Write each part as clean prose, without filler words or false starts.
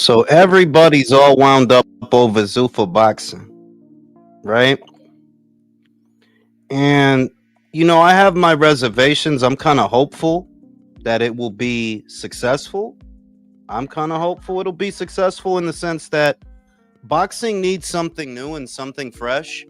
So everybody's all wound up over Zufa Boxing, right? And I have my reservations. I'm kind of hopeful that it will be successful. I'm kind of hopeful it'll be successful in the sense that boxing needs something new and something fresh.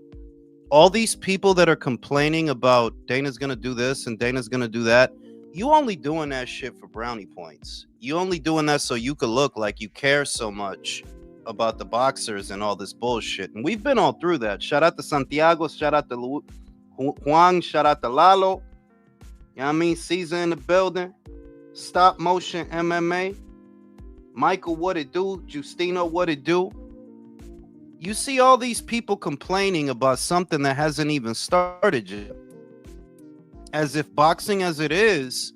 All these people that are complaining about Dana's going to do this and Dana's going to do that, you only doing that shit for brownie points. You only doing that so you could look like you care so much about the boxers and all this bullshit. And we've been all through that. Shout out to Santiago, shout out to Juan, shout out to Lalo. You know what I mean? Caesar in the building. Stop motion MMA. Michael, what it do? Justino, what it do? You see all these people complaining about something that hasn't even started yet. As if boxing as it is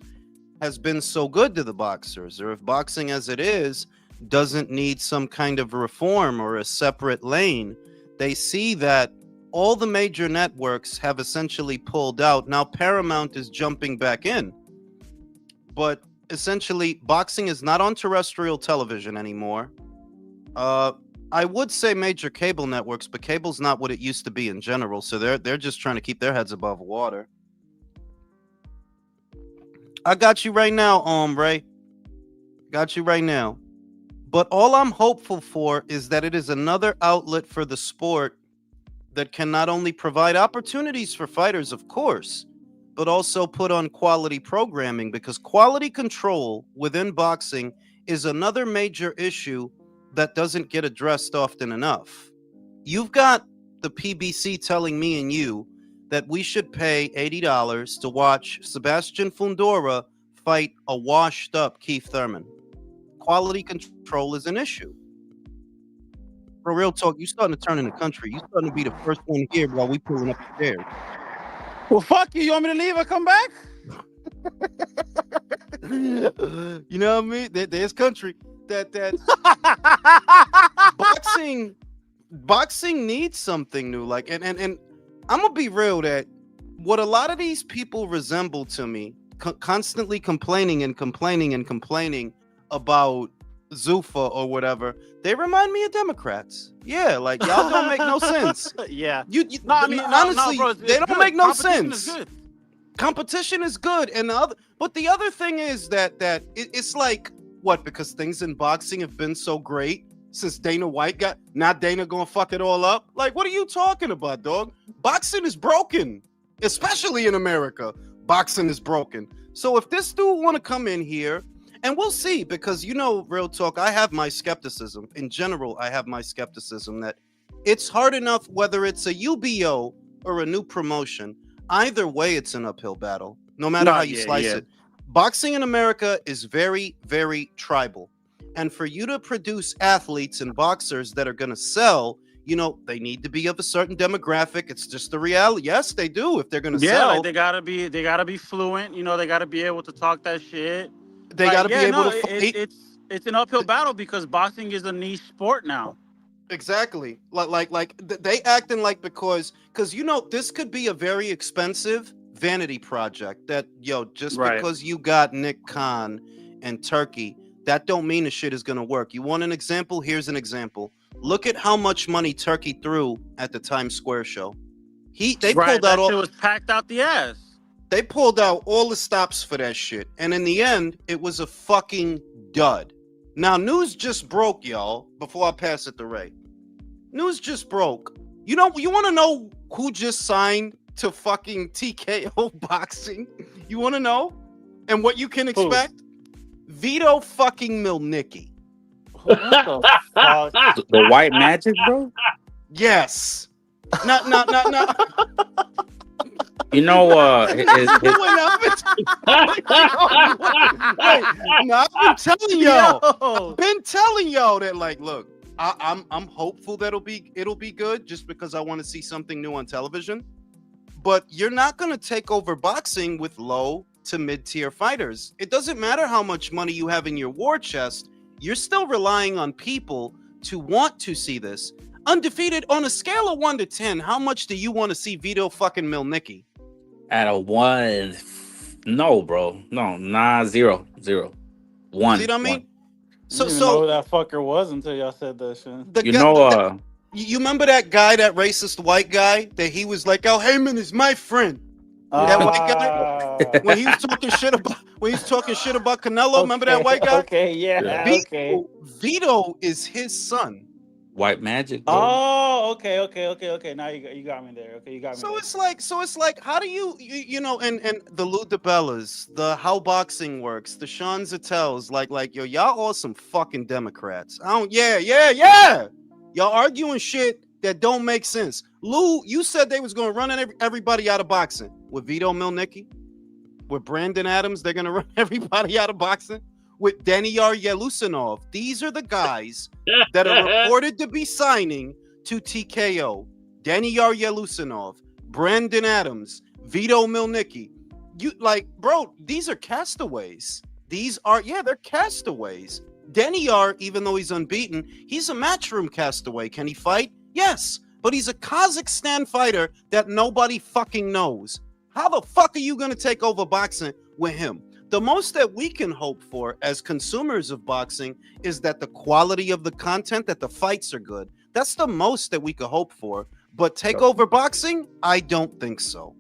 has been so good to the boxers, or if boxing as it is doesn't need some kind of reform or a separate lane. They see that all the major networks have essentially pulled out. Now Paramount is jumping back in. But essentially, boxing is not on terrestrial television anymore. I would say major cable networks, but cable's not what it used to be in general. So they're just trying to keep their heads above water. I got you right now, Ray. Got you right now. But all I'm hopeful for is that it is another outlet for the sport that can not only provide opportunities for fighters, of course, but also put on quality programming, because quality control within boxing is another major issue that doesn't get addressed often enough. You've got the PBC telling me and you that we should pay $80 to watch Sebastian Fundora fight a washed up Keith Thurman. Quality control is an issue. For real talk, you starting to turn in the country. You starting to be the first one here while we pulling up the stairs. Well, fuck you. You want me to leave or come back? You know what I mean? There's country. That boxing needs something new. Like, and I'm gonna be real, that what a lot of these people resemble to me, constantly complaining about Zufa or whatever, they remind me of Democrats. Yeah, like y'all don't make no sense. Yeah. No, I mean, honestly, bro, they don't make no sense. Is good. Competition is good, and the other thing is that it's like, what? Because things in boxing have been so great since Dana White got, not Dana gonna fuck it all up. Like, what are you talking about, dog? Boxing is broken, especially in America. Boxing is broken. So if this dude want to come in here, and we'll see, because real talk, I have my skepticism. In general, I have my skepticism that it's hard enough whether it's a UBO or a new promotion. Either way, it's an uphill battle, no matter how you slice it. Boxing in America is very, very tribal. And for you to produce athletes and boxers that are going to sell, they need to be of a certain demographic. It's just the reality. Yes, they do. If they're going to sell, like they gotta be fluent. They gotta be able to talk that shit. They got to be able to fight. It's an uphill battle because boxing is a niche sport now. Exactly. Like they acting like, because this could be a very expensive vanity project that, just because you got Nick Khan and Turkey, that don't mean the shit is going to work. You want an example? Here's an example. Look at how much money Turkey threw at the Times Square show. They pulled out all, it was packed out the ass. They pulled out all the stops for that shit. And in the end, it was a fucking dud. Now, news just broke, y'all, before I pass it to Ray. News just broke. You want to know who just signed to fucking TKO Boxing? You want to know? And what you can expect? Who? Vito fucking Milnicki. What the fuck? The white magic, bro? Yes. No. You know, I've been telling y'all that, like, look, I'm hopeful that it'll be good, just because I want to see something new on television. But you're not going to take over boxing with low to mid-tier fighters. It doesn't matter how much money you have in your war chest. You're still relying on people to want to see this. Undefeated, on a scale of 1 to 10, how much do you want to see Vito fucking Milnicki? At a 1, no, bro. No, nah, 0. 1. See what I mean? didn't even know who that fucker was until y'all said that shit. the You guy, know, you remember that guy, that racist white guy that he was like, "Al Heyman is my friend." That white guy when he was talking shit about Canelo. Remember that white guy? Okay, yeah, okay. Vito is his son. White Magic, bro. Oh, okay. Now you got me there. Okay, you got me. So there. it's like, how do you and the Lou DiBellas, the How Boxing Works, the Sean Zattels, like yo, y'all all some fucking Democrats. Yeah. Y'all arguing shit that don't make sense. Lou, you said they was gonna run everybody out of boxing with Vito Milnicki, with Brandon Adams. They're gonna run everybody out of boxing with Deniar Yelusinov. These are the guys that are reported to be signing to TKO. Deniar Yelusinov, Brandon Adams, Vito Milnicki. You like, bro, these are castaways. They're castaways. Deniar, even though he's unbeaten, he's a matchroom castaway. Can he fight? Yes, but he's a Kazakhstan fighter that nobody fucking knows. How the fuck are you gonna take over boxing with him? The most that we can hope for as consumers of boxing is that the quality of the content, that the fights are good. That's the most that we could hope for. But take over boxing? I don't think so.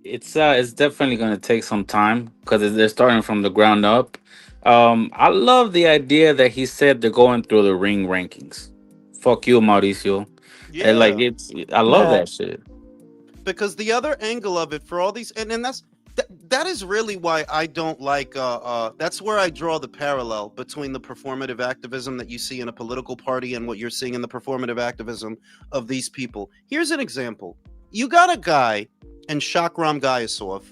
It's definitely gonna take some time because they're starting from the ground up. I love the idea that he said they're going through the ring rankings. Fuck you, Mauricio. Yeah, And like I love that shit. Because the other angle of it for all these, and that is really why I don't like. That's where I draw the parallel between the performative activism that you see in a political party and what you're seeing in the performative activism of these people. Here's an example. You got a guy in Shakram Gayasov.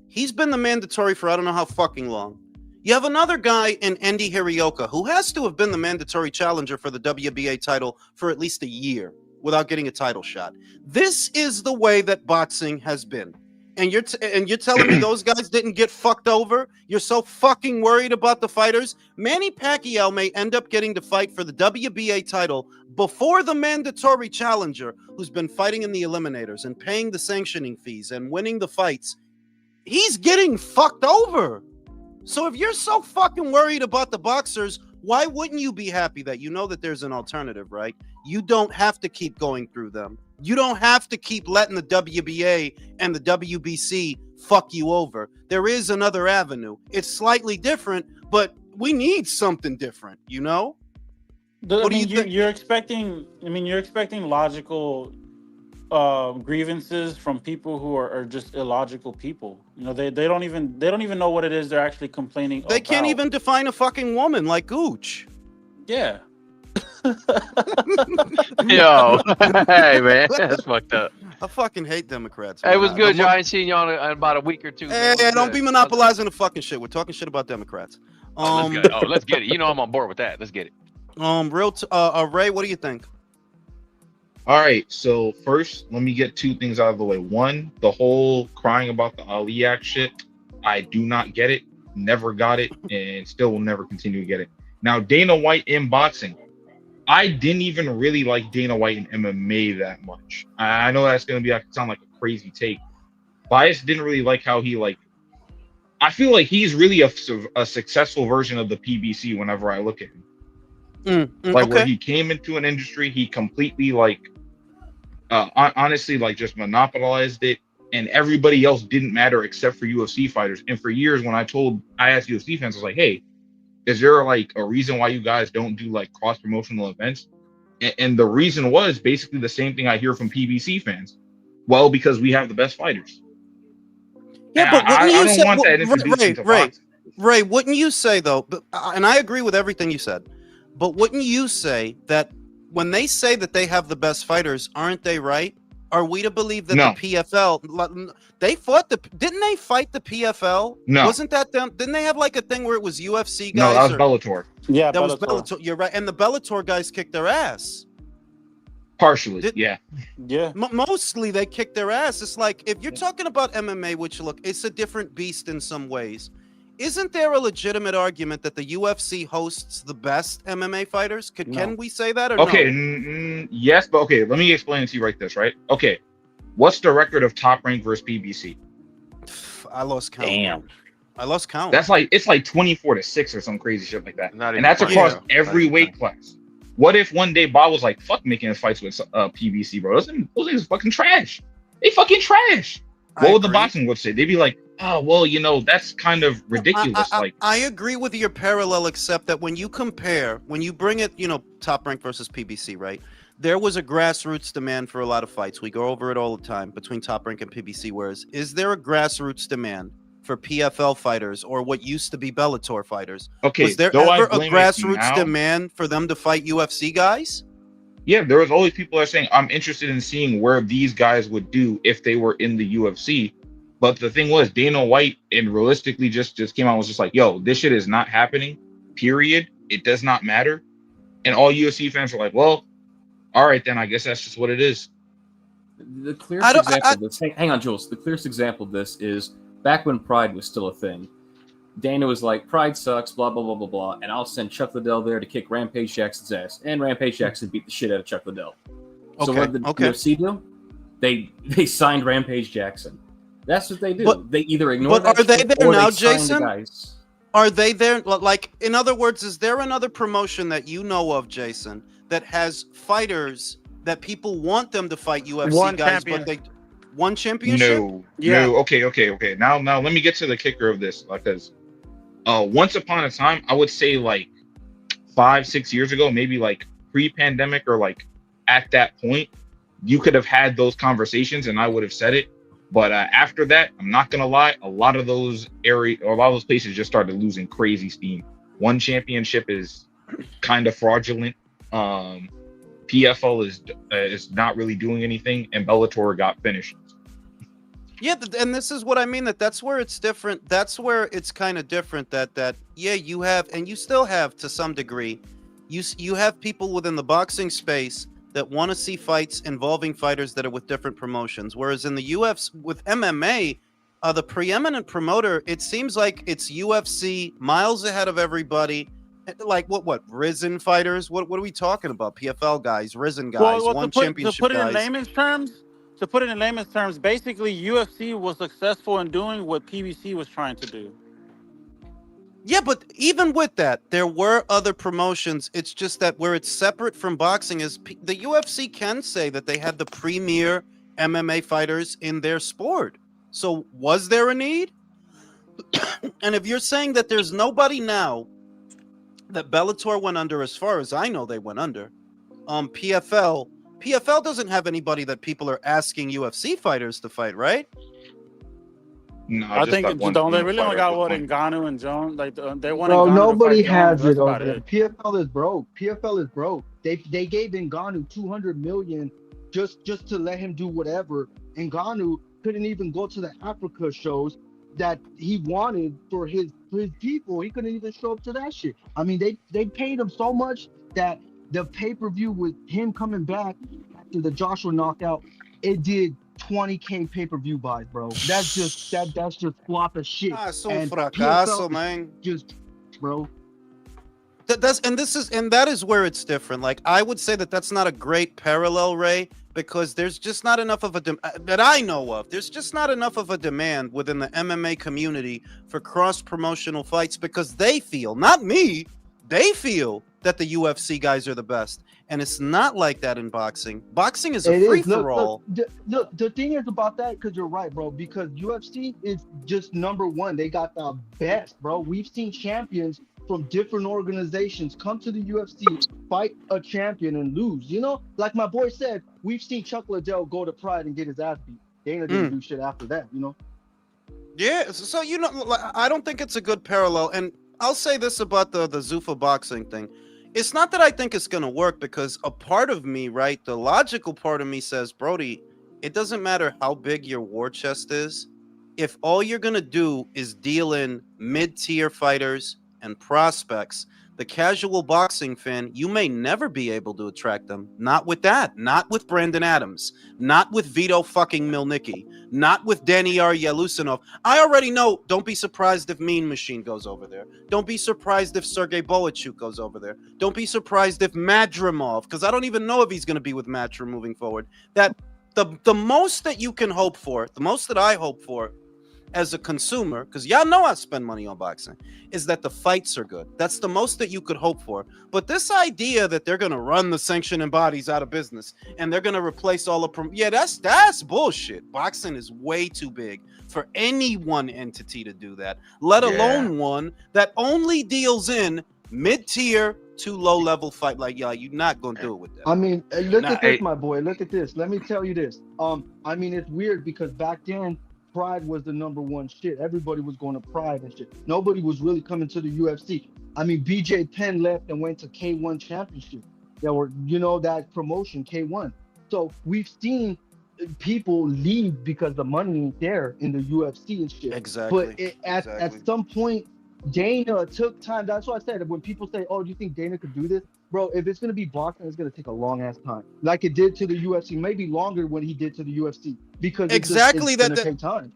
He's been the mandatory for I don't know how fucking long. You have another guy in Andy Hirioka who has to have been the mandatory challenger for the WBA title for at least a year without getting a title shot. This is the way that boxing has been. And you're telling me those guys didn't get fucked over? You're so fucking worried about the fighters? Manny Pacquiao may end up getting to fight for the WBA title before the mandatory challenger who's been fighting in the eliminators and paying the sanctioning fees and winning the fights. He's getting fucked over. So if you're so fucking worried about the boxers, why wouldn't you be happy that you know that there's an alternative, right? You don't have to keep going through them. You don't have to keep letting the WBA and the WBC fuck you over. There is another avenue. It's slightly different, but we need something different, you know? What do you think? You're expecting logical grievances from people who are just illogical people. You know, they don't even know what it is they're actually complaining about. They can't even define a fucking woman like Gooch. Yeah. Yo, hey man, that's fucked up. I fucking hate Democrats. Hey, it was good, Joe. I ain't seen you in about a week or two. Hey, don't be monopolizing the fucking shit. We're talking shit about Democrats. Let's get it. You know I'm on board with that. Let's get it. Ray, what do you think? All right, so first, let me get two things out of the way. One, the whole crying about the Ali Act shit. I do not get it, never got it, and still will never continue to get it. Now, Dana White in boxing. I didn't even really like Dana White in MMA that much. I know that's going to sound like a crazy take, but I just didn't really like how he I feel like he's really a successful version of the PBC whenever I look at him. Where he came into an industry, he completely honestly just monopolized it, and everybody else didn't matter except for UFC fighters. And for years, when I asked UFC fans, I was like, hey, is there a reason why you guys don't do cross-promotional events? And the reason was basically the same thing I hear from PBC fans. Well, because we have the best fighters. Yeah, but I don't want that introduced into boxing. Ray, wouldn't you say though, and I agree with everything you said, but wouldn't you say that when they say that they have the best fighters, aren't they right? Are we to believe that the PFL, didn't they fight the PFL? No. Wasn't that them? Didn't they have a thing where it was UFC guys? No, that was Bellator. Yeah, that was Bellator. You're right. And the Bellator guys kicked their ass. Partially, yeah. Mostly they kicked their ass. It's like, if you're talking about MMA, which it's a different beast in some ways. Isn't there a legitimate argument that the UFC hosts the best MMA fighters? Can we say that or no? Yes, but okay, let me explain it to you like this, right? Okay, what's the record of Top Rank versus PBC? I lost count. Damn. I lost count. That's like it's like 24-6 or some crazy shit like that. Not And even that's funny, across bro. every weight class. What if one day Bob was like, "Fuck making fights with PBC, bro. Those niggas fucking trash. They fucking trash." What would the boxing would say? They'd be like, "Oh, well, you know, that's kind of ridiculous." I agree with your parallel, except that when you compare, when you bring it, you know, Top Rank versus PBC, right? There was a grassroots demand for a lot of fights. We go over it all the time between Top Rank and PBC. Whereas, is there a grassroots demand for PFL fighters or what used to be Bellator fighters? Okay, was there ever a grassroots demand for them to fight UFC guys? Yeah, there was always people that are saying, I'm interested in seeing where these guys would do if they were in the UFC. But the thing was, Dana White and realistically just came out and was just like, yo, this shit is not happening, period. It does not matter. And all UFC fans were like, well, all right, then I guess that's just what it is. The clearest example of this, hang on, Jules. The clearest example of this is back when Pride was still a thing. Dana was like, Pride sucks, blah, blah, blah, blah, blah. And I'll send Chuck Liddell there to kick Rampage Jackson's ass. And Rampage Jackson beat the shit out of Chuck Liddell. So what did the UFC do? They signed Rampage Jackson. That's what they do. But, they either ignore that. But are they there now, Jason? The are they there? Like, in other words, is there another promotion that you know of, Jason, that has fighters that people want them to fight UFC guys, but they one championship? No. Okay. Now let me get to the kicker of this, because once upon a time, I would say like 5-6 years ago, maybe like pre-pandemic or like at that point, you could have had those conversations and I would have said it. But after that, I'm not gonna lie, a lot of those places just started losing crazy steam. One championship is kind of fraudulent. PFL is not really doing anything, and Bellator got finished. Yeah, and this is what I mean, that's where it's different. That's where it's kind of different that yeah, you have, and you still have to some degree, you have people within the boxing space that want to see fights involving fighters that are with different promotions. Whereas in the UFC, with MMA, the preeminent promoter, it seems like it's UFC miles ahead of everybody. Like what risen fighters? What are we talking about? PFL guys, risen guys, one championship to put it guys. In layman's terms, basically UFC was successful in doing what PBC was trying to do. Yeah, but even with that, there were other promotions. It's just that where it's separate from boxing is the UFC can say that they had the premier MMA fighters in their sport. So was there a need? And if you're saying that there's nobody now that Bellator went under, as far as I know, they went under. PFL doesn't have anybody that people are asking UFC fighters to fight, right? No, I think don't they really only got what Ngannou and Jones? Like they want. Bro, Ngannou nobody to fight has Jones. it over there. PFL is broke. PFL is broke. They gave Ngannou $200 million just to let him do whatever. Ngannou couldn't even go to the Africa shows that he wanted for his people. He couldn't even show up to that shit. I mean, they paid him so much that the pay-per-view with him coming back after the Joshua knockout, it did 20K pay-per-view buys, bro. That's just flop as shit. So fracaso, man. Just, bro. That is where it's different. Like, I would say that's not a great parallel, Ray, because there's just not enough of that I know of. There's just not enough of a demand within the MMA community for cross-promotional fights, because they feel, not me, they feel that the UFC guys are the best. And it's not like that in boxing. Boxing is a free-for-all. Look, the thing is about that, because you're right, bro, because UFC is just number one. They got the best, bro. We've seen champions from different organizations come to the UFC, fight a champion and lose. You know, like my boy said, we've seen Chuck Liddell go to Pride and get his ass beat. Dana didn't do shit after that, you know? Yeah, so, you know, I don't think it's a good parallel. And I'll say this about the Zufa boxing thing. It's not that I think it's going to work, because a part of me, right, the logical part of me says, Brody, it doesn't matter how big your war chest is. If all you're going to do is deal in mid-tier fighters and prospects, the casual boxing fan, you may never be able to attract them. Not with that. Not with Brandon Adams. Not with Vito fucking Milnicki. Not with Daniil Yelusinov. I already know. Don't be surprised if Mean Machine goes over there. Don't be surprised if Sergey Bohachuk goes over there. Don't be surprised if Madrimov, because I don't even know if he's going to be with Matchroom moving forward. That the most that you can hope for, the most that I hope for, as a consumer, because y'all know I spend money on boxing, is that the fights are good. That's the most that you could hope for. But this idea that they're gonna run the sanctioning bodies out of business and they're gonna replace all the that's bullshit. Boxing is way too big for any one entity to do that, let alone one that only deals in mid-tier to low-level fight. Like, y'all, you're not gonna do it with that. I mean, look at this, my boy. Look at this. Let me tell you this. I mean, it's weird because back then, Pride was the number one shit. Everybody was going to Pride and shit. Nobody was really coming to the UFC. I mean, BJ Penn left and went to K1 Championship. There were, that promotion, K1. So we've seen people leave because the money ain't there in the UFC and shit. Exactly. But at some point, Dana took time. That's why I said when people say, "Oh, do you think Dana could do this?" Bro, if it's gonna be boxing, it's gonna take a long ass time, like it did to the UFC. Maybe longer when he did to the UFC, because it's gonna take time.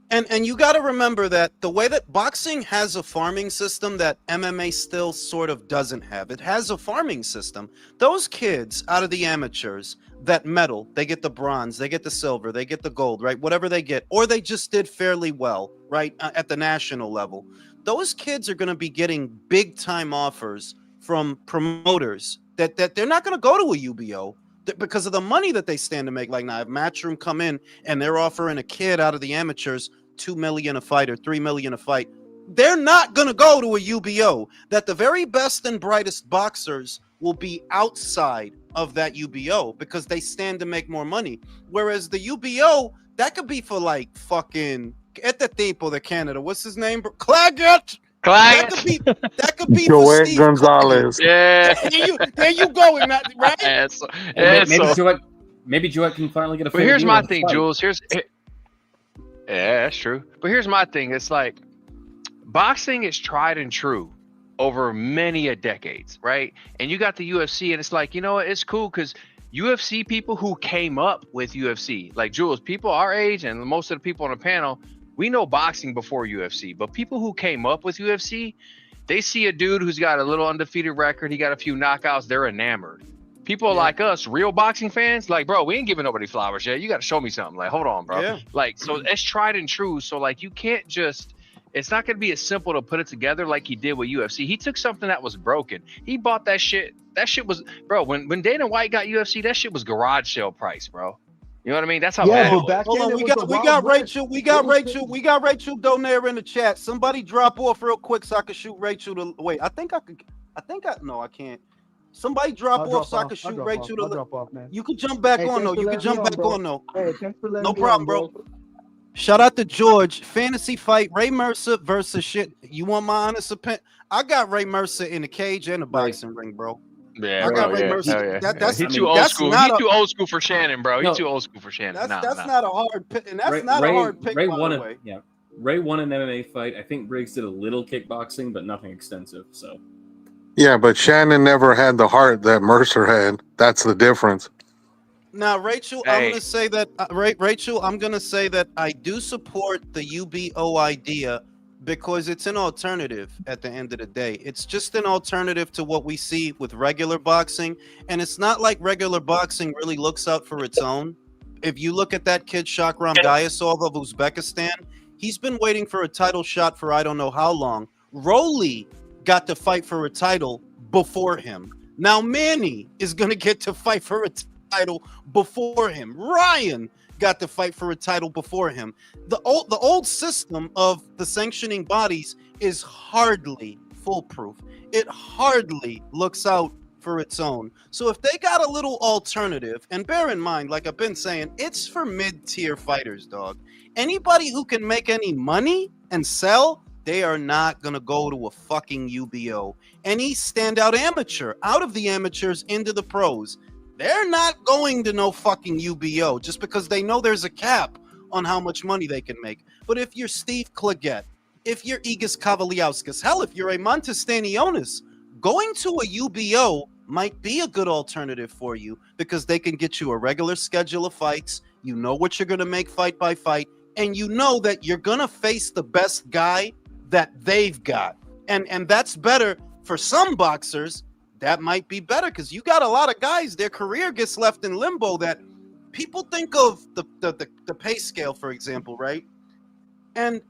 And you got to remember that the way that boxing has a farming system that MMA still sort of doesn't have. It has a farming system. Those kids out of the amateurs that medal, they get the bronze, they get the silver, they get the gold, right? Whatever they get, or they just did fairly well, right, at the national level. Those kids are going to be getting big time offers from promoters that they're not going to go to a UBO because of the money that they stand to make. Like now, if Matchroom come in and they're offering a kid out of the amateurs $2 million a fight or $3 million a fight, they're not going to go to a UBO. That the very best and brightest boxers will be outside of that UBO because they stand to make more money. Whereas the UBO, that could be for like fucking este tipo de Canada. What's his name? Claggett. That could be for Steve Gonzalez. Yeah. There you go, right? Maybe Joette can finally get a. But here's my thing, Jules. Yeah, that's true. But here's my thing. It's like boxing is tried and true over many a decades, right? And you got the UFC, and it's like, you know what? It's cool because UFC people who came up with UFC, like Jules, people our age and most of the people on the panel, we know boxing before UFC, but people who came up with UFC, they see a dude who's got a little undefeated record, he got a few knockouts, they're enamored. People like us, real boxing fans, like, bro, we ain't giving nobody flowers yet. You got to show me something. Like, hold on, bro. Yeah. Like, so it's tried and true. So, like, you can't just, it's not going to be as simple to put it together like he did with UFC. He took something that was broken. He bought that shit. That shit was, bro, when Dana White got UFC, that shit was garage sale price, bro. You know what I mean? That's how bad it was. Hold on, we got Rachel Donaire in the chat. Somebody drop off real quick so I can shoot Rachel to wait. I can't. Somebody drop off so I can shoot Rachel to drop off, man. You can jump back on though. You can jump back on though. Hey, thanks for letting no me problem, on, bro. Shout out to George. Fantasy fight, Ray Mercer versus shit. You want my honest opinion? I got Ray Mercer in the cage and the boxing ring, bro. Yeah, I got Ray Mercer. Yeah. He's too old school. He's too old school for Shannon, bro. He's too old school for Shannon. That's not a hard pick, and that's not a hard pick. Ray won it. Yeah, Ray won an MMA fight. I think Briggs did a little kickboxing, but nothing extensive. So. Yeah, but Shannon never had the heart that Mercer had. That's the difference. Now, Rachel, I'm going to say that. Rachel, I'm going to say that I do support the UBO idea because it's an alternative at the end of the day. It's just an alternative to what we see with regular boxing. And it's not like regular boxing really looks out for its own. If you look at that kid, Shakram Gayasov of Uzbekistan, he's been waiting for a title shot for I don't know how long. Rolly got to fight for a title before him. Now Manny is going to get to fight for a title before him. Ryan got to fight for a title before him. The old system of the sanctioning bodies is hardly foolproof. It hardly looks out for its own. So if they got a little alternative, and bear in mind, like I've been saying, it's for mid-tier fighters, dog. Anybody who can make any money and sell, they are not going to go to a fucking UBO. Any standout amateur out of the amateurs into the pros, they're not going to no fucking UBO just because they know there's a cap on how much money they can make. But if you're Steve Claggett, if you're Igis Kavaliauskas, hell, if you're a Montestanionis, going to a UBO might be a good alternative for you because they can get you a regular schedule of fights. You know what you're going to make fight by fight, and you know that you're going to face the best guy that they've got. And that's better for some boxers. That might be better because you got a lot of guys, their career gets left in limbo that people think of the pay scale, for example, right? And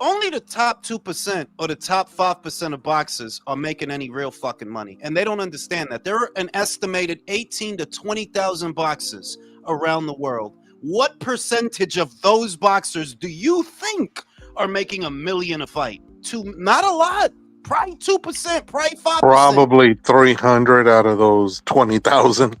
only the top 2% or the top 5% of boxers are making any real fucking money. And they don't understand that. There are an estimated 18 to 20,000 boxers around the world. What percentage of those boxers do you think are making $1 million a fight? Not a lot. Probably 2%, probably 5%. Probably 300 out of those 20,000.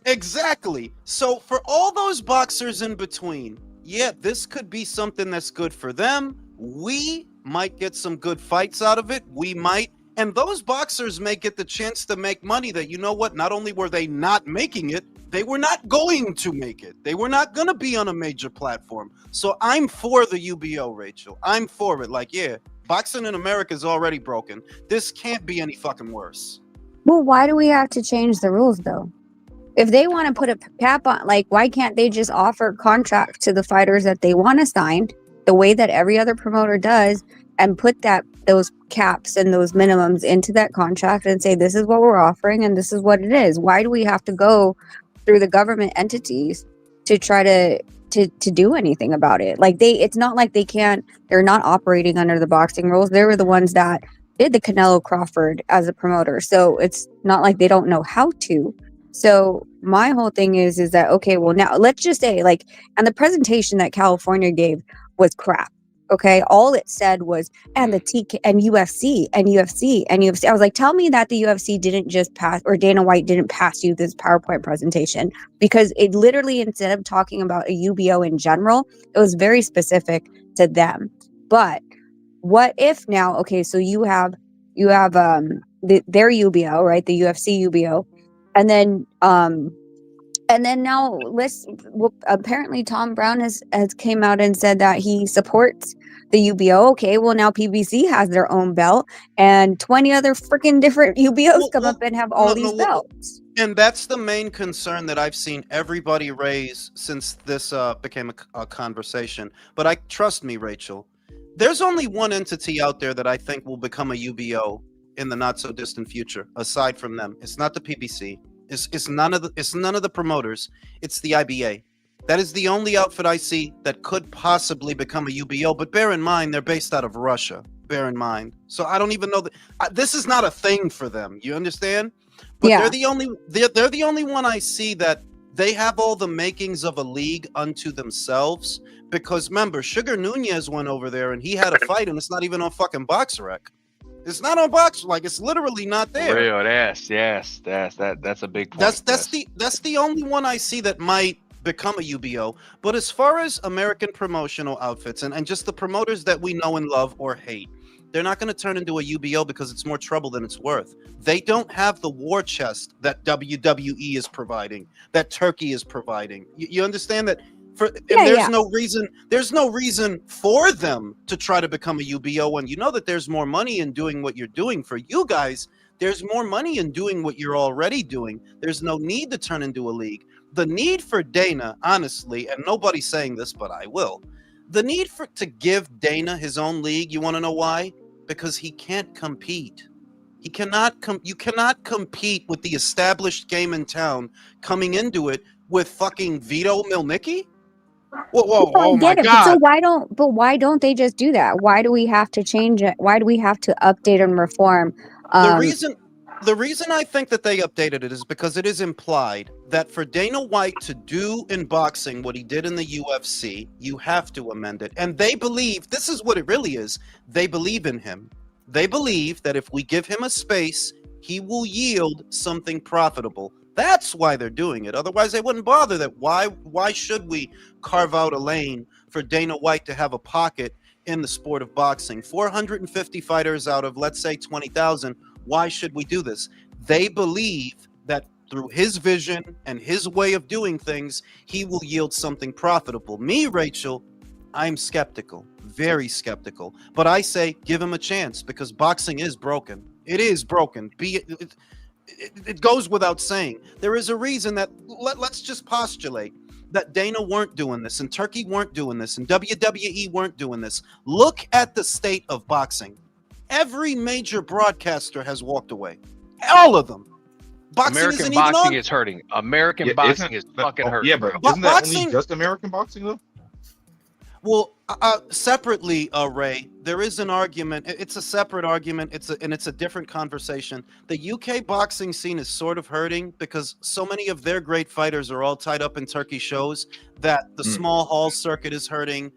Exactly. So for all those boxers in between, yeah, this could be something that's good for them. We might get some good fights out of it. We might. And those boxers may get the chance to make money that, you know what, not only were they not making it, they were not going to make it. They were not going to be on a major platform. So I'm for the UBO, Rachel. I'm for it. Like, yeah, boxing in America is already broken. This can't be any fucking worse. Well, why do we have to change the rules, though? If they want to put a cap on, like, why can't they just offer contracts to the fighters that they want to sign the way that every other promoter does and put those caps and those minimums into that contract and say, this is what we're offering and this is what it is? Why do we have to go through the government entities to try to do anything about it? Like, it's not like they're not operating under the boxing rules. They were the ones that did the Canelo Crawford as a promoter. So it's not like they don't know how to. So my whole thing is that, okay, well, now let's just say, like, and the presentation that California gave was crap. Okay. All it said was, and the TK and UFC and UFC and UFC. I was like, tell me that the UFC didn't just pass, or Dana White didn't pass you this PowerPoint presentation, because it literally, instead of talking about a UBO in general, it was very specific to them. But what if now, okay, so you have their UBO, right? The UFC UBO. And then now apparently Tom Brown has came out and said that he supports the UBO. Okay, well, now PBC has their own belt, and 20 other freaking different UBOs come up and have all these belts. And that's the main concern that I've seen everybody raise since this became a conversation. But trust me, Rachel, there's only one entity out there that I think will become a UBO in the not so distant future. Aside from them, it's not the PBC. It's none of the promoters. It's the IBA. That is the only outfit I see that could possibly become a UBO. But bear in mind, they're based out of Russia. Bear in mind. So I don't even know that this is not a thing for them. You understand? But yeah, they're the only one I see that they have all the makings of a league unto themselves. Because remember, Sugar Nunez went over there and he had a fight, and it's not even on fucking BoxRec. It's not on Box, like, it's literally not there. Real, that's a big point. That's the only one I see that might become a UBO. But as far as American promotional outfits and just the promoters that we know and love or hate, they're not going to turn into a UBO because it's more trouble than it's worth. They don't have the war chest that WWE is providing, that Turkey is providing. You understand that? There's no reason for them to try to become a UBO when you know that there's more money in doing what you're doing. For you guys, there's more money in doing what you're already doing. There's no need to turn into a league. The need for Dana, honestly, and nobody's saying this, but I will. The need to give Dana his own league, you want to know why? Because he can't compete. He cannot you cannot compete with the established game in town coming into it with fucking Vito Milnicki. Whoa, oh my God. So why don't they just do that? Why do we have to change it? Why do we have to update and reform? The reason I think that they updated it is because it is implied that for Dana White to do in boxing what he did in the UFC, you have to amend it. And they believe, this is what it really is, they believe in him. They believe that if we give him a space, he will yield something profitable. That's why they're doing it. Otherwise, they wouldn't bother. That why should we carve out a lane for Dana White to have a pocket in the sport of boxing? 450 fighters out of, let's say, 20,000. Why should we do this? They believe that through his vision and his way of doing things, he will yield something profitable. Me, Rachel, I'm skeptical, very skeptical. But I say give him a chance because boxing is broken. It is broken. It goes without saying. There is a reason that let's just postulate that Dana weren't doing this and Turkey weren't doing this and WWE weren't doing this. Look at the state of boxing. Every major broadcaster has walked away. All of them. American boxing is hurting. American boxing is fucking hurting. Yeah, but isn't that only just American boxing though? Well, Separately, Ray, there is an argument. It's a separate argument. It's a different conversation. The UK boxing scene is sort of hurting because so many of their great fighters are all tied up in Turkey shows that the small hall circuit is hurting.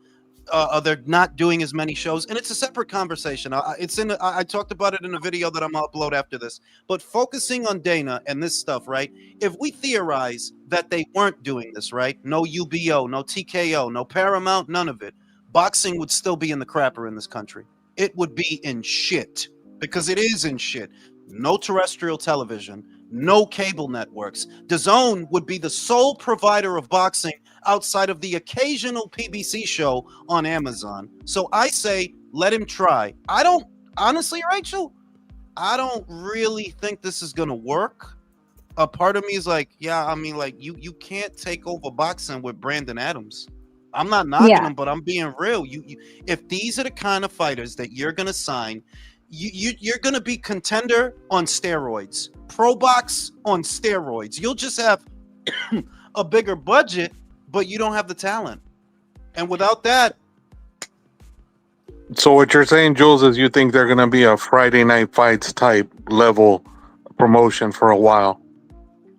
They're not doing as many shows, and it's a separate conversation. I talked about it in a video that I'm gonna upload after this. But focusing on Dana and this stuff, right? If we theorize that they weren't doing this, right? No UBO, no TKO, no Paramount, none of it. Boxing would still be in the crapper in this country. It would be in shit because it is in shit. No terrestrial television, no cable networks. DAZN would be the sole provider of boxing outside of the occasional PBC show on Amazon. So I say, let him try. I don't, honestly, Rachel, I don't really think this is going to work. A part of me is like, yeah, I mean, like, you can't take over boxing with Brandon Adams. I'm not knocking him, but I'm being real. You, if these are the kind of fighters that you're going to sign, you're going to be contender on steroids, pro box on steroids. You'll just have a bigger budget, but you don't have the talent. And without that. So what you're saying, Jules, is you think they're going to be a Friday Night Fights type level promotion for a while?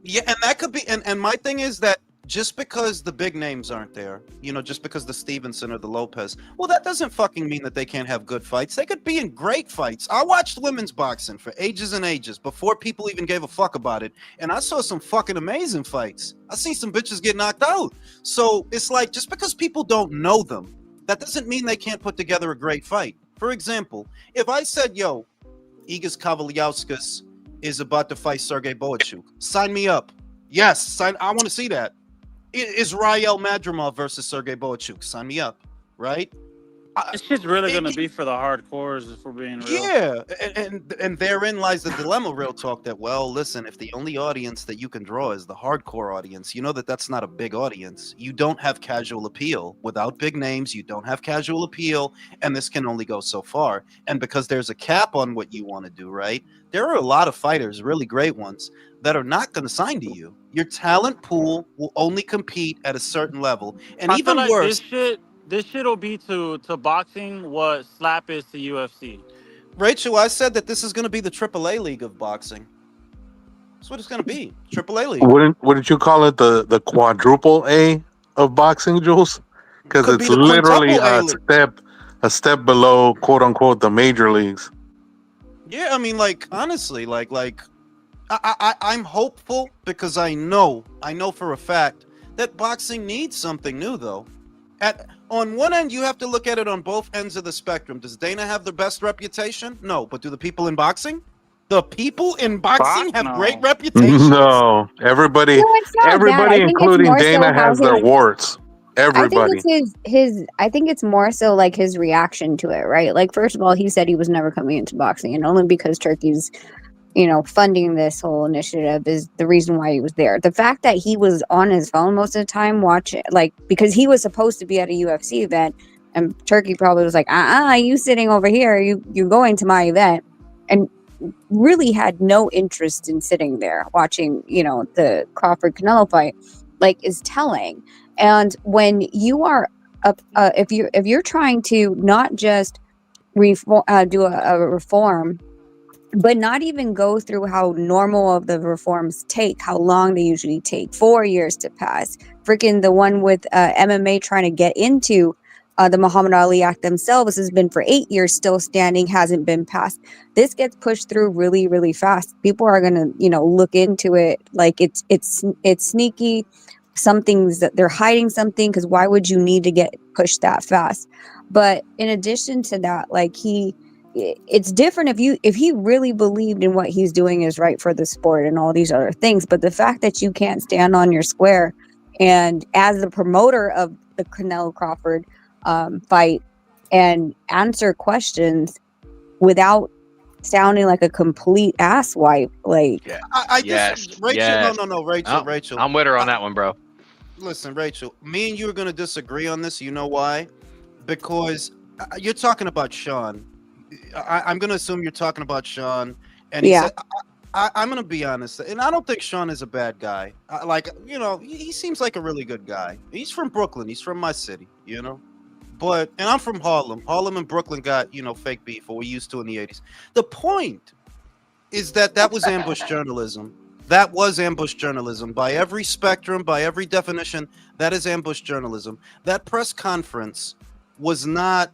Yeah, and that could be. And my thing is that just because the big names aren't there, you know, just because the Stevenson or the Lopez, well, that doesn't fucking mean that they can't have good fights. They could be in great fights. I watched women's boxing for ages and ages before people even gave a fuck about it. And I saw some fucking amazing fights. I seen some bitches get knocked out. So it's like, just because people don't know them, that doesn't mean they can't put together a great fight. For example, if I said, yo, Igas Kavaliauskas is about to fight Sergey Boachuk, sign me up. Yes, sign. I want to see that. Israel Madrimov versus Sergey Boachuk. Sign me up, right? This shit's really gonna be for the hardcores, if we're being real. Yeah, and therein lies the dilemma, real talk. That, well, listen, if the only audience that you can draw is the hardcore audience, you know that's not a big audience. You don't have casual appeal. Without big names, you don't have casual appeal, and this can only go so far. And because there's a cap on what you want to do, right? There are a lot of fighters, really great ones, that are not going to sign to you. Your talent pool will only compete at a certain level, and even like worse. This shit will be to boxing what slap is to UFC. Rachel, I said that this is going to be the AAA league of boxing. That's what it's going to be. AAA league. Wouldn't you call it the quadruple A of boxing, Jules? Because it's literally a step below, quote unquote, the major leagues. Yeah, I mean, like, honestly, like I'm hopeful because I know for a fact that boxing needs something new, though. On one end, you have to look at it on both ends of the spectrum. Does Dana have the best reputation? No. But do the people in boxing? The people in boxing have great reputations? No. Everybody, including Dana, has their warts. Everybody. I think it's I think it's more so like his reaction to it, right? Like, first of all, he said he was never coming into boxing, and only because Turkey's, you know, funding this whole initiative is the reason why he was there. The fact that he was on his phone most of the time watching, like, because he was supposed to be at a UFC event, and Turkey probably was like, you sitting over here, you going to my event, and really had no interest in sitting there watching, you know, the Crawford Canelo fight, like, is telling. And when you are if you're trying to not just do a reform, but not even go through how normal of the reforms take, how long they usually take, 4 years to pass. Freaking the one with MMA trying to get into the Muhammad Ali Act themselves has been for 8 years, still standing, hasn't been passed. This gets pushed through really, really fast. People are gonna, you know, look into it like it's sneaky. Something's that they're hiding something, because why would you need to get pushed that fast? But in addition to that, like, it's different if he really believed in what he's doing is right for the sport and all these other things. But the fact that you can't stand on your square and as the promoter of the Canelo Crawford fight and answer questions without sounding like a complete asswipe, like, Rachel, no, Rachel. I'm with her on that one, bro. Listen, Rachel, me and you are going to disagree on this. You know why? Because you're talking about Sean. I'm going to assume you're talking about Sean. And he said, I'm going to be honest. And I don't think Sean is a bad guy. Like, you know, he seems like a really good guy. He's from Brooklyn. He's from my city, you know. But and I'm from Harlem. Harlem and Brooklyn got, you know, fake beef, or we used to in the 80s. The point is that was ambush journalism. That was ambush journalism by every spectrum, by every definition. That is ambush journalism. That press conference was not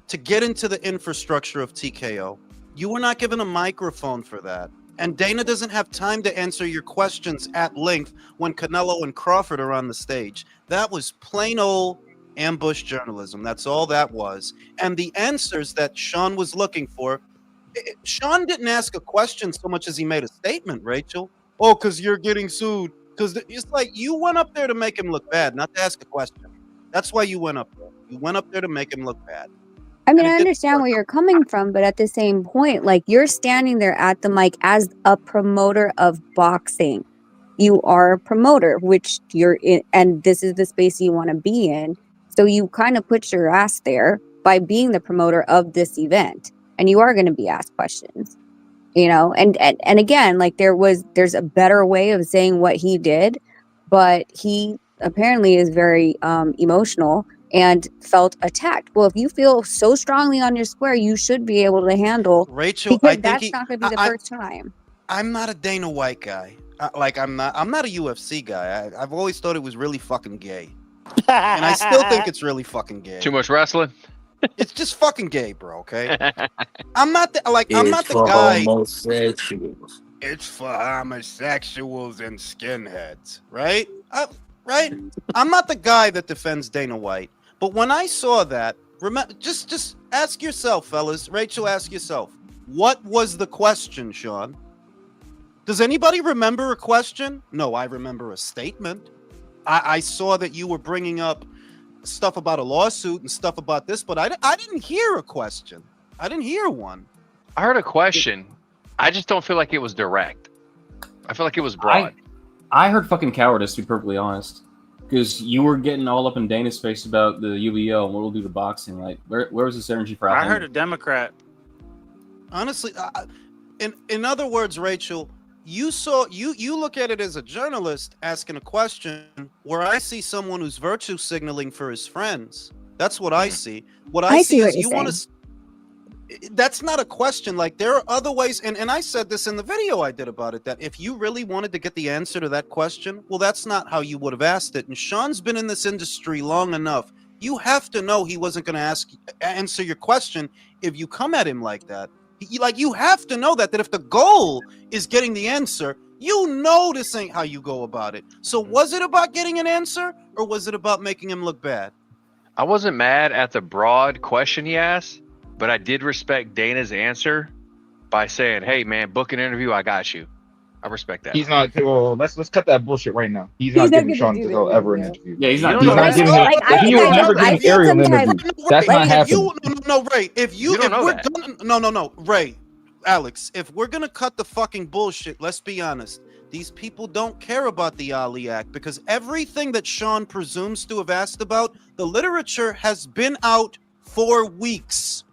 to get into the infrastructure of TKO. You were not given a microphone for that. And Dana doesn't have time to answer your questions at length when Canelo and Crawford are on the stage. That was plain old ambush journalism. That's all that was. And the answers that Sean was looking for, Sean didn't ask a question so much as he made a statement, Rachel. Oh, because you're getting sued. Because it's like you went up there to make him look bad, not to ask a question. That's why you went up there. You went up there to make him look bad. I mean, I understand where you're coming from, but at the same point, like, you're standing there at the mic as a promoter of boxing. You are a promoter, which you're in, and this is the space you want to be in. So you kind of put your ass there by being the promoter of this event, and you are going to be asked questions, you know. And again, like, there's a better way of saying what he did, but he apparently is very emotional and felt attacked. Well, if you feel so strongly on your square, you should be able to handle, Rachel. because that's not going to be the first time. I'm not a Dana White guy. I'm not a UFC guy. I've always thought it was really fucking gay, and I still think it's really fucking gay. Too much wrestling. It's just fucking gay, bro. Okay. I'm not the guy. Homosexuals. It's for homosexuals and skinheads, right? Right. I'm not the guy that defends Dana White. But when I saw that, remember, just ask yourself, fellas. Rachel, ask yourself, what was the question, Sean? Does anybody remember a question? No, I remember a statement. I saw that you were bringing up stuff about a lawsuit and stuff about this, but I didn't hear a question. I didn't hear one. I heard a question. I just don't feel like it was direct. I feel like it was broad. I heard fucking cowardice, to be perfectly honest. Because you were getting all up in Dana's face about the UBO and what we'll do to boxing. Like, where was this energy for? I heard a Democrat. Honestly, in other words, Rachel, you look at it as a journalist asking a question, where I see someone who's virtue signaling for his friends. That's what I see. What I see is you want to. That's not a question. Like, there are other ways, and I said this in the video I did about it, that if you really wanted to get the answer to that question, well, that's not how you would have asked it. And Sean's been in this industry long enough. You have to know he wasn't going to answer your question if you come at him like that. You have to know that if the goal is getting the answer, you know this ain't how you go about it. So was it about getting an answer, or was it about making him look bad? I wasn't mad at the broad question he asked, but I did respect Dana's answer by saying, "Hey, man, book an interview. I got you." I respect that. He's not. Well, let's cut that bullshit right now. He's not giving Sean Gazelle ever an interview. Yeah, he's not. He's not giving him. He will never give an Ariel an interview. That's not happening. No, Ray. If we're gonna, Ray, Alex. If we're gonna cut the fucking bullshit, let's be honest. These people don't care about the Ali Act, because everything that Sean presumes to have asked about, the literature has been out for weeks.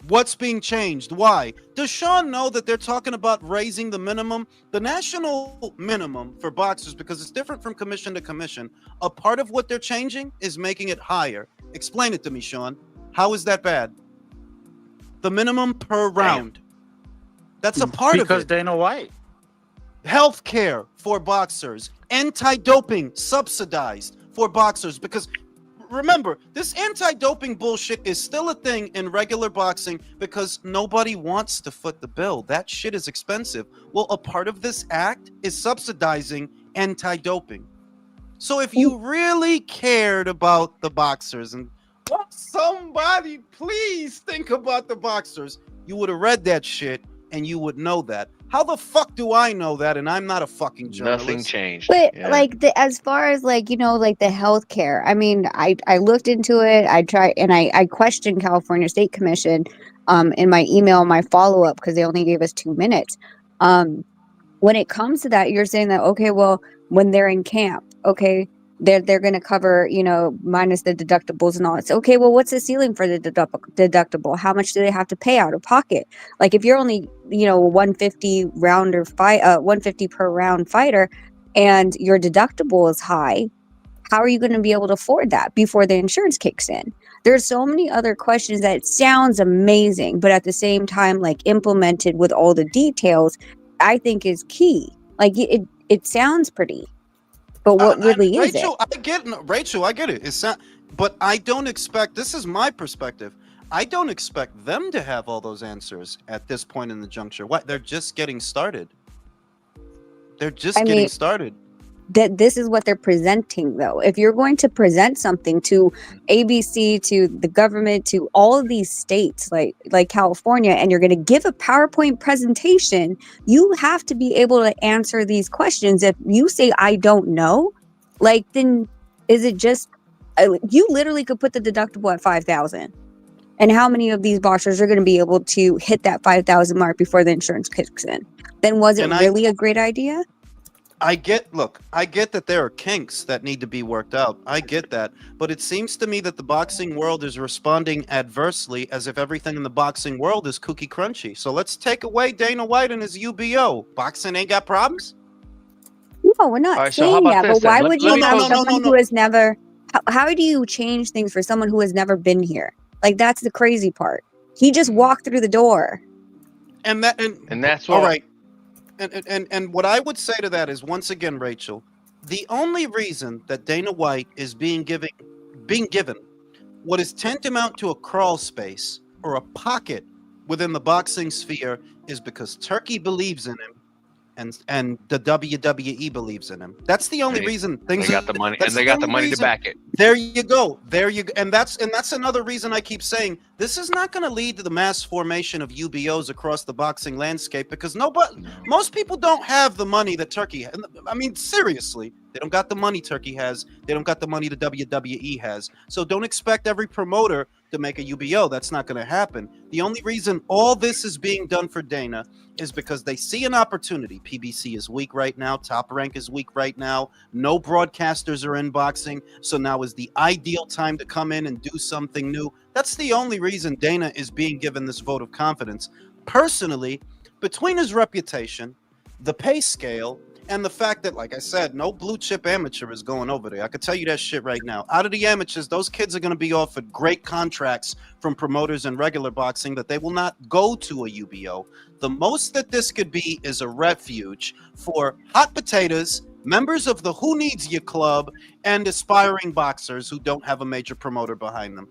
What's being changed? Why? Does Sean know that they're talking about raising the minimum, the national minimum for boxers, because it's different from commission to commission? A part of what they're changing is making it higher. Explain it to me, Sean. How is that bad? The minimum per round. That's a part of it. Because Dana White. Health care for boxers. Anti-doping subsidized for boxers, because remember, this anti-doping bullshit is still a thing in regular boxing because nobody wants to foot the bill. That shit is expensive. Well, a part of this act is subsidizing anti-doping. So if you really cared about the boxers, and somebody please think about the boxers, you would have read that shit and you would know that. How the fuck do I know that? And I'm not a fucking journalist. Nothing changed. But as far as like the healthcare, I mean, I looked into it. I tried, and I questioned California State Commission in my email, my follow-up, because they only gave us 2 minutes. When it comes to that, you're saying that, okay, well, when they're in camp, okay, they're going to cover, minus the deductibles and all. It's okay. Well, what's the ceiling for the deductible? How much do they have to pay out of pocket? Like, if you're only, 150 150 per round fighter, and your deductible is high, how are you going to be able to afford that before the insurance kicks in? There's so many other questions that sounds amazing, but at the same time, like implemented with all the details, I think is key. Like it sounds pretty, but what really is it? Rachel, I get it. It's not, but I don't expect. This is my perspective. I don't expect them to have all those answers at this point in the juncture. What? They're just getting started. They're just getting started. That this is what they're presenting, though. If you're going to present something to ABC, to the government, to all of these states like California, and you're going to give a PowerPoint presentation, you have to be able to answer these questions. If you say I don't know, like, then is it just you literally could put the deductible at 5,000, and how many of these boxers are going to be able to hit that 5,000 mark before the insurance kicks in? Then was it really a great idea? I get that there are kinks that need to be worked out. I get that. But it seems to me that the boxing world is responding adversely as if everything in the boxing world is cookie crunchy. So let's take away Dana White and his UBO. Boxing ain't got problems? No, we're not saying that. But why would you have someone who has never... How do you change things for someone who has never been here? Like, that's the crazy part. He just walked through the door. And that's what... All right. And what I would say to that is, once again, Rachel, the only reason that Dana White is being given what is tantamount to a crawl space or a pocket within the boxing sphere is because Turkey believes in him and the WWE believes in him. That's the only reason things they got the money and they got the money to back it. There you go. And that's another reason I keep saying this is not going to lead to the mass formation of UBOs across the boxing landscape, because most people don't have the money that Turkey has. I mean, seriously, they don't got the money Turkey has. They don't got the money the WWE has. So don't expect every promoter to make a UBO. That's not going to happen. The only reason all this is being done for Dana is because they see an opportunity. PBC is weak right now. Top Rank is weak right now. No broadcasters are in boxing. So now is the ideal time to come in and do something new. That's the only reason Dana is being given this vote of confidence. Personally, between his reputation, the pay scale, and the fact that, like I said, no blue chip amateur is going over there. I could tell you that shit right now. Out of the amateurs, those kids are going to be offered great contracts from promoters in regular boxing that they will not go to a UBO. The most that this could be is a refuge for hot potatoes, members of the Who Needs You Club, and aspiring boxers who don't have a major promoter behind them.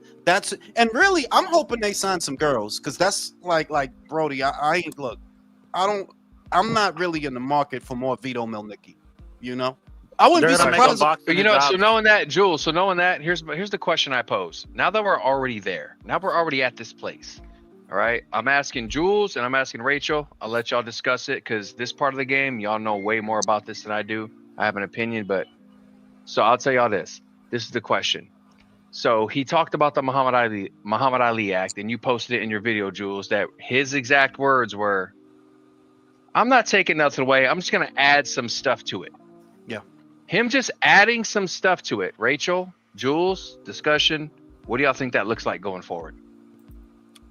And really, I'm hoping they sign some girls, because that's like Brody. I'm not really in the market for more Vito Milnicki, you know? I wouldn't be surprised. So knowing that, Jules, here's the question I pose. Now that we're already there, now we're already at this place, all right? I'm asking Jules and I'm asking Rachel. I'll let y'all discuss it, because this part of the game, y'all know way more about this than I do. I have an opinion, so I'll tell y'all this. This is the question. So he talked about the Muhammad Ali Act, and you posted it in your video, Jules, that his exact words were, I'm not taking nothing away. I'm just going to add some stuff to it. Yeah. Him just adding some stuff to it. Rachel, Jules, discussion. What do y'all think that looks like going forward?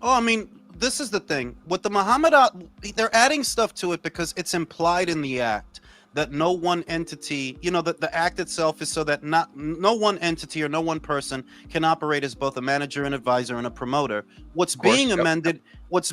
Oh, I mean, this is the thing. With the Muhammad Ali, they're adding stuff to it because it's implied in the act that no one entity, that the act itself is so that no one entity or no one person can operate as both a manager, an advisor, and a promoter. What's being amended, what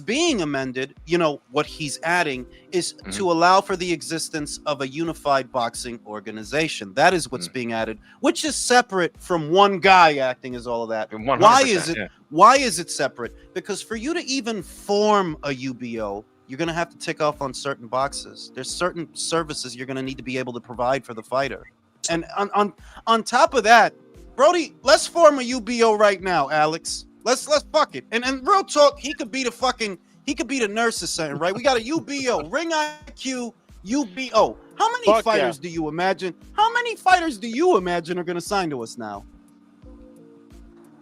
he's adding is to allow for the existence of a unified boxing organization. That is what's being added, which is separate from one guy acting as all of that. Why is it? Yeah. Why is it separate? Because for you to even form a UBO, you're going to have to tick off on certain boxes. There's certain services you're going to need to be able to provide for the fighter. And on top of that, Brody, let's form a UBO right now, Alex. Let's fuck it. And real talk, he could be the nurse or something, right? We got a UBO, Ring IQ UBO. How many fighters do you imagine? How many fighters do you imagine are going to sign to us now?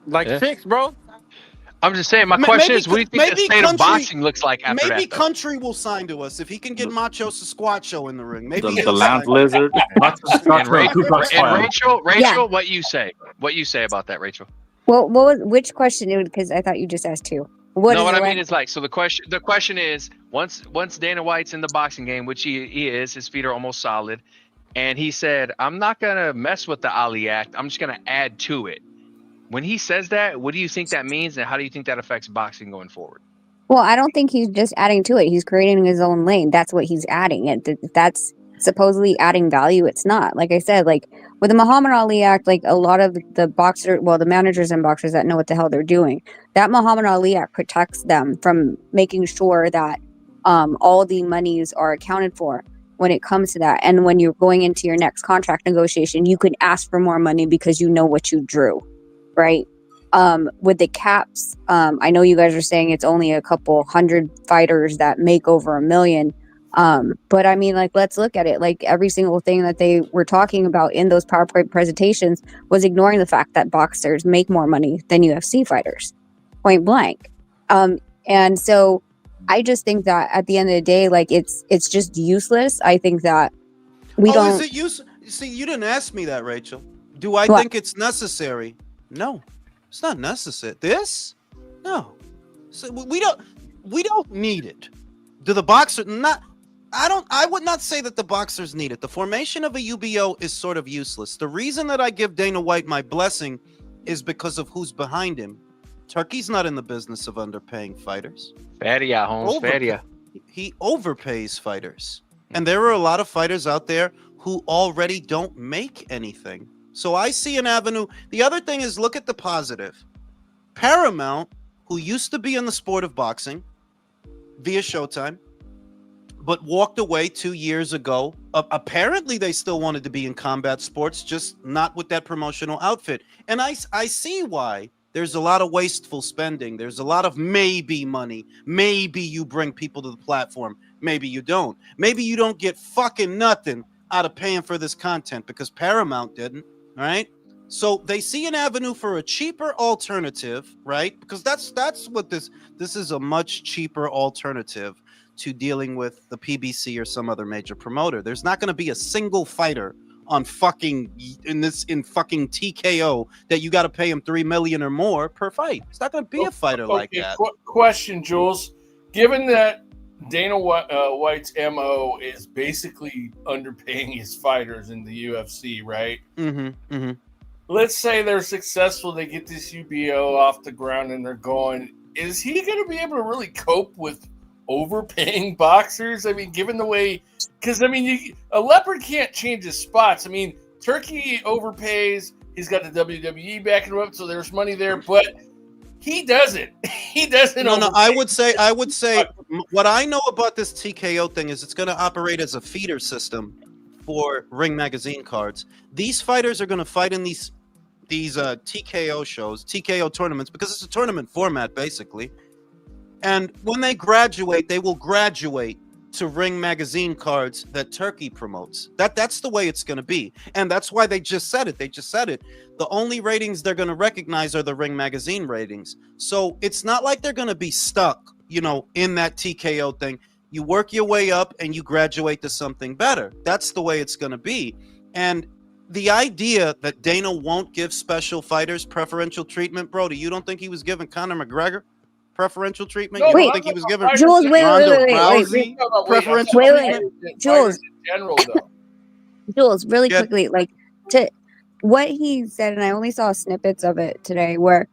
Like 6, bro. I'm just saying, my question is, what do you think the state of boxing looks like after that? Maybe Country will sign to us if he can get Macho Sasquatcho in the ring. Maybe the lounge lizard. And Rachel, what you say? What you say about that, Rachel? Well, which question? Because I thought you just asked two. What I mean is so the question is, once Dana White's in the boxing game, which he is, his feet are almost solid, and he said, I'm not gonna mess with the Ali Act. I'm just gonna add to it. When he says that, what do you think that means, and how do you think that affects boxing going forward? Well, I don't think he's just adding to it. He's creating his own lane. That's what he's adding. That's supposedly adding value. It's not. Like I said, like with the Muhammad Ali Act, like a lot of the managers and boxers that know what the hell they're doing, that Muhammad Ali Act protects them from making sure that all the monies are accounted for when it comes to that. And when you're going into your next contract negotiation, you can ask for more money because you know what you drew, right? With the caps, I know you guys are saying it's only a couple hundred fighters that make over $1 million. But I mean, like, let's look at it. Like, every single thing that they were talking about in those PowerPoint presentations was ignoring the fact that boxers make more money than UFC fighters, point blank. And so I just think that at the end of the day, like, it's just useless. I think that is it useless? See, you didn't ask me that, Rachel. Do I think it's necessary? No. It's not necessary. No. So we don't need it. Do the boxer not? I would not say that the boxers need it. The formation of a UBO is sort of useless. The reason that I give Dana White my blessing is because of who's behind him. Turkey's not in the business of underpaying fighters. Fadia, Holmes, Fadia. He overpays fighters. And there are a lot of fighters out there who already don't make anything. So I see an avenue. The other thing is, look at the positive. Paramount, who used to be in the sport of boxing via Showtime, but walked away 2 years ago. Apparently, they still wanted to be in combat sports, just not with that promotional outfit. And I see why. There's a lot of wasteful spending. There's a lot of maybe money. Maybe you bring people to the platform. Maybe you don't. Maybe you don't get fucking nothing out of paying for this content because Paramount didn't. All right. So they see an avenue for a cheaper alternative, right? Because that's what this is, a much cheaper alternative to dealing with the PBC or some other major promoter. There's not going to be a single fighter on fucking fucking TKO that you got to pay him $3 million or more per fight. It's not going to be a fighter like that. Question, Jules. Given that Dana White's MO is basically underpaying his fighters in the UFC, right? Mm-hmm. Mm-hmm. Let's say they're successful, they get this UBO off the ground and they're going. Is he going to be able to really cope with overpaying boxers? I mean, given the way, because I mean, a leopard can't change his spots. I mean, Turkey overpays. He's got the WWE backing him up, so there's money there, but he doesn't. He doesn't. No. I would say what I know about this TKO thing is it's going to operate as a feeder system for Ring Magazine cards. These fighters are going to fight in these TKO shows, TKO tournaments, because it's a tournament format basically. And when they graduate, they will graduate to Ring Magazine cards that Turkey promotes. That's the way it's going to be. And that's why they just said it. The only ratings they're going to recognize are the Ring Magazine ratings. So it's not like they're going to be stuck, in that TKO thing. You work your way up and you graduate to something better. That's the way it's going to be. And the idea that Dana won't give special fighters preferential treatment, bro, you don't think he was giving Conor McGregor preferential treatment? You don't think he was giving Jules, Ronda Rousey preferential treatment? Jules, general, though. Jules, really quickly, like, to what he said, and I only saw snippets of it today, where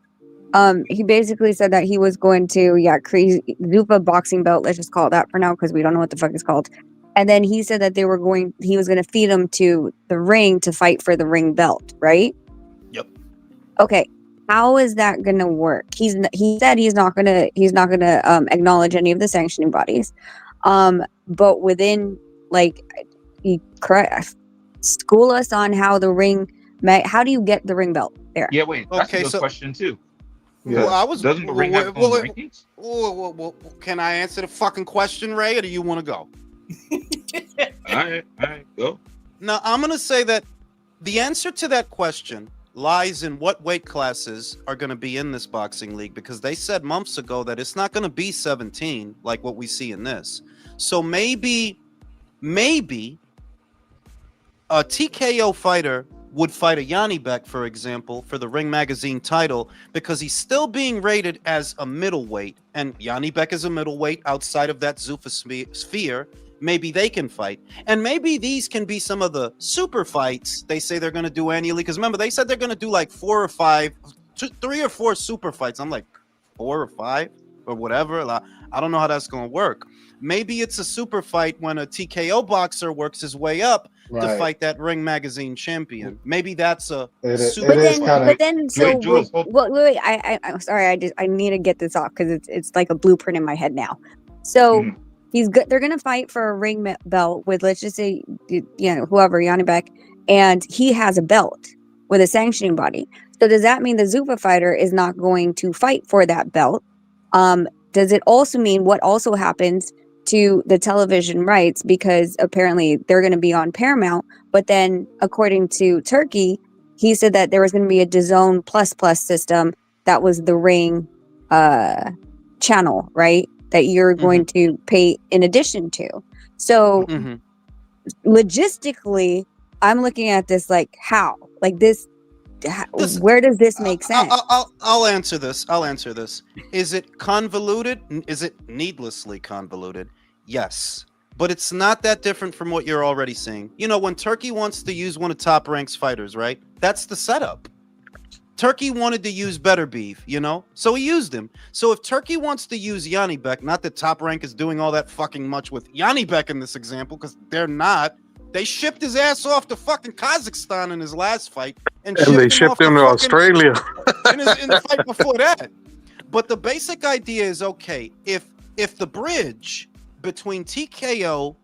he basically said that he was going to create Zufa Boxing belt, let's just call it that for now because we don't know what the fuck it's called. And then he said that he was going to feed him to the ring to fight for the ring belt, right? Yep. Okay. How is that going to work? He said he's not going to acknowledge any of the sanctioning bodies. But within, like, school us on how the ring, how do you get the ring belt there? Yeah, wait. That's a good question too. Yeah. Well, Doesn't the ring have rankings? Well, can I answer the fucking question, Ray, or do you want to go? All right, go. Now, I'm going to say that the answer to that question lies in what weight classes are going to be in this boxing league, because they said months ago that it's not going to be 17 like what we see in this. So maybe a TKO fighter would fight a Yanni Beck, for example, for the Ring Magazine title, because he's still being rated as a middleweight, and Yanni Beck is a middleweight outside of that Zufa sphere. Maybe they can fight, and maybe these can be some of the super fights they say they're going to do annually, because remember, they said they're going to do like 4 or 5 3 or 4 super fights. I'm like 4 or 5 or whatever. Like, I don't know how that's gonna work. Maybe it's a super fight when a TKO boxer works his way up to fight that Ring Magazine champion. Maybe that's a super fight. But then, so wait. I'm sorry. I need to get this off because it's like a blueprint in my head now. So he's good. They're gonna fight for a ring belt with, let's just say, whoever, Yanni Beck, and he has a belt with a sanctioning body. So does that mean the Zufa fighter is not going to fight for that belt? Does it also mean what also happens to the television rights, because apparently they're going to be on Paramount, but then according to Turkey, he said that there was going to be a DAZN plus system that was the Ring channel, right? That you're going to pay in addition to. So logistically, I'm looking at this like how? Like this, where does this make sense? I'll answer this. Is it convoluted? Is it needlessly convoluted? Yes. But it's not that different from what you're already seeing. When Turkey wants to use one of Top Rank's fighters, right? That's the setup. Turkey wanted to use Better Beef, so he used him. So if Turkey wants to use Yanni Beck, not that Top Rank is doing all that fucking much with Yanni Beck in this example, because they're not. They shipped his ass off to fucking Kazakhstan in his last fight, and they shipped him to Australia in the fight before that. But the basic idea is, okay, if the bridge between TKO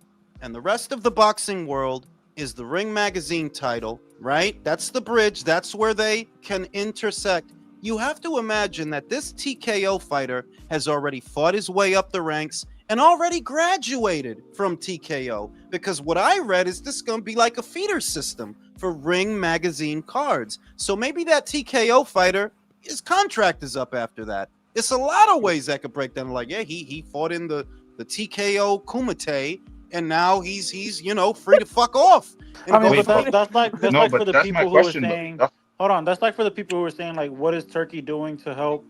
and the rest of the boxing world is the Ring Magazine title, right? That's the bridge. That's where they can intersect. You have to imagine that this TKO fighter has already fought his way up the ranks and already graduated from TKO, because what I read is this is going to be like a feeder system for Ring Magazine cards. So maybe that TKO fighter, his contract is up after that. It's a lot of ways that could break down. Like, yeah, he fought in the TKO Kumite, and now he's free to fuck off. I mean, but that's like for the people who are saying, hold on, that's like for the people who are saying, like, what is Turkey doing to help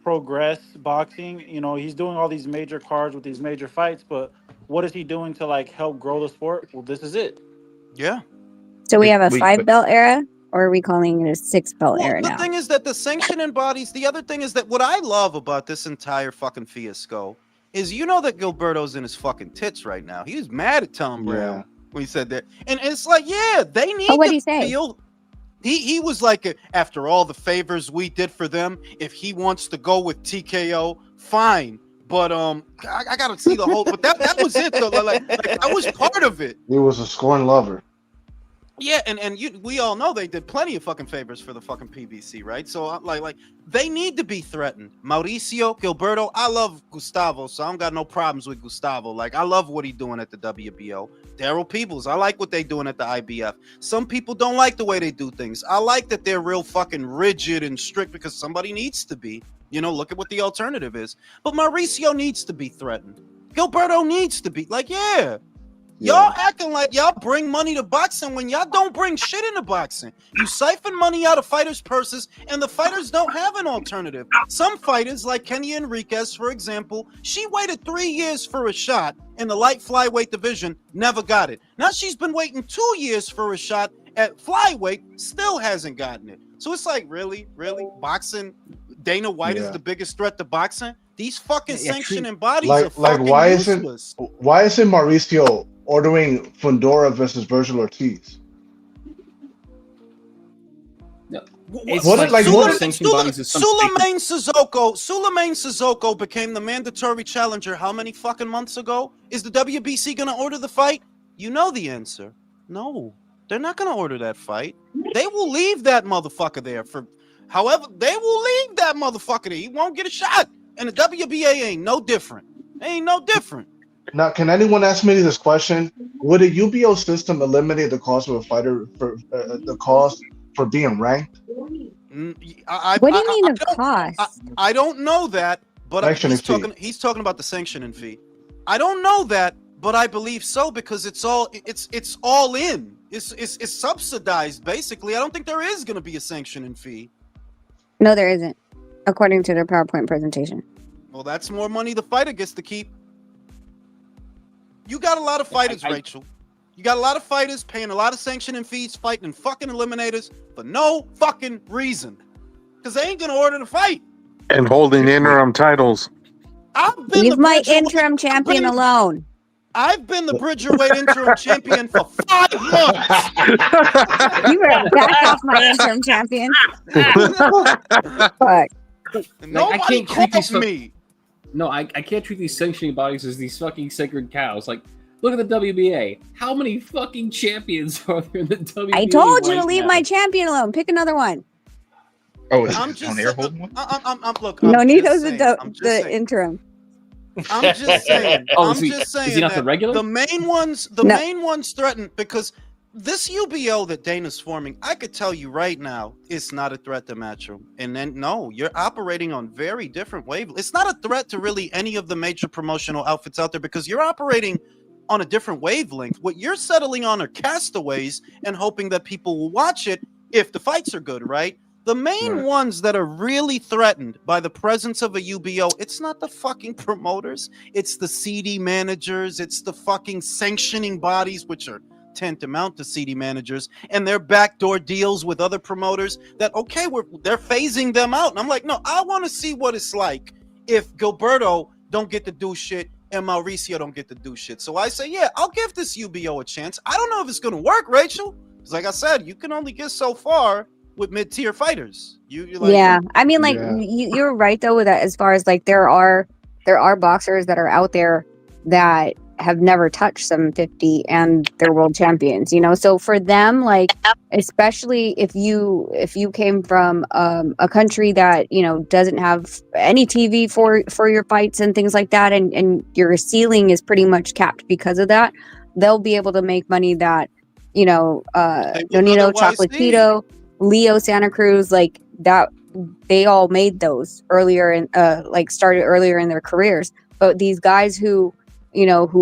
progress boxing? He's doing all these major cards with these major fights, but what is he doing to like help grow the sport? Well, this is it. Yeah. So we have a 5-belt era, or are we calling it a 6-belt era now? The thing is that the sanctioning bodies, the other thing is that what I love about this entire fucking fiasco is that Gilberto's in his fucking tits right now. He was mad at Tom Brown when he said that. And it's like, yeah, they need to feel. He was like, after all the favors we did for them, if he wants to go with TKO, fine. But I gotta see the whole. But that was it though. Like that was part of it. He was a scorn lover. Yeah, and we all know they did plenty of fucking favors for the fucking PBC, right? So like they need to be threatened. Mauricio, Gilberto, I love Gustavo, so I don't got no problems with Gustavo. Like, I love what he's doing at the WBO. Daryl Peebles, I like what they doing at the IBF. Some people don't like the way they do things. I like that they're real fucking rigid and strict because somebody needs to be. Look at what the alternative is. But Mauricio needs to be threatened. Gilberto needs to be. Like, yeah. Y'all acting like y'all bring money to boxing when y'all don't bring shit into boxing. You siphon money out of fighters' purses, and the fighters don't have an alternative. Some fighters, like Kenny Enriquez, for example, she waited 3 years for a shot in the light flyweight division, never got it. Now she's been waiting 2 years for a shot at flyweight, still hasn't gotten it. So it's like, really? Boxing? Dana White is the biggest threat to boxing? These fucking sanctioning bodies are fucking useless. Why isn't Mauricio ordering Fundora versus Virgil Ortiz? Suleiman Sissoko became the mandatory challenger how many fucking months ago? Is the WBC gonna order the fight? You know the answer. No, they're not gonna order that fight. They will leave that motherfucker there for however they will leave that motherfucker there. He won't get a shot. And the WBA ain't no different. Now, can anyone ask me this question? Would a UBO system eliminate the cost of a fighter for the cost for being ranked? What do you mean the cost? I don't know that, but he's talking about the sanctioning fee. I don't know that, but I believe so because it's all in. It's subsidized basically. I don't think there is going to be a sanctioning fee. No, there isn't, according to their PowerPoint presentation. Well, that's more money the fighter gets to keep. You got a lot of fighters, Rachel. You got a lot of fighters paying a lot of sanctioning fees, fighting fucking eliminators for no fucking reason. because they ain't gonna order the fight. And holding interim titles. Leave my interim champion alone. I've been the Bridgerweight interim champion for 5 months. You better back off my interim champion. Fuck. Nobody calls me. No, I can't treat these sanctioning bodies as these fucking sacred cows. Like, look at the WBA. How many fucking champions are there in the WBA? I told you to leave my champion alone. Pick another one. Oh, I'm just on air holding one. Look. No, Nito's the interim. I'm just saying. Is he not the regular? The main ones threatened because this UBO that Dana's forming, I could tell you right now, it's not a threat to Matchroom. And then no, you're operating on very different wavelengths. It's not a threat to really any of the major promotional outfits out there because you're operating on a different wavelength. What you're settling on are castaways and hoping that people will watch it if the fights are good, right? The main ones that are really threatened by the presence of a UBO, it's not the fucking promoters, it's the CD managers, it's the fucking sanctioning bodies, which are tantamount to CD managers, and their backdoor deals with other promoters that, okay, they're phasing them out. And I'm like, no, I want to see what it's like if Gilberto don't get to do shit and Mauricio don't get to do shit. So I say, yeah, I'll give this UBO a chance. I don't know if it's going to work, Rachel, because like I said, you can only get so far with mid-tier fighters. You're like, yeah, I mean, like you're right though with that. As far as like there are boxers that are out there that have never touched 750 and they're world champions. You know, so for them, like especially if you came from a country that doesn't have any TV for your fights and things like that, and your ceiling is pretty much capped because of that, they'll be able to make money that Nonito Chocolatito, Leo Santa Cruz, like that, they all made those earlier and started earlier in their careers. But these guys who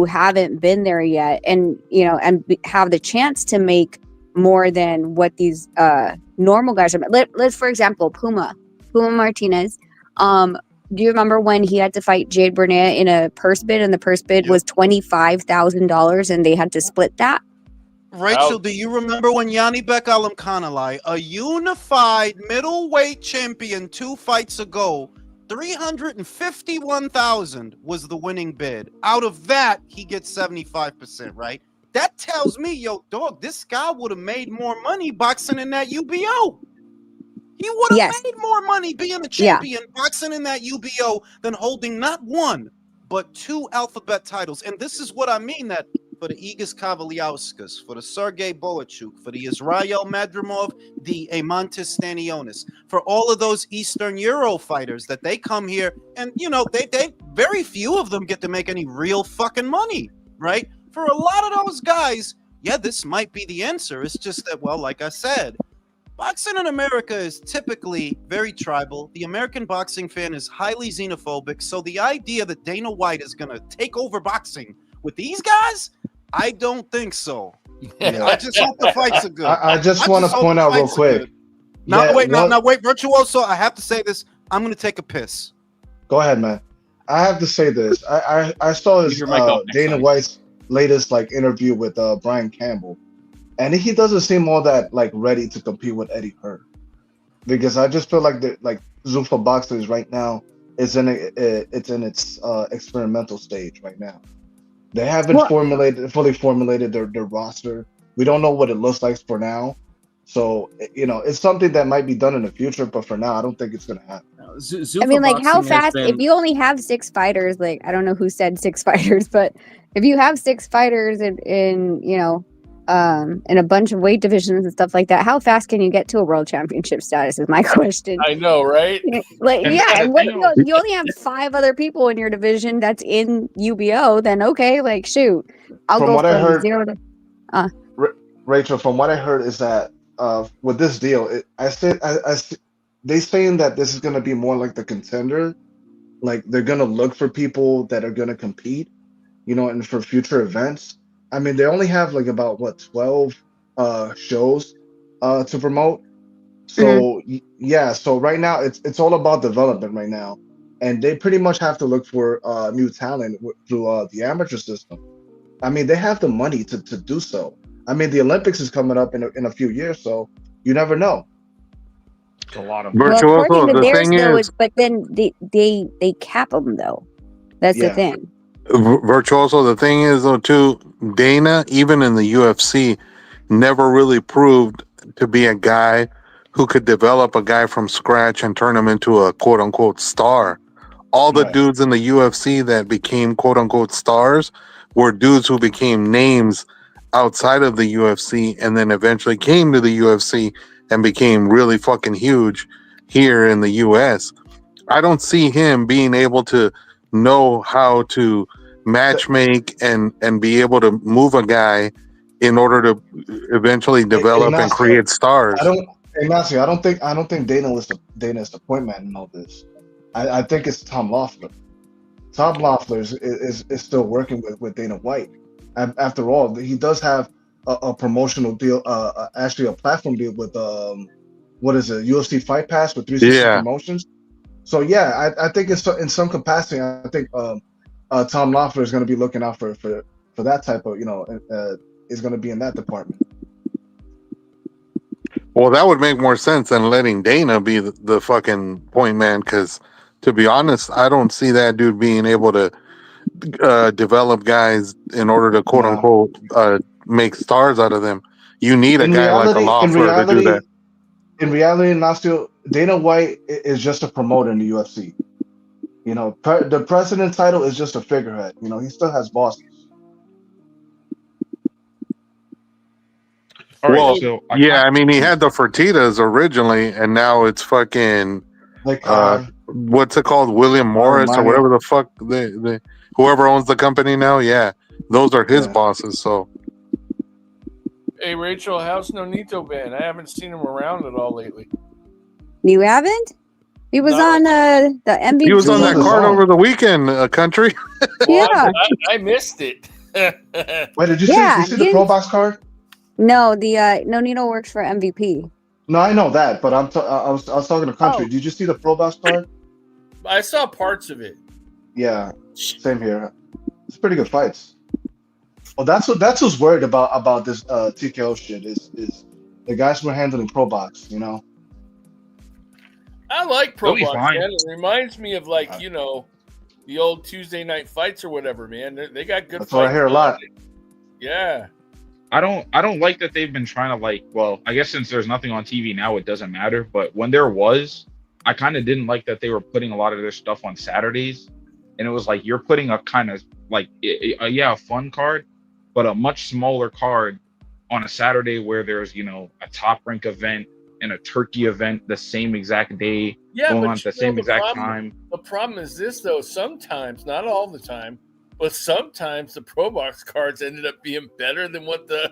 haven't been there yet and have the chance to make more than what these normal guys are. Let's for example, Puma Martinez. Do you remember when he had to fight Jade Burnett in a purse bid, and the purse bid was $25,000 and they had to split that? Rachel, do you remember when Yanni Bek Alimkhanalai, a unified middleweight champion 2 fights ago, $351,000 was the winning bid. Out of that, he gets 75%, right? That tells me, yo, dog, this guy would have made more money boxing in that UBO. He would have made more money being a champion boxing in that UBO than holding not 1, but 2 alphabet titles. And this is what I mean, that for the Igis Kavaliauskas, for the Sergei Boachuk, for the Israel Madrimov, the Amantis Stanionis, for all of those Eastern Euro fighters that they come here and, they very few of them get to make any real fucking money, right? For a lot of those guys, yeah, this might be the answer. It's just that, well, like I said, boxing in America is typically very tribal. The American boxing fan is highly xenophobic. So the idea that Dana White is going to take over boxing with these guys, I don't think so. Yeah. I just hope the fights are good. I just want to point out real quick. Wait, Virtuoso, I have to say this. I'm going to take a piss. Go ahead, man. I have to say this. I saw his Dana White's latest interview with Brian Campbell, and he doesn't seem all that ready to compete with Eddie Hearn, because I just feel like Zufa Boxing right now is in its experimental stage right now. They haven't fully formulated their roster. We don't know what it looks like for now. So, it's something that might be done in the future, but for now, I don't think it's going to happen. I mean, how fast, if you only have 6 fighters, I don't know who said 6 fighters, but if you have 6 fighters in a bunch of weight divisions and stuff like that, how fast can you get to a world championship status is my question. I know, right? You only have 5 other people in your division that's in UBO, then okay, shoot, I'll go from 0 to Rachel, from what I heard is that with this deal, they saying that this is going to be more like the Contender, they're going to look for people that are going to compete, and for future events. I mean, they only have about 12 shows to promote. So so right now it's all about development right now, and they pretty much have to look for new talent through the amateur system. I mean, they have the money to do so. I mean, the Olympics is coming up in a few years, so you never know. It's a lot of money. Well, according Virtuoso, to the theirs thing though, is, but then they cap them though. That's the Yeah. thing. Virtuoso, the thing is though too, Dana, even in the UFC, never really proved to be a guy who could develop a guy from scratch and turn him into a quote unquote star. All the Right. dudes in the UFC that became quote unquote stars were dudes who became names outside of the UFC and then eventually came to the UFC and became really fucking huge here in the US. I don't see him being able to know how to matchmake and be able to move a guy in order to eventually develop and Ignacio, create stars. Ignacio, I don't think Dana is the point man in all this. I think it's Tom Loeffler. Tom Loeffler is still working with Dana White. After all, he does have a promotional deal, actually a platform deal with what is it, UFC Fight Pass with 360 Yeah. Promotions. So yeah, I think it's in some capacity. I think Tom Loeffler is going to be looking out for that type of, is going to be in that department. Well, that would make more sense than letting Dana be the fucking point man. Because to be honest, I don't see that dude being able to develop guys in order to quote unquote make stars out of them. You need a guy like a Loeffler to do that. In reality, Ignacio, Dana White is just a promoter in the UFC. The president title is just a figurehead. He still has bosses. All right, Well, so I mean, he had the Fertitas originally, and now it's fucking like what's it called, William Morris or whatever the fuck they whoever owns the company now. Yeah, those are his bosses. So, Hey, Rachel, how's Nonito been? I haven't seen him around at all lately. You haven't? He was on the MVP. he was on that card over the weekend, country. Well, Yeah. I missed it. Wait, did you see the Pro Box card? No, the Nonito works for MVP. No, I know that, but I was talking to country. Did you see the Pro Box card? I saw parts of it. Yeah, same here. It's pretty good fights. Oh, that's what's worried about this TKO shit is the guys who are handling Pro Box. I like Pro They'll be Box, fine. man. It reminds me of the old Tuesday night fights or whatever, man. They got good That's fights. what I hear a lot. Yeah. I don't like that they've been trying to well, I guess since there's nothing on TV now, it doesn't matter. But when there was, I kind of didn't like that they were putting a lot of their stuff on Saturdays. And it was like, you're putting a kind of a fun card, but a much smaller card on a Saturday where there's, a top rank event and a turkey event the same exact day, going on at the same exact time. The problem is this, though. Sometimes, not all the time, but sometimes the Pro Box cards ended up being better than what that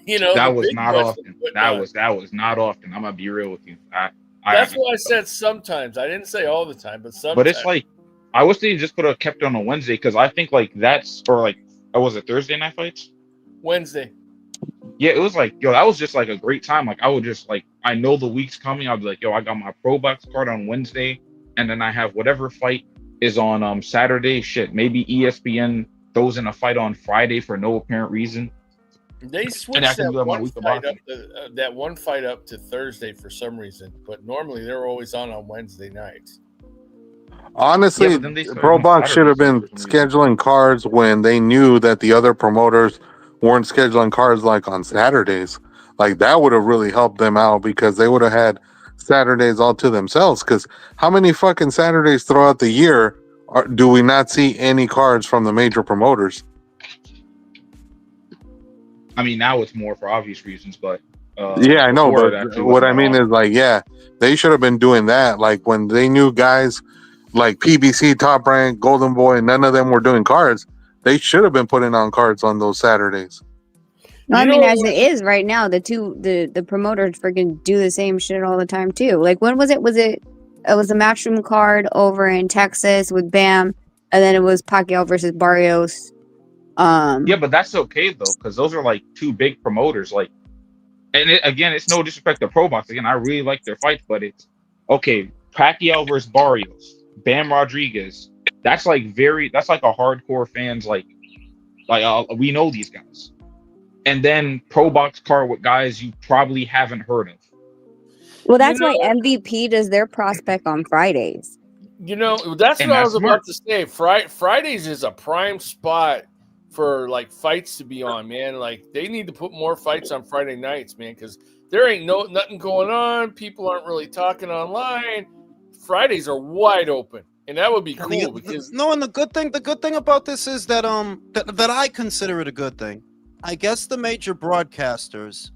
the was big not boys often. put That on. was not often. I'm gonna be real with you. That's why I said sometimes. I didn't say all the time, but sometimes. But it's like, I wish they just could have kept it on a Wednesday, because I think was it Thursday night fights? Wednesday. Yeah, it was like, that was just like a great time. Like, I would just I know the week's coming. I'll be like, I got my Pro Box card on Wednesday, and then I have whatever fight is on Saturday. Shit, maybe ESPN throws in a fight on Friday for no apparent reason. They switched that one fight up to Thursday for some reason, but normally they're always on Wednesday nights. Honestly, Pro Box should have been scheduling cards when they knew that the other promoters weren't scheduling cards on Saturdays. That would have really helped them out, because they would have had Saturdays all to themselves. Because how many fucking Saturdays throughout the year do we not see any cards from the major promoters? I mean, now it's more for obvious reasons, but yeah, I know. But what I mean is, they should have been doing that. When they knew guys like PBC, Top Rank, Golden Boy, none of them were doing cards. They should have been putting on cards on those Saturdays. No, I mean, as it is right now, the promoters freaking do the same shit all the time too. When was it? It was a Matchroom card over in Texas with Bam, and then it was Pacquiao versus Barrios. Yeah, but that's okay though, because those are two big promoters. Again, it's no disrespect to Pro Box. Again, I really like their fights, but it's okay. Pacquiao versus Barrios, Bam Rodriguez. That's like a hardcore fans we know these guys. And then Pro Box card with guys you probably haven't heard of. Well, that's why MVP does their prospect on Fridays. That's what I was about to say. Fridays is a prime spot for like fights to be on, man. Like they need to put more fights on Friday nights, man, because there ain't nothing going on. People aren't really talking online. Fridays are wide open, and that would be cool because and the good thing about this is that that I consider it a good thing. I guess the major broadcasters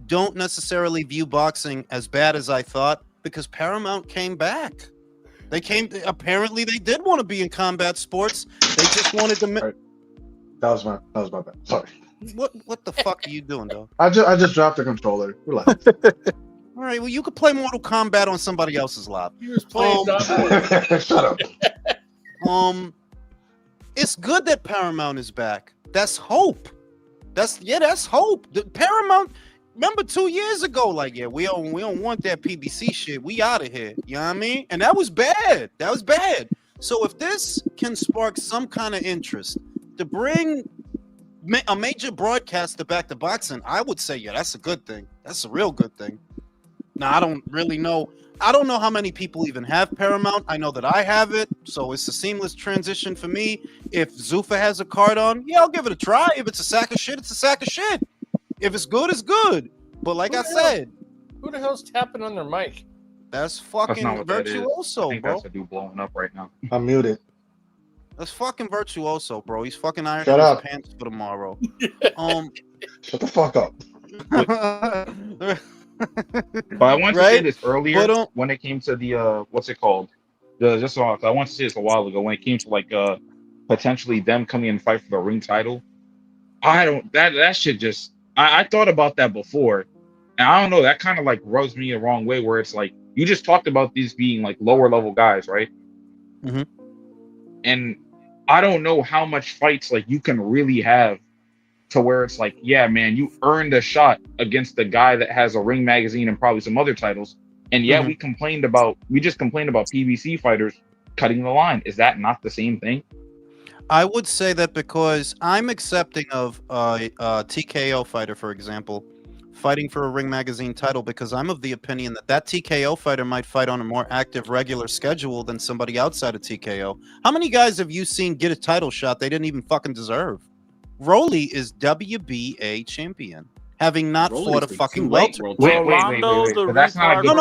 don't necessarily view boxing as bad as I thought because Paramount came back. Apparently they did want to be in combat sports. They just wanted to. That was my bad. Sorry. What the fuck are you doing, though? I just dropped the controller. Relax. All right. Well, you could play Mortal Kombat on somebody else's lap. He was playing. Shut up. It's good that Paramount is back. That's hope. That's hope. The Paramount. Remember 2 years ago, like, we don't want that PBC shit. We out of here. You know what I mean? And that was bad. So if this can spark some kind of interest to bring a major broadcaster back to boxing, I would say, that's a good thing. That's a real good thing. Now, I don't really know. I don't know how many people even have Paramount. I know that I have it, so it's a seamless transition for me. If Zufa has a card on, I'll give it a try. If it's a sack of shit, it's a sack of shit. If it's good, it's good. But like I said, who the hell's tapping on their mic? That's fucking Virtuoso, I think bro. that's a dude blowing up right now. I'm muted. That's fucking Virtuoso, bro. He's fucking ironing his pants for tomorrow. Shut the fuck up. But I wanted to say this earlier when it came to the what's it called? I wanted to say this a while ago when it came to like potentially them coming and fight for the ring title. That shit just I thought about that before, and I don't know, that kind of like rubs me the wrong way where it's like you just talked about these being like lower level guys, right? Mm-hmm. And I don't know how much fights like you can really have to where it's like, yeah, man, you earned a shot against the guy that has a Ring magazine and probably some other titles, and Mm-hmm. we just complained about PBC fighters cutting the line. Is that not the same thing? I would say that because I'm accepting of a TKO fighter, for example, fighting for a Ring magazine title, because I'm of the opinion that TKO fighter might fight on a more active, regular schedule than somebody outside of TKO. How many guys have you seen get a title shot they didn't even fucking deserve? Rolly is WBA champion, having not fought a fucking welter. Wait. But that's not a good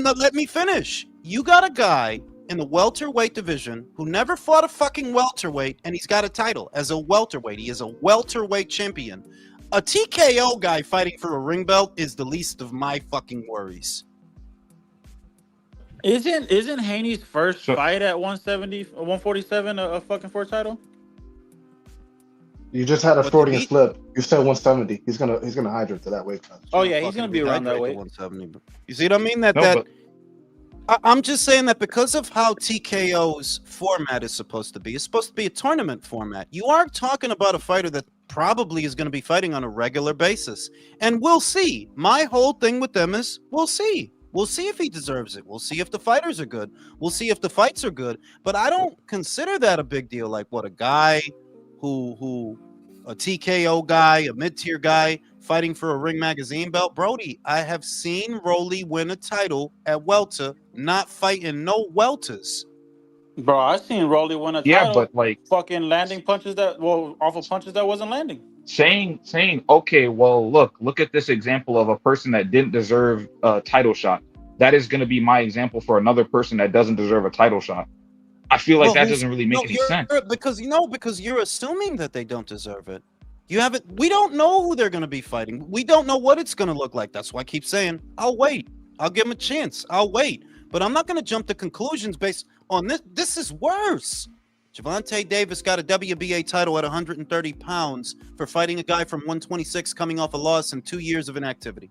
No. Let me finish. You got a guy in the welterweight division who never fought a fucking welterweight, and he's got a title as a welterweight. He is a welterweight champion. A TKO guy fighting for a ring belt is the least of my fucking worries. Isn't Haney's first fight at 147 a fucking fourth title? You just had a Freudian slip. You said 170. He's gonna hydrate to that weight class. Oh yeah, he's gonna be around that weight. 170. You see what I mean? I'm just saying that because of how TKO's format is supposed to be, it's supposed to be a tournament format. You are talking about a fighter that probably is going to be fighting on a regular basis. And we'll see. My whole thing with them is we'll see. We'll see if he deserves it. We'll see if the fighters are good. We'll see if the fights are good. But I don't consider that a big deal. Like what a guy who a TKO guy, a mid-tier guy fighting for a Ring magazine belt. Brody, I have seen Rolly win a title at welter, not fighting no welters. Bro, I seen Rolly win a title. Yeah, but like fucking landing punches off of punches that wasn't landing. Saying, okay, well, look at this example of a person that didn't deserve a title shot. That is going to be my example for another person that doesn't deserve a title shot. I feel like that doesn't really make any sense. Because you're assuming that they don't deserve it. We don't know who they're going to be fighting. We don't know what it's going to look like. That's why I keep saying, I'll wait. I'll give them a chance. I'll wait. But I'm not going to jump to conclusions based on this. This is worse. Gervonta Davis got a WBA title at 130 pounds for fighting a guy from 126 coming off a loss and 2 years of inactivity.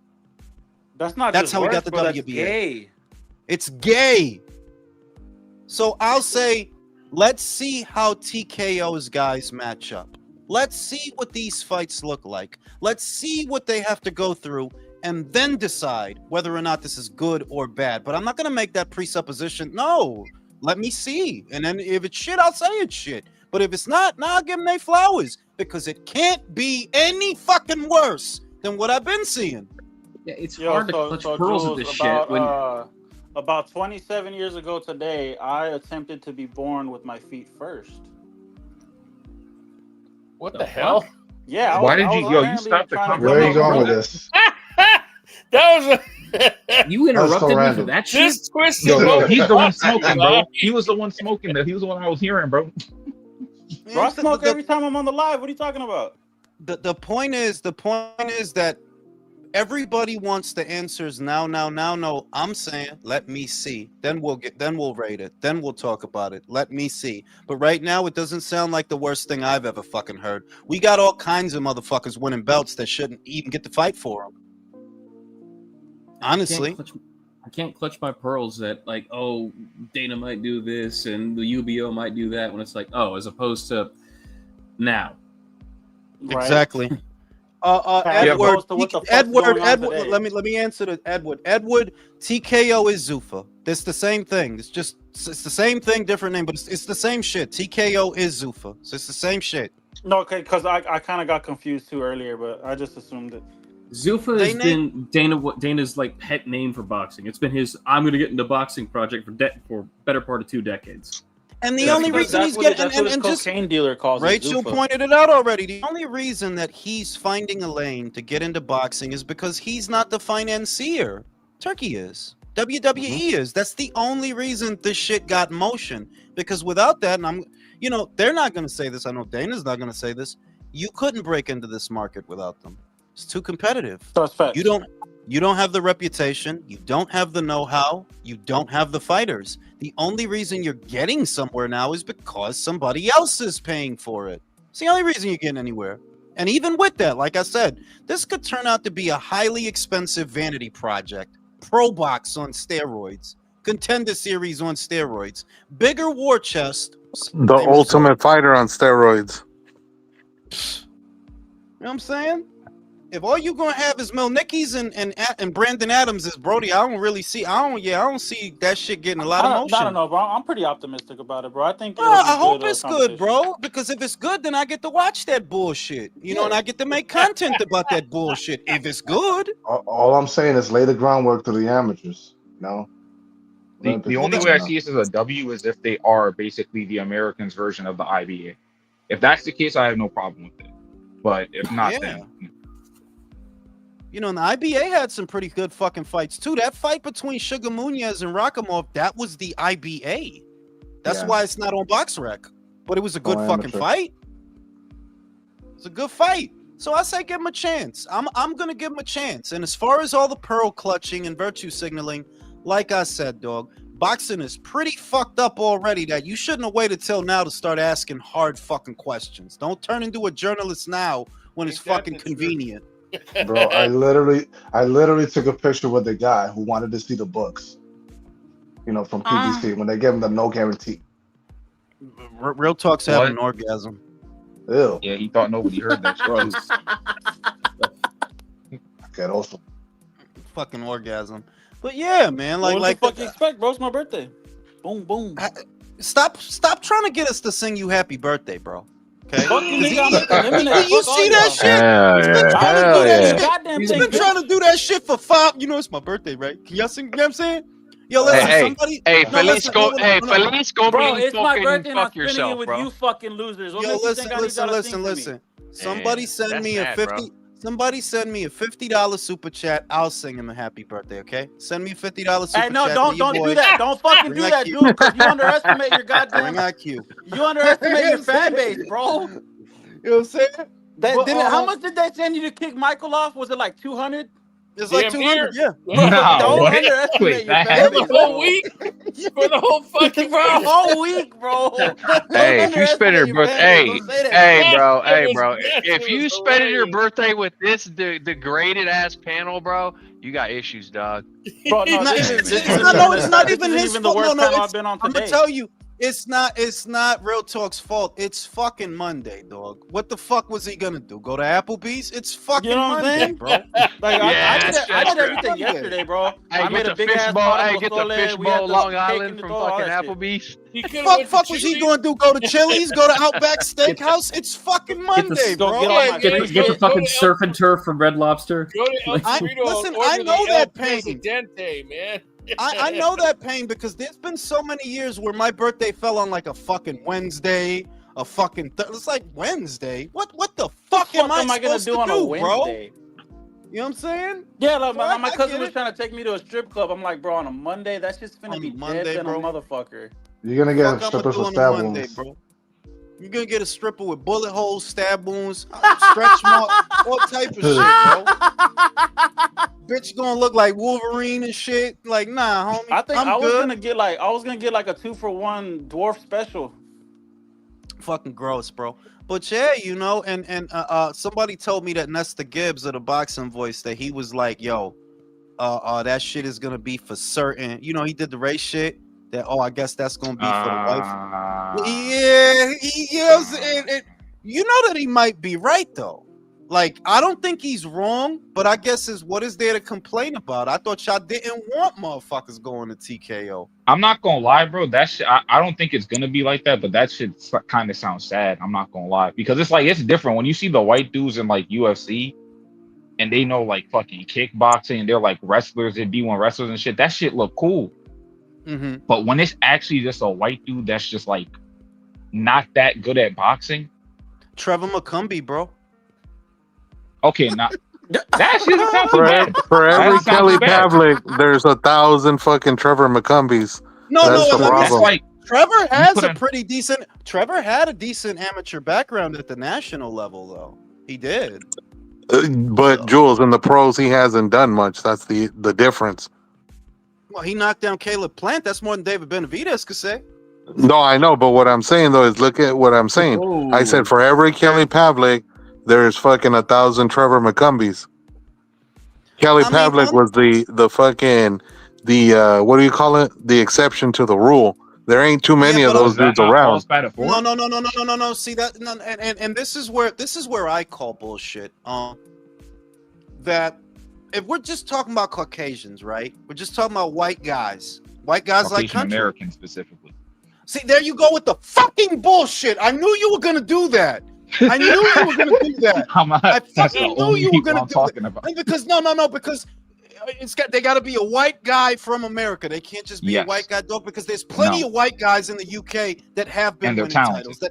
That's not. That's just how worse, we got the bro, WBA. That's gay. It's gay. So I'll say, let's see how TKO's guys match up. Let's see what these fights look like. Let's see what they have to go through and then decide whether or not this is good or bad. But I'm not going to make that presupposition. No, let me see. And then if it's shit, I'll say it's shit. But if it's not, I'll give them their flowers because it can't be any fucking worse than what I've been seeing. Yeah, it's hard to clutch pearls at this shit. About 27 years ago today, I attempted to be born with my feet first. What the hell? Yeah. Why did you stop the conversation? Where are you going with this? That was you interrupted me for that shit. Yo, he's the one smoking, bro. He was the one smoking. He was the one I was hearing, bro. Bro, I smoke every time I'm on the live. What are you talking about? The point is that everybody wants the answers now. No, I'm saying let me see. Then we'll rate it. Then we'll talk about it. Let me see. But right now, it doesn't sound like the worst thing I've ever fucking heard. We got all kinds of motherfuckers winning belts that shouldn't even get to fight for them. Honestly, I can't clutch my pearls that like, oh, Dana might do this and the UBO might do that when it's like, oh, as opposed to now. Right. Exactly. Edward, let me answer to Edward. Edward, TKO is Zufa. It's the same thing. It's the same thing, different name, but it's the same shit. TKO is Zufa. So it's the same shit. No, okay, because I kind of got confused too earlier, but I just assumed it. Zufa has been Dana's like pet name for boxing. It's been his I'm going to get into boxing project for better part of 2 decades. And the only reason he's getting and just cocaine dealer calls Rachel pointed it out already. The only reason that he's finding a lane to get into boxing is because he's not the financier. Turkey is. WWE is. That's the only reason this shit got motion. Because without that, and they're not going to say this. I know Dana's not going to say this. You couldn't break into this market without them. It's too competitive. That's fact. You don't have the reputation. You don't have the know-how. You don't have the fighters. The only reason you're getting somewhere now is because somebody else is paying for it. It's the only reason you're getting anywhere. And even with that, like I said, this could turn out to be a highly expensive vanity project. Pro Box on steroids. Contender Series on steroids. Bigger war chest. The Ultimate Fighter on steroids. You know what I'm saying? If all you're gonna have is Melnicki's and Brandon Adams is Brody, I don't see that shit getting a lot of motion. I don't know, bro. I'm pretty optimistic about it, bro. I think. I hope it's good, bro. Because if it's good, then I get to watch that bullshit, and I get to make content about that bullshit. If it's good, all I'm saying is lay the groundwork to the amateurs. The only way I see this as a W is if they are basically the Americans' version of the IBA. If that's the case, I have no problem with it. But if not, then. And the IBA had some pretty good fucking fights too. That fight between Sugar Munoz and Rakhimov, that was the IBA. That's why it's not on BoxRec. But it was a good fucking fight. It's a good fight. So I say give him a chance. I'm gonna give him a chance. And as far as all the pearl clutching and virtue signaling, like I said, dog, boxing is pretty fucked up already that you shouldn't have waited till now to start asking hard fucking questions. Don't turn into a journalist now when it's fucking convenient. Bro, I literally took a picture with the guy who wanted to see the books, from PBC when they gave him the no guarantee. Real Talk's having an orgasm. Ew. Yeah, he thought nobody heard that shit. Okay, also. Fucking orgasm. But yeah, man, what the fuck you expect, bro? It's my birthday. Boom, boom. Stop trying to get us to sing you happy birthday, bro. Okay. You see that shit? He's been trying to do that shit for 5. It's my birthday, right? Can y'all sing? You know what I'm saying? Yo, listen, somebody. Feliz bro, it's my birthday and I'm spending yourself, it with bro. you fucking losers. Yo, listen. Somebody send me a 50. Somebody send me a $50 super chat. I'll sing him a happy birthday, okay? Send me a $50 super chat. Hey, no, don't do that. Don't fucking do that, dude, because you underestimate your goddamn. You underestimate your fan base, bro. You know what I'm saying? How much did they send you to kick Michael off? Was it like 200? It's like 200, yeah. Don't underestimate your fan base. For the whole week? For the whole fucking for a whole week, bro. Hey, if you spend your birthday, hey, bro. If you spend your birthday with this degraded ass panel, bro, you got issues, dog. Bro, it's not even his fault. No, I've been on today. I'm gonna tell you. It's not Real Talk's fault. It's fucking Monday, dog. What the fuck was he gonna do? Go to Applebee's? It's fucking You know what I'm Monday, saying? bro. Like Yes, I did true. everything yesterday, bro. Hey, I made get a the big fish ass bowl. pot Hey, of get the pozole. fish We had bowl, the Long cake Island in the from door, all fucking that shit. Applebee's. He could Fuck was he gonna do? Go to Chili's? Go to Outback Steakhouse? It's fucking Monday, Go bro. get all my Get free the, get the shit. fucking surf and turf from Red Lobster. Go to El I- Torito listen, and I order know the that El pain. Presidente, man. I know that pain because there's been so many years where my birthday fell on like a fucking Wednesday, a fucking it's like Wednesday. What the fuck am I gonna supposed do to on a do, Wednesday? bro? You know what I'm saying? Yeah, like Right, my I cousin get was it. trying to take me to a strip club. I'm like, bro, on a Monday, that's just gonna On be a Monday, dead than bro? a motherfucker. You're gonna Fuck get I'm strippers gonna with do on a stab Monday, wounds. bro. You're gonna get a stripper with bullet holes, stab wounds, stretch marks, all type of shit, bro. Bitch gonna look like Wolverine and shit. Like, nah, homie. I think I'm I was good. gonna get like a 2-for-1 dwarf special. Fucking gross, bro. But yeah, you know, and somebody told me that Nesta Gibbs of the Boxing Voice that he was like, yo, that shit is gonna be for certain. You know, he did the race shit. That I guess that's gonna be for the wife. Yeah, you know what I'm saying? You know that he might be right though. Like, I don't think he's wrong, but I guess what is there to complain about? I thought y'all didn't want motherfuckers going to TKO. I'm not gonna lie, bro. That shit, I don't think it's gonna be like that, but that shit kind of sounds sad. I'm not gonna lie, because it's like it's different when you see the white dudes in like UFC and they know like fucking kickboxing and they're like wrestlers and D1 wrestlers and shit. That shit look cool. Mm-hmm. But when it's actually just a white dude that's just like not that good at boxing, Trevor McCumbee, bro. okay, not that shit doesn't sound too bad. For every That sounds Kelly bad. Pavlik, there's 1,000 fucking Trevor McCumbies. No, That's the let me problem. say, Trevor has put a in- pretty decent. Trevor had a decent amateur background at the national level, though. He did. But Jules, in the pros, he hasn't done much. That's the difference. Well, he knocked down Caleb Plant. That's more than David Benavidez could say. No, I know, but what I'm saying though is look at what I'm saying. I said for every Kelly Pavlik, there's fucking 1,000 Trevor McCumbies. Kelly Pavlik was the fucking what do you call it? The exception to the rule. There ain't too many of those dudes around. No. See that? No, and this is where I call bullshit. That if we're just talking about Caucasians, right? We're just talking about white guys like country. Americans specifically. See, there you go with the fucking bullshit. I knew you were gonna do that. I knew you were gonna do that. I fucking knew you were gonna do that. Because because they got to be a white guy from America. They can't just be a white guy, dog. Because there's plenty of white guys in the UK that have been winning titles.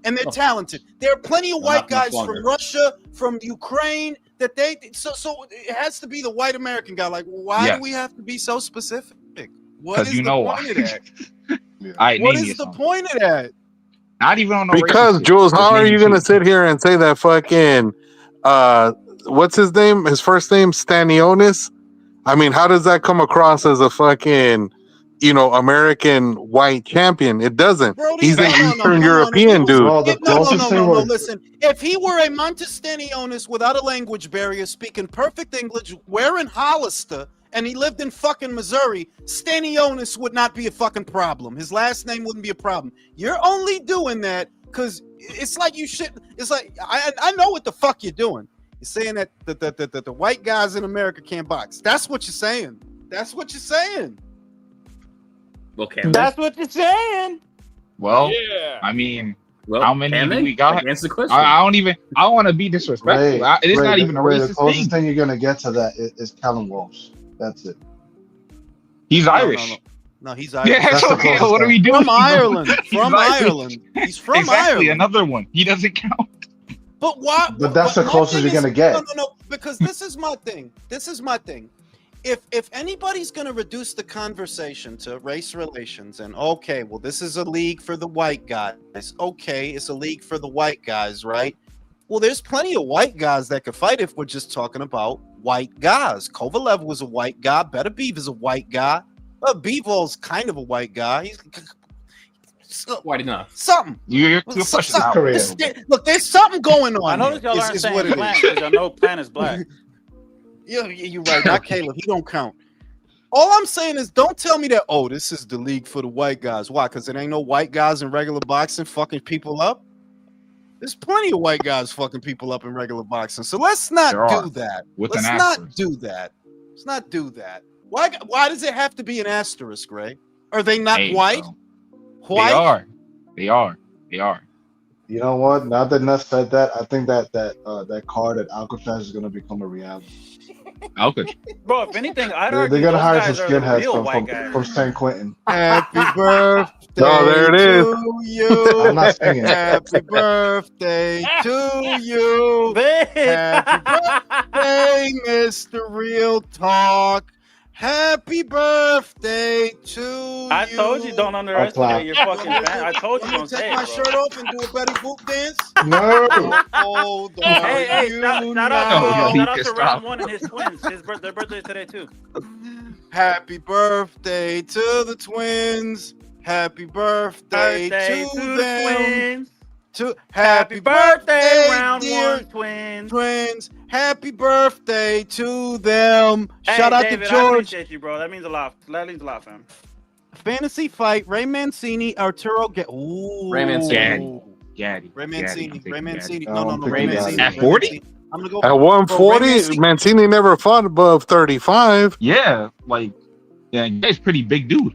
And they're talented. There are plenty of white guys from Russia, from Ukraine that they. So it has to be the white American guy. Like, why do we have to be so specific? What is the point of that? What is the point of that? Not even on the because racist Jules, shit. how are you gonna sit here and say that fucking what's his name? His first name Stanionis? I mean, how does that come across as a fucking American white champion? It doesn't. Brody, he's an Eastern European dude. No. Listen, if he were a Montestanionis without a language barrier, speaking perfect English, wearing Hollister, and he lived in fucking Missouri, Stanionis would not be a fucking problem. His last name wouldn't be a problem. You're only doing that because it's like you should. It's like I know what the fuck you're doing. You're saying that the white guys in America can't box. That's what you're saying. That's what you're saying. Well, that's what you're saying. Well, I mean, how many do we got? Answer the question. I don't want to be disrespectful. It's not even a racist The closest thing. thing you're gonna get to that is Callum Walsh. That's it. He's Irish. No, he's Irish. Yeah, that's okay. What are we doing? From Ireland. He's From Irish. Ireland. He's from exactly, Ireland. another one. He doesn't count. But why? But that's the closest you're gonna get. No. Because this is my thing. If anybody's gonna reduce the conversation to race relations and okay, well, this is a league for the white guys. Okay, it's a league for the white guys, right? Well, there's plenty of white guys that could fight if we're just talking about white guys. Kovalev was a white guy. Beterbiev is a white guy. Beevol's kind of a white guy. He's white enough. Something. You're pushing out. Look, there's something going on. I noticed y'all aren't saying Plant because I know Plant is black. Yeah, you're right. Not Caleb. He don't count. All I'm saying is, don't tell me that. Oh, this is the league for the white guys. Why? Because it ain't no white guys in regular boxing fucking people up. There's plenty of white guys fucking people up in regular boxing. So let's not do that. Let's not do that. Let's not do that. Why does it have to be an asterisk, Ray? Are they not white? White? They are. You know what? Now that Nuss said that, I think that card at Alcatraz is gonna become a reality. Alcatraz. Bro, if anything, I'd They're argue gonna those hire guys some are the skinheads real white guys. from San Quentin. Happy birthday there it is. to you. I'm not singing. Happy birthday to you. Happy birthday, Mr. Real Talk. Happy birthday to you. I told you don't underestimate your fucking fan. I told you don't take say my it, bro. shirt off and do a Betty Boop dance. No. Hold on. Hey, you shout out to Stop. Round One and his twins. Their birthday today too. Happy birthday to the twins. Happy birthday to the them. twins. Happy birthday, Round dear One twins. Twins. Happy birthday to them. Hey, Shout out David, to I George. appreciate you, bro. That means a lot. That means a lot, fam. Fantasy fight. Ray Mancini, Arturo. Ooh. Ray Mancini. Gaddy. Ray Mancini. Ray Mancini. No, No, I'm Ray picking Mancini. Gaddy. At 40? I'm gonna go At Ray 140, Mancini. Mancini never fought above 35. Yeah, he's pretty big dude.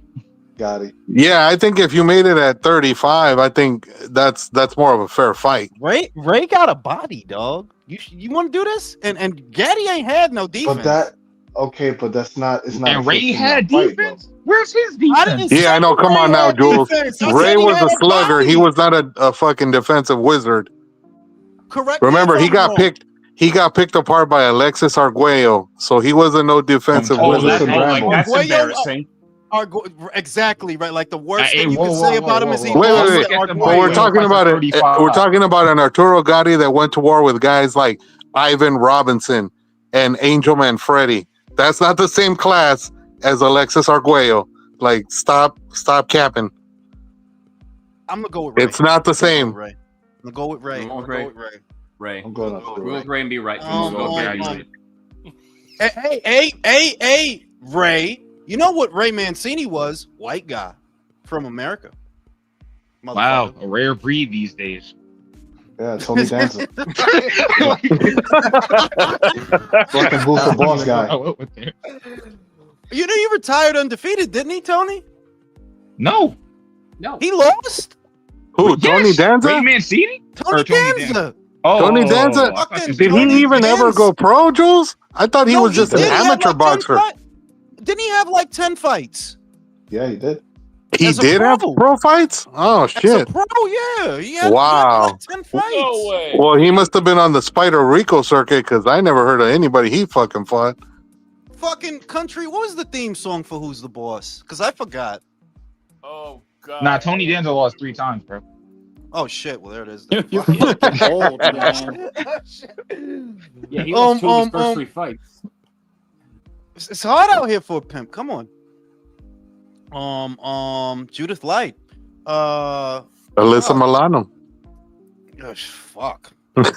Got it. Yeah, I think if you made it at 35, I think that's more of a fair fight. Ray got a body, dog. You want to do this? And Gaddy ain't had no defense. But that's not. It's not. And Ray had fight, defense. Where's his defense? Yeah, I know. Come on now, Jules. Ray was a slugger. He was not a fucking defensive wizard. Correct. Remember, he got picked. He got picked apart by Alexis Arguello, so he wasn't no defensive wizard. That's embarrassing. Exactly right. Like the worst Hey, thing you whoa, can whoa, say whoa, about him whoa, is he whoa. lost Wait. to But Arguello. we're talking about it. 35. We're talking about an Arturo Gatti that went to war with guys like Ivan Robinson and Angel Manfredi. That's not the same class as Alexis Arguello. Like, stop capping. I'm gonna go with Ray. It's not the same. I'm gonna go with Ray. Ray. I'm going after Go with Ray and be right. Hey, Ray. You know what Ray Mancini was? White guy from America. Wow, a rare breed these days. Yeah, Tony Danza. Fucking who's the boss guy? You know, he retired undefeated, didn't he, Tony? No. He lost? Who? Yes. Tony Danza? Ray Mancini? Tony Danza. Tony Danza? Did he even ever go pro, Jules? I thought he was just an amateur boxer. Didn't he have like 10 fights? Yeah, he did. He did have pro fights? Oh, shit. As a pro, yeah. He had like 10 fights. No way. Well, he must have been on the Spider Rico circuit because I never heard of anybody he fucking fought. Fucking country. What was the theme song for Who's the Boss? Because I forgot. Oh, God. Nah, Tony Danza lost 3 times, bro. Oh, shit. Well, there it is. You're fucking old, man. Yeah, he lost 2 of his first 3 fights. It's hard out here for a pimp. Come on. Judith Light. Alyssa Milano. Fuck. You know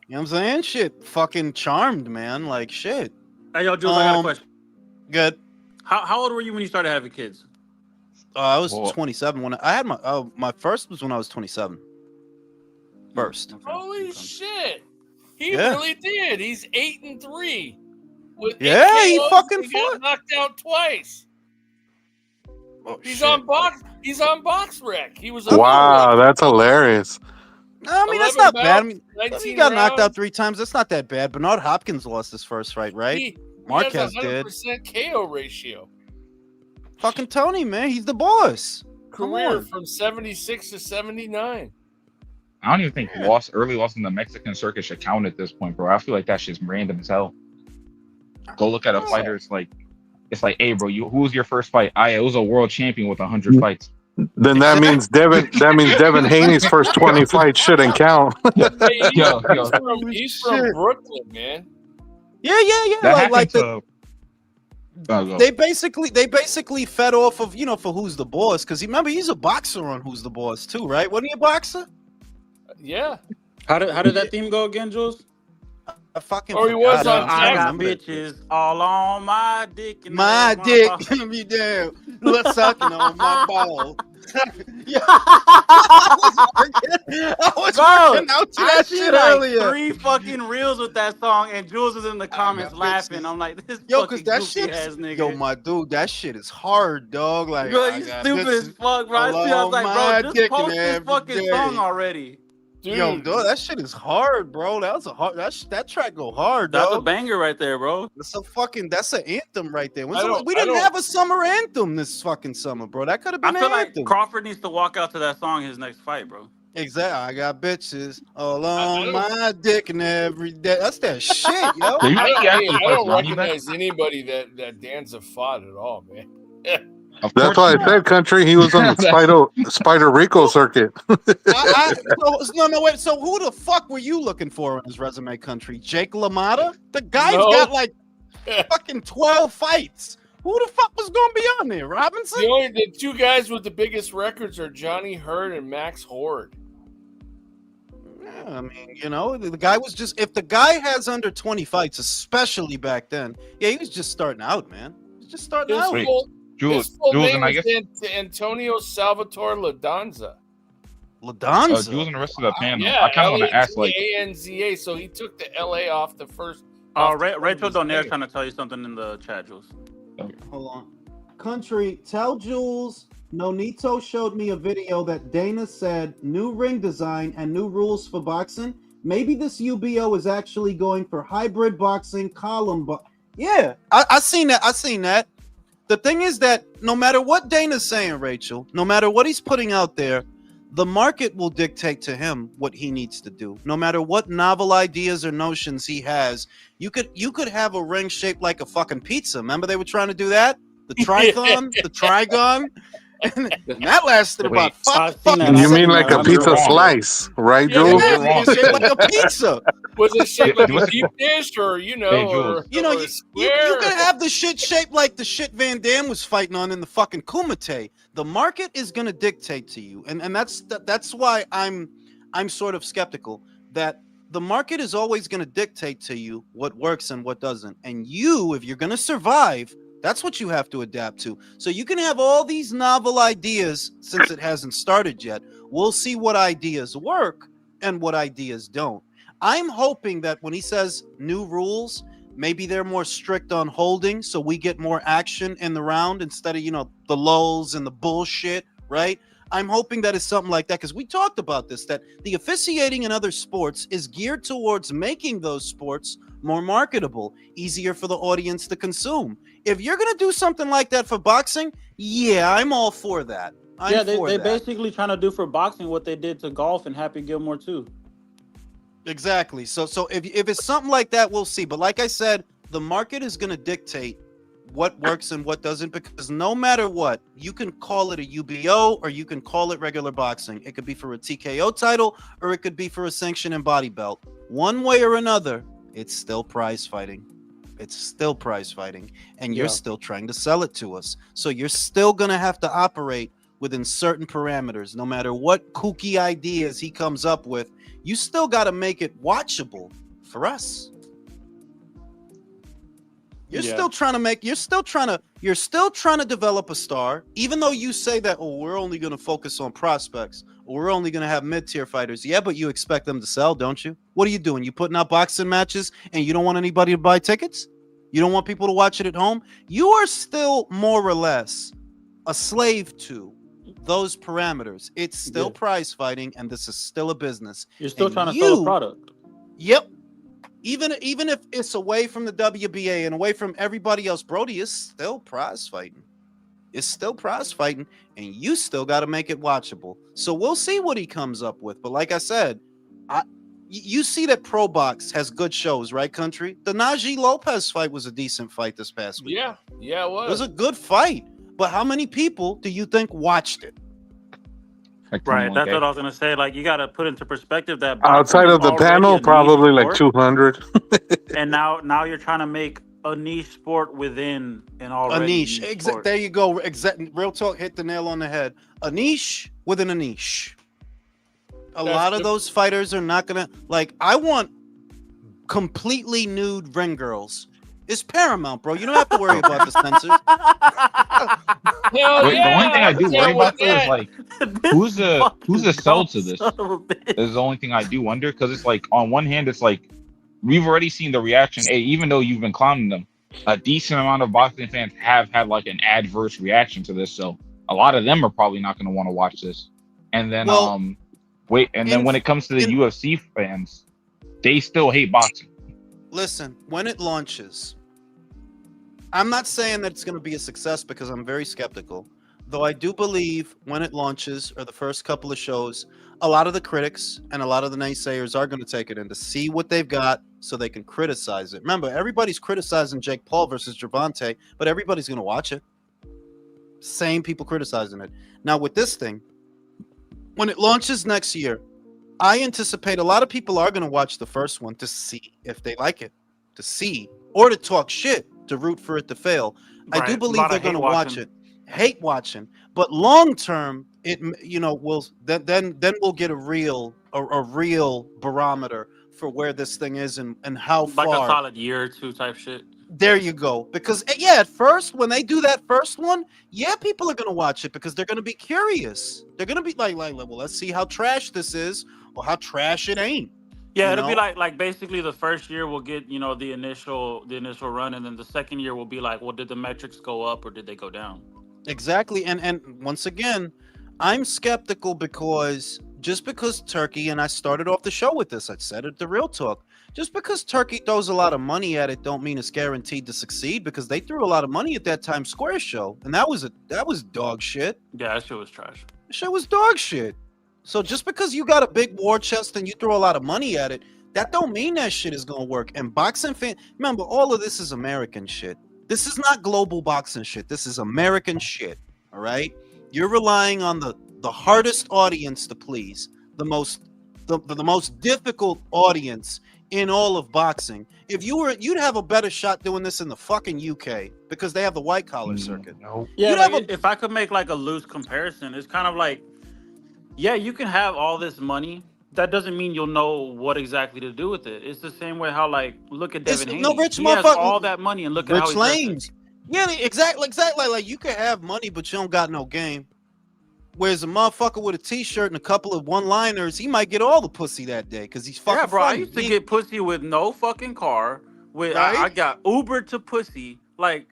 what I'm saying? Shit. Fucking Charmed, man. Like, shit. Hey, yo, Jules, I got a question. Good. How old were you when you started having kids? I was 27 when I had my first was when I was 27. First. Holy shit! He really did. He's 8-3. With he KOs, fucking he fought. got knocked out twice. Oh, He's on box rec. He was. Wow, that's hilarious. I mean, that's not bad. I mean, 19 he got knocked out rounds. 3 times. That's not that bad. Bernard Hopkins lost his first fight, right? He Marquez has did. 100% KO ratio. Fucking Tony, man. He's the boss. Come Career on. from 76 to 79. I don't even think early loss in the Mexican circuit should count at this point, bro. I feel like that shit's random as hell. Go look at a fighter. It's like, hey, bro, who was your first fight? It was a world champion with 100 fights. Then that means Devin Haney's first 20 fights shouldn't count. Hey, he's from Brooklyn, man. Yeah. They basically fed off of, for Who's the Boss, because remember he's a boxer on Who's the Boss too, right? Wasn't he a boxer? Yeah. How did that theme go again, Jules? I fucking Or he forgot. was on I tag. got bitches all on my dick. And My all dick, balls. be damn. Let's sucking on my ball. Yeah, I was Bro, working out to I that seen shit like earlier. 3 fucking reels with that song, and Jules is in the comments got laughing. bitches. I'm like, this Yo, cause fucking that goofy shit, ass nigga. yo, my dude, that shit is hard, dog. Like, Bro, I you got stupid as bitches fuck, bro. all I was on like, bro, my just dick and post this every fucking song day. already. Dude, Yo, dog, that shit is hard, bro. That was a hard. That track go hard, That's a dog. banger right there, bro. That's an anthem right there. I don't- We I didn't don't- have a summer anthem this fucking summer, bro. That could have been I feel an like anthem. Crawford needs to walk out to that song his next fight, bro. Exactly. I got bitches all I on don't- my dick and every day. That's that shit, yo. Do you I think don't, he asked hey, for the I first don't money back? recognize anybody that Danza fought at all, man. Of That's course why I not. said, country. He was on the Spider Rico circuit. Wait. So who the fuck were you looking for in his resume, country? Jake LaMotta? The guy's No. got like fucking 12 fights. Who the fuck was gonna be on there? Robinson? The 2 guys with the biggest records are Johnny Hurd and Max Horde. Yeah, I mean, you know, the guy was just, if the guy has under 20 fights, especially back then, yeah, he was just starting out, man. He was just starting His out. Wait, full, Jules, his full Jules, name and I is guess Antonio Salvatore Ladanza. Ladanza. Jules and the rest of the panel. Yeah, I kind of want to ask, like, L-A-T-A-N-Z-A, so he took the L-A off the first. Rachel Donaire trying to tell you something in the chat, Jules. Hold on. Country, tell Jules Nonito showed me a video that Dana said new ring design and new rules for boxing. Maybe this UBO is actually going for hybrid boxing column. But yeah, I seen that. I seen that. The thing is that no matter what Dana's saying, Rachel, no matter what he's putting out there, the market will dictate to him what he needs to do. No matter what novel ideas or notions he has, you could have a ring shaped like a fucking pizza. Remember they were trying to do that? The trigon, the trigon. And that lasted about I've 5 seen that. fucking You mean seconds. like a You're pizza wrong. slice, right, Yeah, Jules? You're wrong. It's shaped like a pizza. Was it shaped like a Jules- deep dish, or Hey, Jules. You know, or a you square? can have the shit shaped like the shit Van Damme was fighting on in the fucking Kumite. The market is going to dictate to you, and that's why I'm sort of skeptical that the market is always going to dictate to you what works and what doesn't. And you, if you're going to survive, that's what you have to adapt to. So you can have all these novel ideas since it hasn't started yet. We'll see what ideas work and what ideas don't. I'm hoping that when he says new rules, maybe they're more strict on holding so we get more action in the round instead of, the lulls and the bullshit, right? I'm hoping that it's something like that because we talked about this, that the officiating in other sports is geared towards making those sports more marketable, easier for the audience to consume. If you're going to do something like that for boxing, yeah, I'm all for that. They basically trying to do for boxing what they did to golf and Happy Gilmore too. Exactly. So if it's something like that, we'll see. But like I said, the market is going to dictate what works and what doesn't, because no matter what, you can call it a UBO or you can call it regular boxing. It could be for a TKO title or it could be for a sanction and body belt. One way or another, it's still prize fighting. It's still prize fighting, and you're still trying to sell it to us. So you're still going to have to operate within certain parameters. No matter what kooky ideas he comes up with, you still got to make it watchable for us. You're still trying to develop a star, even though you say that, we're only going to focus on prospects, or we're only going to have mid-tier fighters. Yeah, but you expect them to sell, don't you? What are you doing? You putting out boxing matches and you don't want anybody to buy tickets? You don't want people to watch it at home? You are still more or less a slave to those parameters. It's still prize fighting, and this is still a business. You're still trying to sell a product. Yep. Even if it's away from the WBA and away from everybody else, Brody is still prize fighting. It's still prize fighting, and you still got to make it watchable. So we'll see what he comes up with. But like I said, you see that Pro Box has good shows, right, country? The Najee Lopez fight was a decent fight this past week. Yeah, it was. It was a good fight. But how many people do you think watched it? Right, that's what I was gonna say. Like, you got to put into perspective that Outside of the panel, probably like 200. And now you're trying to make a niche sport within an already niche. sport. There you go. Real talk, hit the nail on the head. A niche within a niche. A lot of those fighters are not gonna like. I want completely nude ring girls is paramount, bro. You don't have to worry about the censors. Hell The only thing yeah, I I'm do worry down with about though is that. like This who's the fucking sell dumb to this? son of a bitch. Is the only thing I do wonder, because it's like on one hand it's like we've already seen the reaction. Hey, even though you've been clowning them, a decent amount of boxing fans have had like an adverse reaction to this, so a lot of them are probably not going to want to watch this. And then Well, then when it comes to the UFC fans, they still hate boxing. Listen, when it launches, I'm not saying that it's going to be a success because I'm very skeptical. Though I do believe when it launches or the first couple of shows, a lot of the critics and a lot of the naysayers are going to take it in to see what they've got so they can criticize it. Remember, everybody's criticizing Jake Paul versus Gervonta, but everybody's going to watch it. Same people criticizing it. Now, with this thing, when it launches next year, I anticipate a lot of people are going to watch the first one to see if they like it, to see, or to talk shit, to root for it to fail. Right. I do A believe lot they're of going to hate watch watching. it, hate watching, but long term, it will then we'll get a real barometer for where this thing is and how Like a far. solid year or two type shit. There you go. Because yeah, at first when they do that first one, yeah, people are gonna watch it because they're gonna be curious. They're gonna be like, well, let's see how trash this is or how trash it ain't. Yeah, it'll be like basically the first year we'll get, the initial run, and then the second year will be like, well, did the metrics go up or did they go down? Exactly. And once again, I'm skeptical because just because Turkey, and I started off the show with this, I said it, the real talk. Just because Turkey throws a lot of money at it, don't mean it's guaranteed to succeed, because they threw a lot of money at that Times Square show, and that was dog shit. Yeah, that shit was trash. The show was dog shit. So just because you got a big war chest and you throw a lot of money at it, that don't mean that shit is gonna work. And boxing fan, remember, all of this is American shit. This is not global boxing shit. This is American shit. All right, you're relying on the hardest audience to please, the most difficult audience in all of boxing. If you'd have a better shot doing this in the fucking UK because they have the white collar circuit. Yeah, like, if I could make like a loose comparison, it's kind of like, yeah, you can have all this money. That doesn't mean you'll know what exactly to do with it. It's the same way how, like, look at Devin Haney. Rich he has motherfucker, all that money and look at how he's lanes. Yeah, exactly. Like you can have money, but you don't got no game. Whereas a motherfucker with a t-shirt and a couple of one-liners, he might get all the pussy that day because he's fucking. Yeah, bro. Funny. I used to get pussy with no fucking car. With right? I got Uber to pussy. Like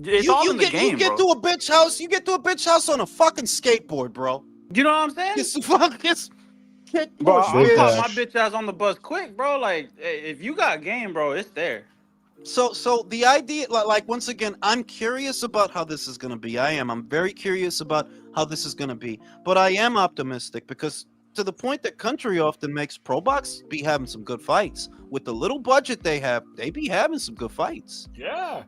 it's all in the game, You get bro. to a bitch house. You get to a bitch house on a fucking skateboard, bro. You know what I'm saying? Bro, I'll pop my bitch ass on the bus quick, bro. Like, if you got game, bro, it's there. So the idea, like once again, I'm curious about how this is gonna be. I'm very curious about how this is gonna be. But I am optimistic because to the point that country often makes Pro Box be having some good fights. With the little budget they have, they be having some good fights. Yeah.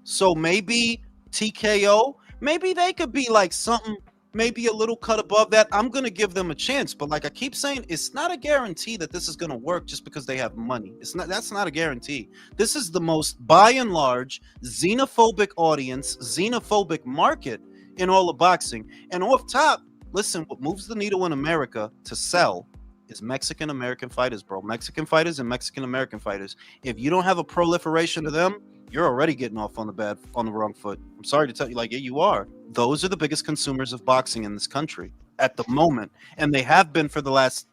So maybe TKO, maybe they could be like something, maybe a little cut above that. I'm going to give them a chance. But like I keep saying, it's not a guarantee that this is going to work just because they have money. That's not a guarantee. This is the most, by and large, xenophobic audience, xenophobic market in all of boxing. And off top, listen, what moves the needle in America to sell is Mexican-American fighters, bro. Mexican fighters and Mexican-American fighters. If you don't have a proliferation of them, you're already getting off on the wrong foot. I'm sorry to tell you, like, yeah, you are. Those are the biggest consumers of boxing in this country at the moment. And they have been for the last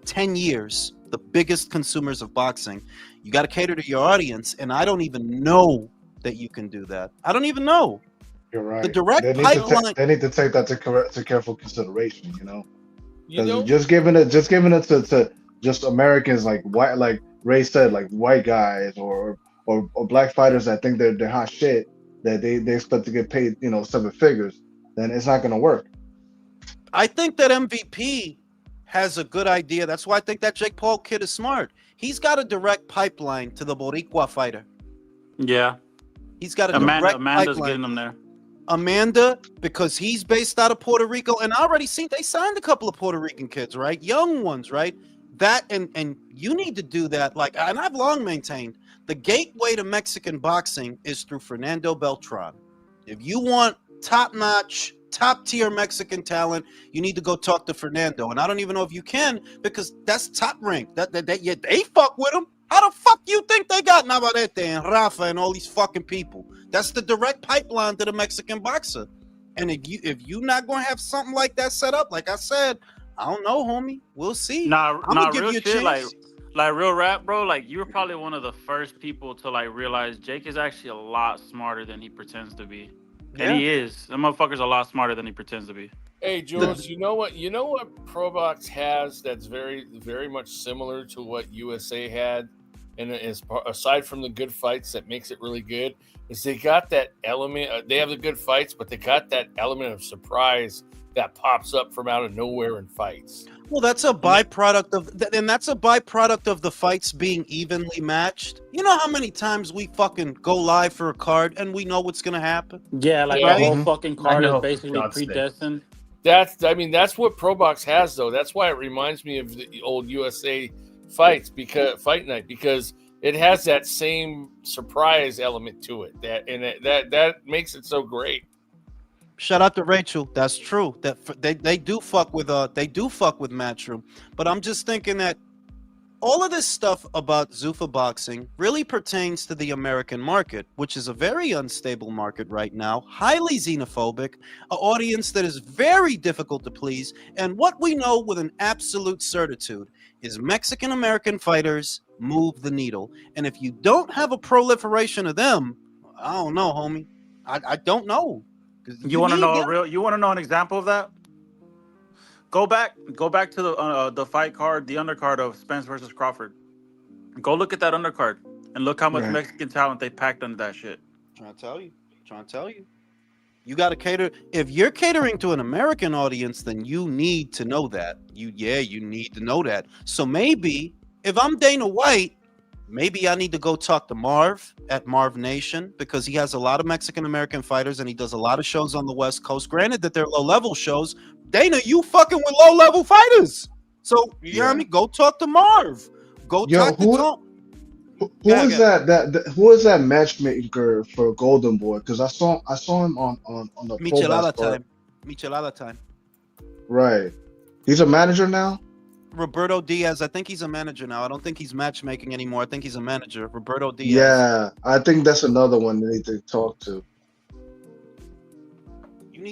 10 years, the biggest consumers of boxing. You got to cater to your audience. And I don't even know that you can do that. I don't even know. You're right. The direct they pipeline. They need to take that to careful consideration, Because just giving it to just Americans, like white, like Ray said, like white guys or black fighters that think they're hot shit, that they expect to get paid, 7 figures, then it's not gonna work. I think that MVP has a good idea. That's why I think that Jake Paul kid is smart. He's got a direct pipeline to the Boricua fighter. Yeah. He's got a direct Amanda's pipeline. getting them there. Amanda, because he's based out of Puerto Rico, and I already seen they signed a couple of Puerto Rican kids, right? Young ones, right? That and you need to do that. Like, and I've long maintained the gateway to Mexican boxing is through Fernando Beltran. If you want top-notch, top-tier Mexican talent, you need to go talk to Fernando. And I don't even know if you can, because that's top rank. They fuck with him. How the fuck you think they got Navarrete and Rafa and all these fucking people? That's the direct pipeline to the Mexican boxer. And if you not gonna have something like that set up, like I said, I don't know, homie. We'll see. I'm gonna give real you a shit. chance. Like real rap, bro. Like you were probably one of the first people to like realize Jake is actually a lot smarter than he pretends to be, and he is. The motherfucker's a lot smarter than he pretends to be. Hey, Jules, you know what Pro Box has that's very, very much similar to what USA had, and is aside from the good fights that makes it really good, is they got that element. They have the good fights, but they got that element of surprise that pops up from out of nowhere in fights. Well, that's a byproduct of the fights being evenly matched. You know how many times we fucking go live for a card and we know what's gonna happen? Yeah, like the whole fucking card is basically predestined. That's what Pro Box has, though. That's why it reminds me of the old USA fight night, because it has that same surprise element to it. That makes it so great. Shout out to Rachel. That's true. That they do fuck with Matchroom, but I'm just thinking that all of this stuff about Zufa Boxing really pertains to the American market, which is a very unstable market right now, highly xenophobic, an audience that is very difficult to please, and what we know with an absolute certitude is Mexican American fighters move the needle, and if you don't have a proliferation of them, I don't know, homie. I don't know. You want to know You want to know an example of that? Go back to the fight card, the undercard of Spence versus Crawford. Go look at that undercard and look how much Mexican talent they packed under that shit. Trying to tell you. You got to cater. If you're catering to an American audience, then you need to know that. You need to know that. So maybe if I'm Dana White, maybe I need to go talk to Marv at Marv Nation, because he has a lot of Mexican American fighters and he does a lot of shows on the West Coast. Granted that they're low level shows. Dana, you fucking with low level fighters. So you know what I mean? Go talk to Marv. Go talk to Tom. Who is that matchmaker for Golden Boy? Because I saw him on the Michelada time. Right. He's a manager now? Roberto Diaz. I think he's a manager now. I don't think he's matchmaking anymore. I think he's a manager. Roberto Diaz. Yeah, I think that's another one they need to talk to. You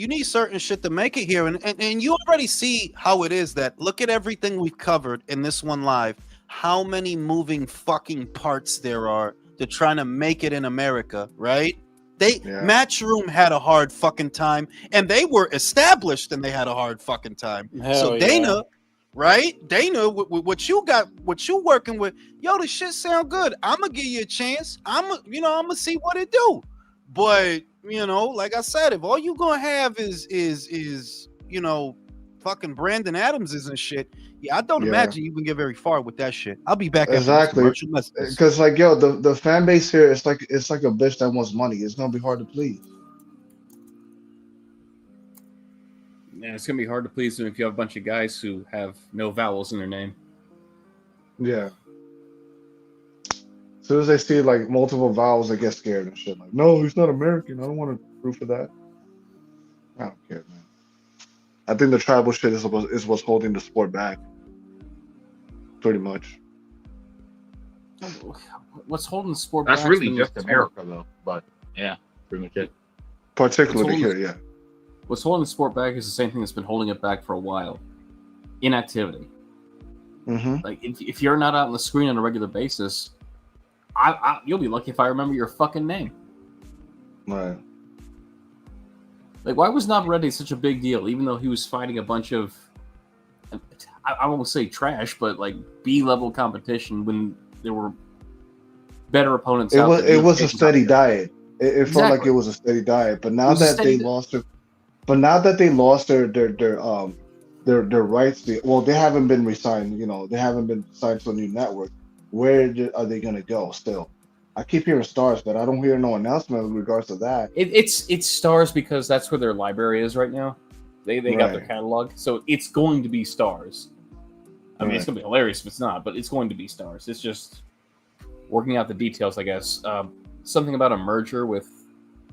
need certain shit to make it here, and you already see how it is. That look at everything we've covered in this one live. How many moving fucking parts there are to trying to make it in America, right? Matchroom had a hard fucking time, and they were established, and they had a hard fucking time. So Dana, right? Dana, what you working with? Yo, the shit sound good. I'm gonna give you a chance. I'm gonna see what it do. But like I said, if all you gonna have is fucking Brandon Adamses and shit, I don't imagine you can get very far with that shit. I'll be back exactly because the fan base here, it's like a bitch that wants money. It's gonna be hard to please. Yeah, it's gonna be hard to please them if you have a bunch of guys who have no vowels in their name. Yeah. As soon as they see like multiple vowels, they get scared and shit. Like, no, he's not American. I don't want to root for that. I don't care, man. I think the tribal shit is what's holding the sport back. Pretty much. What's holding the sport back? That's really just America, though. But yeah, pretty much it. Particularly here, yeah. What's holding the sport back is the same thing that's been holding it back for a while. Inactivity. Mm-hmm. Like if you're not out on the screen on a regular basis, you'll be lucky if I remember your fucking name. Right. Like, why was Navarrete such a big deal, even though he was fighting a bunch of, I won't say trash, but like B-level competition when there were better opponents out there. It was a steady diet. It felt like it was a steady diet. But now that they lost their rights, they haven't been re-signed. They haven't been signed to a new network. Where are they gonna go? Still, I keep hearing Stars, but I don't hear no announcement with regards to that. It's Stars because that's where their library is right now. They got their catalog, so it's going to be Stars. I mean, it's gonna be hilarious if it's not, but it's going to be Stars. It's just working out the details, I guess. Something about a merger with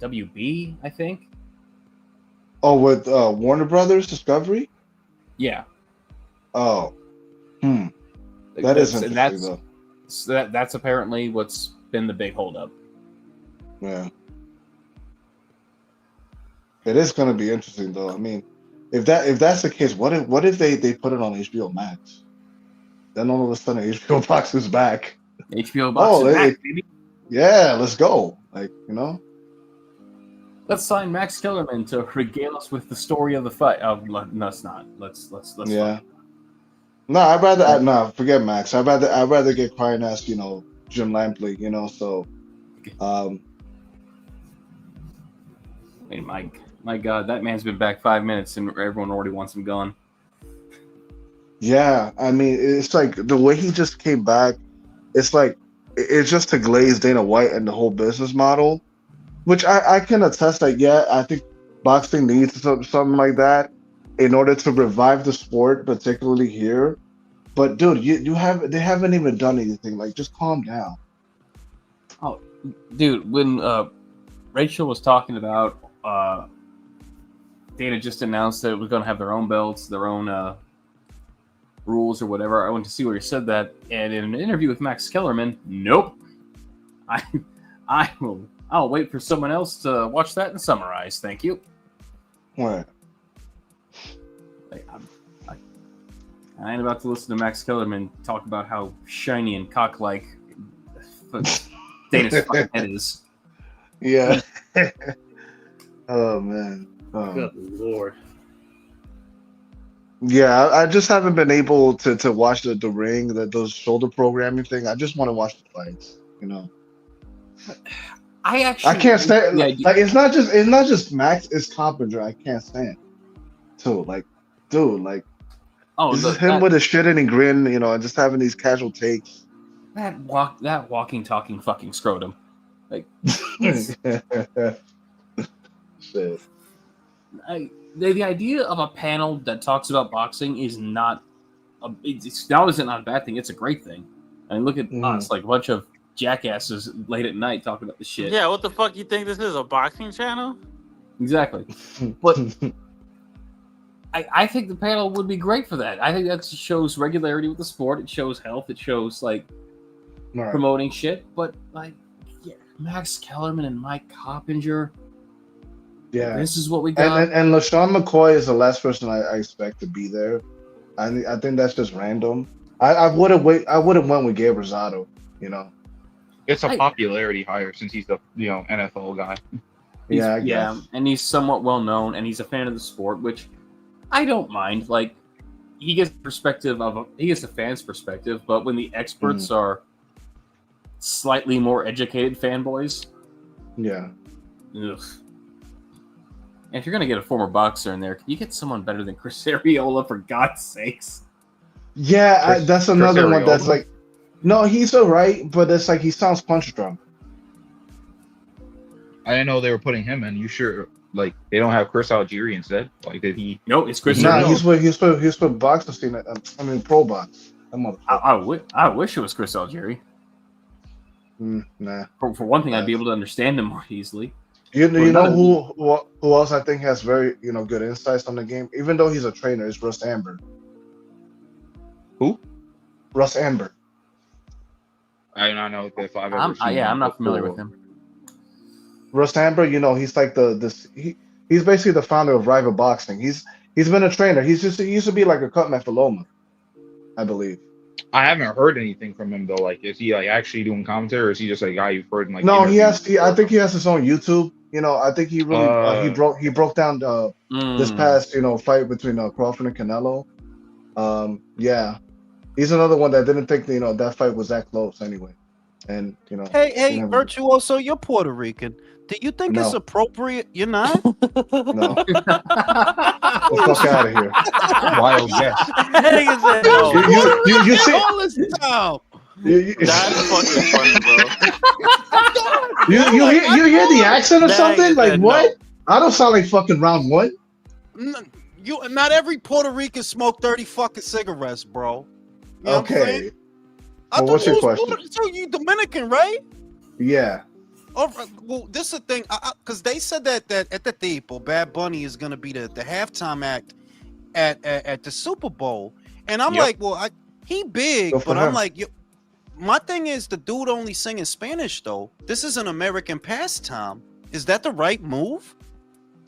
WB, I think. Oh, with Warner Brothers Discovery. Yeah. Oh. That is interesting, though. So that's apparently what's been the big holdup. Yeah. It is going to be interesting, though. I mean, if that's the case, what if they put it on HBO Max? Then all of a sudden HBO Box is back. HBO Box is back, baby. Yeah, let's go. Like, Let's sign Max Kellerman to regale us with the story of the fight. No, it's not. Let's. Yeah. Fight. No, I'd rather forget Max. I'd rather get crying ass, Jim Lampley, so I mean, my God, that man's been back 5 minutes and everyone already wants him gone. Yeah, I mean, it's like the way he just came back, it's like it's just to glaze Dana White and the whole business model, which I can attest that, yeah, I think boxing needs something like that in order to revive the sport, particularly here. But dude, they haven't even done anything. Like, just calm down. Oh, dude, when Rachel was talking about Dana just announced that it was going to have their own belts, their own rules or whatever. I went to see where he said that, and in an interview with Max Kellerman, nope. I'll wait for someone else to watch that and summarize. Thank you. What? I ain't about to listen to Max Kellerman talk about how shiny and cock-like Dana's fucking head is. Yeah. Oh man. Good Lord. Yeah, I just haven't been able to watch the ring, those shoulder programming thing. I just want to watch the fights, I can't stand. Like, it's not just Max. It's Coppinger. I can't stand. So like, dude, like, this is him with a shit-eating grin, and just having these casual takes. That walking, talking, fucking scrotum. Like, shit. The idea of a panel that talks about boxing is not it's not a bad thing. It's a great thing. I mean, look at us, like a bunch of jackasses late at night talking about the shit. Yeah, what the fuck you think this is, a boxing channel? Exactly. But I think the panel would be great for that. I think that shows regularity with the sport. It shows health. It shows promoting shit. But Max Kellerman and Mike Coppinger. Yeah, this is what we got. And LaShawn McCoy is the last person I expect to be there. I think that's just random. I would have went with Gabe Rosado. It's a popularity hire since he's the NFL guy. Yeah, I guess. And he's somewhat well known, and he's a fan of the sport, which I don't mind. Like, he gets the fan's perspective, but when the experts are slightly more educated fanboys, yeah. Ugh. And if you're gonna get a former boxer in there, can you get someone better than Chris Arreola, for God's sakes? Yeah, that's another one that's like, no, he's alright, but it's like he sounds punch drunk. I didn't know they were putting him in. You sure? Like, they don't have Chris Algieri instead? Like, did he? No, it's Chris. No, he's with boxing scene. I mean, Pro Box. I wish it was Chris Algieri. Nah. For one thing, I'd be able to understand him more easily. You know who else I think has very good insights on the game, even though he's a trainer, is Russ Amber. Who? Russ Amber. I don't know if I've ever seen him. I'm not familiar with him. Russ Amber, he's like he's basically the founder of Rival Boxing. He's been a trainer. He used to be like a cut Methaloma, I believe. I haven't heard anything from him though. Like, is he actually doing commentary, or is he just a guy you've heard in No, I think he has his own YouTube. I think he really he broke down this past fight between Crawford and Canelo. Yeah, he's another one that didn't think that fight was that close anyway. And hey, Virtuoso, you're Puerto Rican. Do you think it's appropriate? You're not? No. Get the fuck out of here. Wild guess. You see all this time. That's fucking funny, bro. You hear the accent or something? Like, what? I don't sound like fucking round one. Not every Puerto Rican smoke 30 fucking cigarettes, bro. You know okay. Well, what's your question? So you Dominican, right? Yeah. All right. Well, this is the thing, because they said that at the Tipo, Bad Bunny is gonna be the halftime act at the Super Bowl, and I'm like, well, he big, but I'm like, my thing is the dude only singing Spanish though. This is an American pastime. Is that the right move?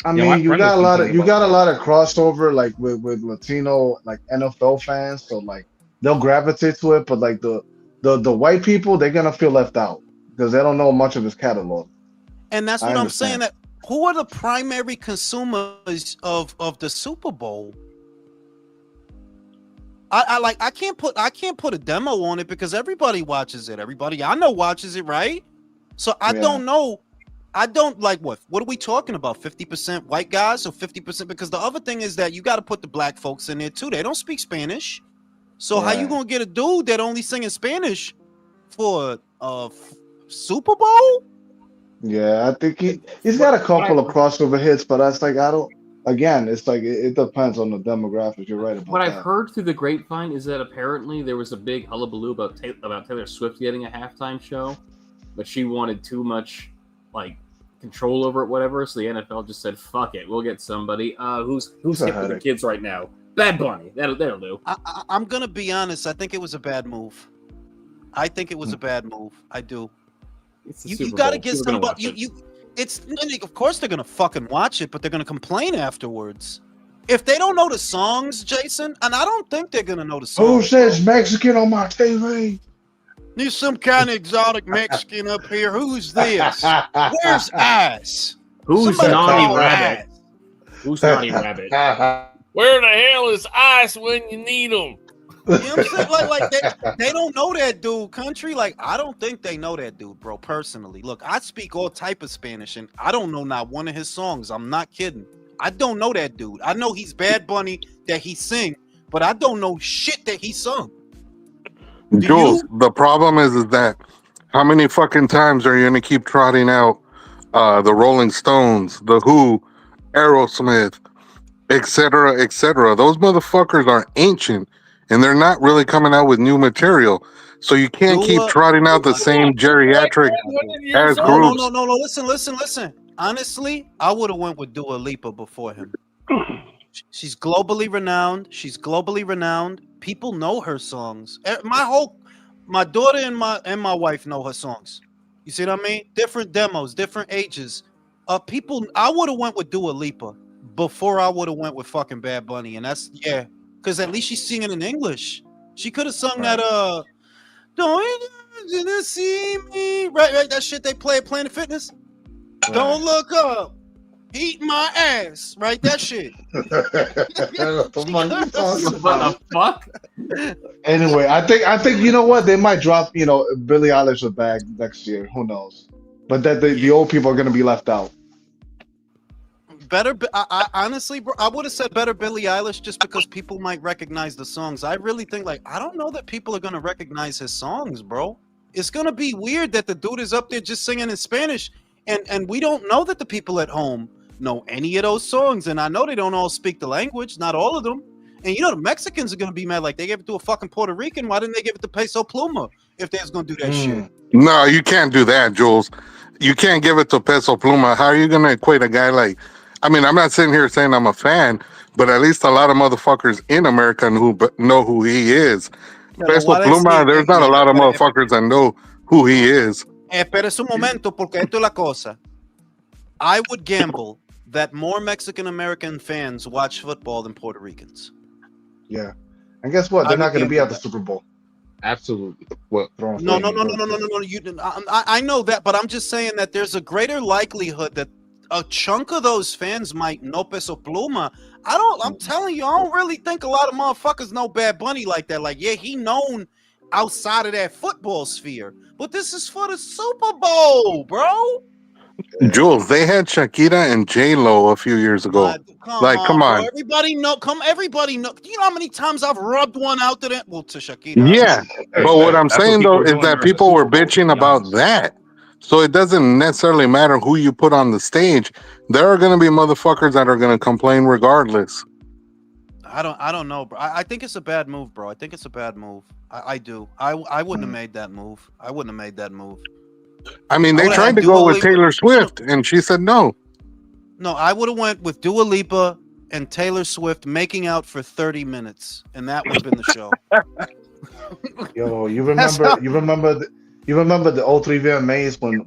I Yeah, my mean, you friend got was a lot of complaining about that. crossover like with Latino like NFL fans, so like they'll gravitate to it, but like the white people, they're gonna feel left out because they don't know much of his catalog. And that's I what I'm saying. understand. That who are the primary consumers of the Super Bowl? I can't put a demo on it because everybody watches it. Everybody I know watches it, right? So I Yeah. don't know. I don't like what are we talking about? 50% white guys or 50%? Because the other thing is that you got to put the black folks in there too. They don't speak Spanish. So how you Right. gonna get a dude that only singing Spanish for Super Bowl? Yeah, I think he's got a couple of crossover hits, but that's like I don't. Again, it's like it depends on the demographics. You're right about What I've that. heard through the grapevine is that apparently there was a big hullabaloo about Taylor Swift getting a halftime show, but she wanted too much like control over it, whatever. So the NFL just said, "Fuck it, we'll get somebody who's It's a hip with the headache. kids right now." Bad Bunny, that'll do. I'm gonna be honest. I think it was a bad move. I think it was a bad move. I do. It's the You Super gotta Bowl. get People are gonna somebody. watch it. It's of course they're gonna fucking watch it, but they're gonna complain afterwards. If they don't know the songs, Jason, and I don't think they're gonna know the songs. Who says Mexican on my TV? There's some kind of exotic Mexican up here. Who's this? Where's Ice? Who's Somebody Naughty call Rabbit? Ice. Who's Naughty Rabbit? Where the hell is Ice when you need him? You know what I'm saying? Like they don't know that dude, country. Like, I don't think they know that dude, bro, personally. Look, I speak all type of Spanish, and I don't know not one of his songs. I'm not kidding. I don't know that dude. I know he's Bad Bunny, that he sing, but I don't know shit that he sung. Jules, the problem is that how many fucking times are you gonna keep trotting out the Rolling Stones, the Who, Aerosmith, etc., etc.? Those motherfuckers are ancient, and they're not really coming out with new material. So you can't keep trotting out the same geriatric ass No, groups. listen. Honestly, I would have went with Dua Lipa before him. She's globally renowned. People know her songs. My daughter and my wife know her songs. You see what I mean? Different demos, different ages. People. I would have went with Dua Lipa before I would have went with fucking Bad Bunny, and that's because at least she's singing in English. She could have sung that Don't you see me? Right, that shit they play at Planet Fitness. Right. Don't look up. Eat my ass. Right, that shit. What the fuck? Anyway, I think you know what? They might drop, Billie Eilish a bag next year. Who knows? But that the old people are gonna be left out. Better, I honestly, bro, I would have said better Billie Eilish just because people might recognize the songs. I really think, I don't know that people are gonna recognize his songs, bro. It's gonna be weird that the dude is up there just singing in Spanish, and we don't know that the people at home know any of those songs. And I know they don't all speak the language, not all of them. And the Mexicans are gonna be mad, like they gave it to a fucking Puerto Rican. Why didn't they give it to Peso Pluma if they was gonna do that shit? No, you can't do that, Jules. You can't give it to Peso Pluma. How are you gonna equate a guy like? I mean, I'm not sitting here saying I'm a fan, but at least a lot of motherfuckers in America know who he is. Peso Pluma, there's not a lot of motherfuckers that know who he is. Espérese un momento, porque esto es la cosa. I would gamble that more Mexican American fans watch football than Puerto Ricans. Yeah, and guess what? They're not going to be at the Super Bowl. Absolutely. What? No. I know that, but I'm just saying that there's a greater likelihood that a chunk of those fans might know Peso Pluma. I'm telling you, I don't really think a lot of motherfuckers know Bad Bunny like that. Like, yeah, he known outside of that football sphere, but this is for the Super Bowl, bro. Jules, they had Shakira and J-Lo a few years ago. Come on. Bro. Everybody know. You know how many times I've rubbed one out to that? Well, to Shakira. Yeah, but what I'm saying though is that people were bitching about that. So it doesn't necessarily matter who you put on the stage. There are going to be motherfuckers that are going to complain regardless. I don't know, bro. I think it's a bad move, bro. I think it's a bad move. I do. I wouldn't have made that move. I mean, they tried to go with Taylor Swift, and she said no. No, I would have went with Dua Lipa and Taylor Swift making out for 30 minutes, and that would have been the show. Yo, you That's remember? how- You remember? You remember the 03 VMAs when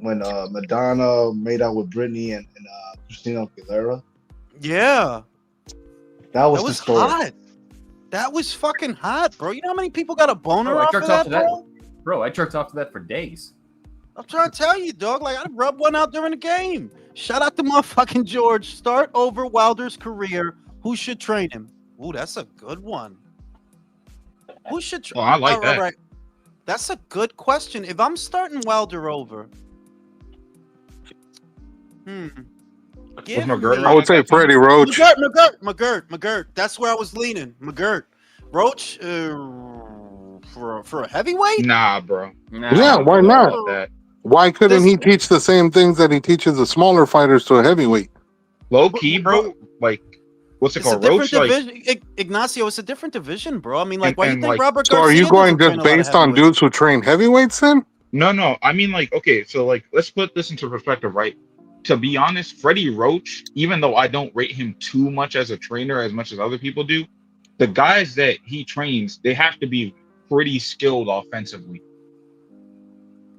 Madonna made out with Britney and Christina Aguilera? Yeah, That was that was historic. hot. That was fucking hot, bro. You know how many people got a boner Bro, I off of jerked that, off to that. bro? Bro, I jerked off to that for days. I'm trying to tell you, dog. Like, I'd rub one out during the game. Shout out to motherfucking George. Start over Wilder's career. Who should train him? Ooh, that's a good one. Who should train? Oh, I like that. Right. That's a good question. If I'm starting Wilder over, give McGirt me- I would say Freddie Roach. McGirt. That's where I was leaning. McGirt. Roach for a heavyweight? Nah, bro. Yeah, why not? That Why couldn't he teach the same things that he teaches the smaller fighters to a heavyweight? low key, bro. Like, what's it It's a called? different Roach. Like, division. Ignacio, it's a different division, bro. I mean, like, And- why do you and, think like- Robert So are Garcia you going doesn't just train a lot of based on heavyweights? dudes who train heavyweights then? no. I mean, like, okay, so like, let's put this into perspective, right? To be honest, Freddie Roach, even though I don't rate him too much as a trainer as much as other people do, the guys that he trains, they have to be pretty skilled offensively.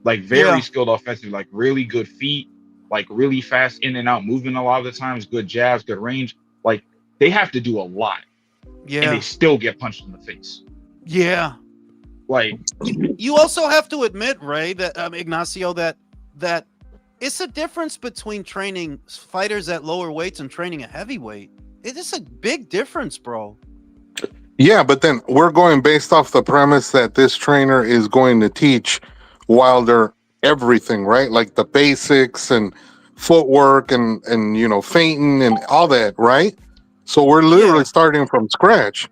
Like very skilled offensively, like really good feet, like really fast in and out movement a lot of the times, good jabs, good range. Like they have to do a lot. And they still get punched in the face. Yeah. Like You also have to admit, Ray, that Ignacio, that it's a difference between training fighters at lower weights and training a heavyweight. It is a big difference, bro. Yeah, but then we're going based off the premise that this trainer is going to teach Wilder everything, right? Like the basics and footwork and you know, feinting and all that, right? So we're literally starting from scratch.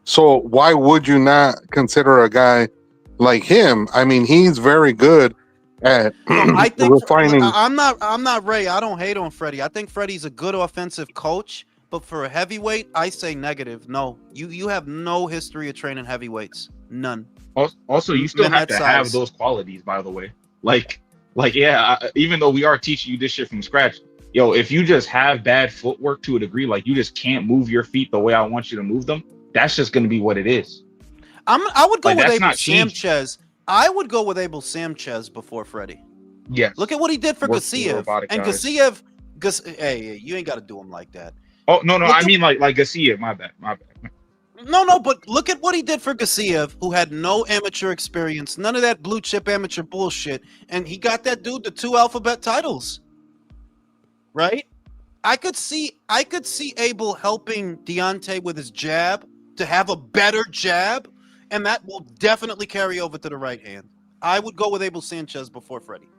So why would you not consider a guy like him? I mean, he's very good at I think refining. I'm not Ray. I don't hate on Freddie. I think Freddie's a good offensive coach, but for a heavyweight, I say negative. No, you have no history of training heavyweights. None. Also, you still Men have that to have size. those qualities, by the way. Like yeah, even though we are teaching you this shit from scratch, yo, if you just have bad footwork to a degree, like you just can't move your feet the way I want you to move them, that's just going to be what it is. I would go Like, with that's Abel not changing. Sanchez. I would go with Abel Sanchez before Freddie. Yes. Look at what he did for Work through Gassiev. robotic And guys. Gassiev, hey, you ain't got to do him like that. Oh no, Look I at- mean like Garcia. My bad. No, but look at what he did for Gassiev, who had no amateur experience, none of that blue chip amateur bullshit, and he got that dude the 2 alphabet titles. Right? I could see Abel helping Deontay with his jab to have a better jab, and that will definitely carry over to the right hand. I would go with Abel Sanchez before Freddie.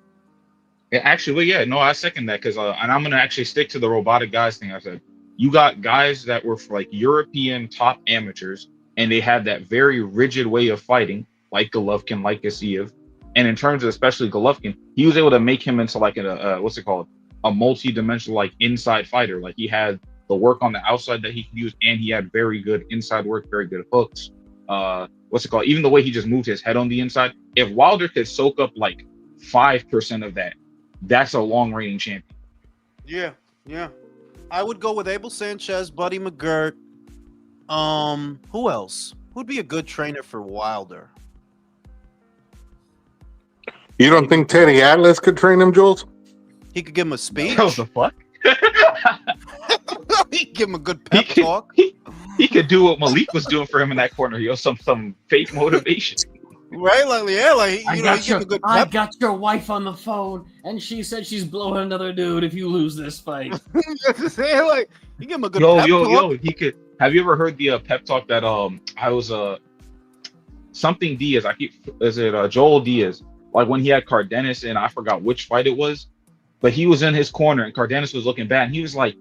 Yeah, actually, yeah, no, I second that because, and I'm gonna actually stick to the robotic guys thing. I said you got guys that were like European top amateurs, and they had that very rigid way of fighting, like Golovkin, like Gassiev. And in terms of especially Golovkin, he was able to make him into like what's it called, a multi-dimensional like inside fighter. Like he had the work on the outside that he could use, and he had very good inside work, very good hooks. What's it called? Even the way he just moved his head on the inside. If Wilder could soak up like 5% of that, that's a long reigning champion. Yeah. I would go with Abel Sanchez, Buddy McGirt. Who else? Who'd be a good trainer for Wilder? You don't think Teddy Atlas could train him, Jules? He could give him a speech. What the fuck? He could give him a good pep talk. He could do what Malik was doing for him in that corner. Yo, some fake motivation. Right? Like, yeah, like, I you know, got he give him a good I pep. got your wife on the phone, and she said she's blowing another dude if you lose this fight. Like, you give him a good Yo, pep talk. he could. Have you ever heard the pep talk that I was something Diaz? Is it Joel Diaz? Like when he had Cardenas, and I forgot which fight it was, but he was in his corner and Cardenas was looking bad, and he was like,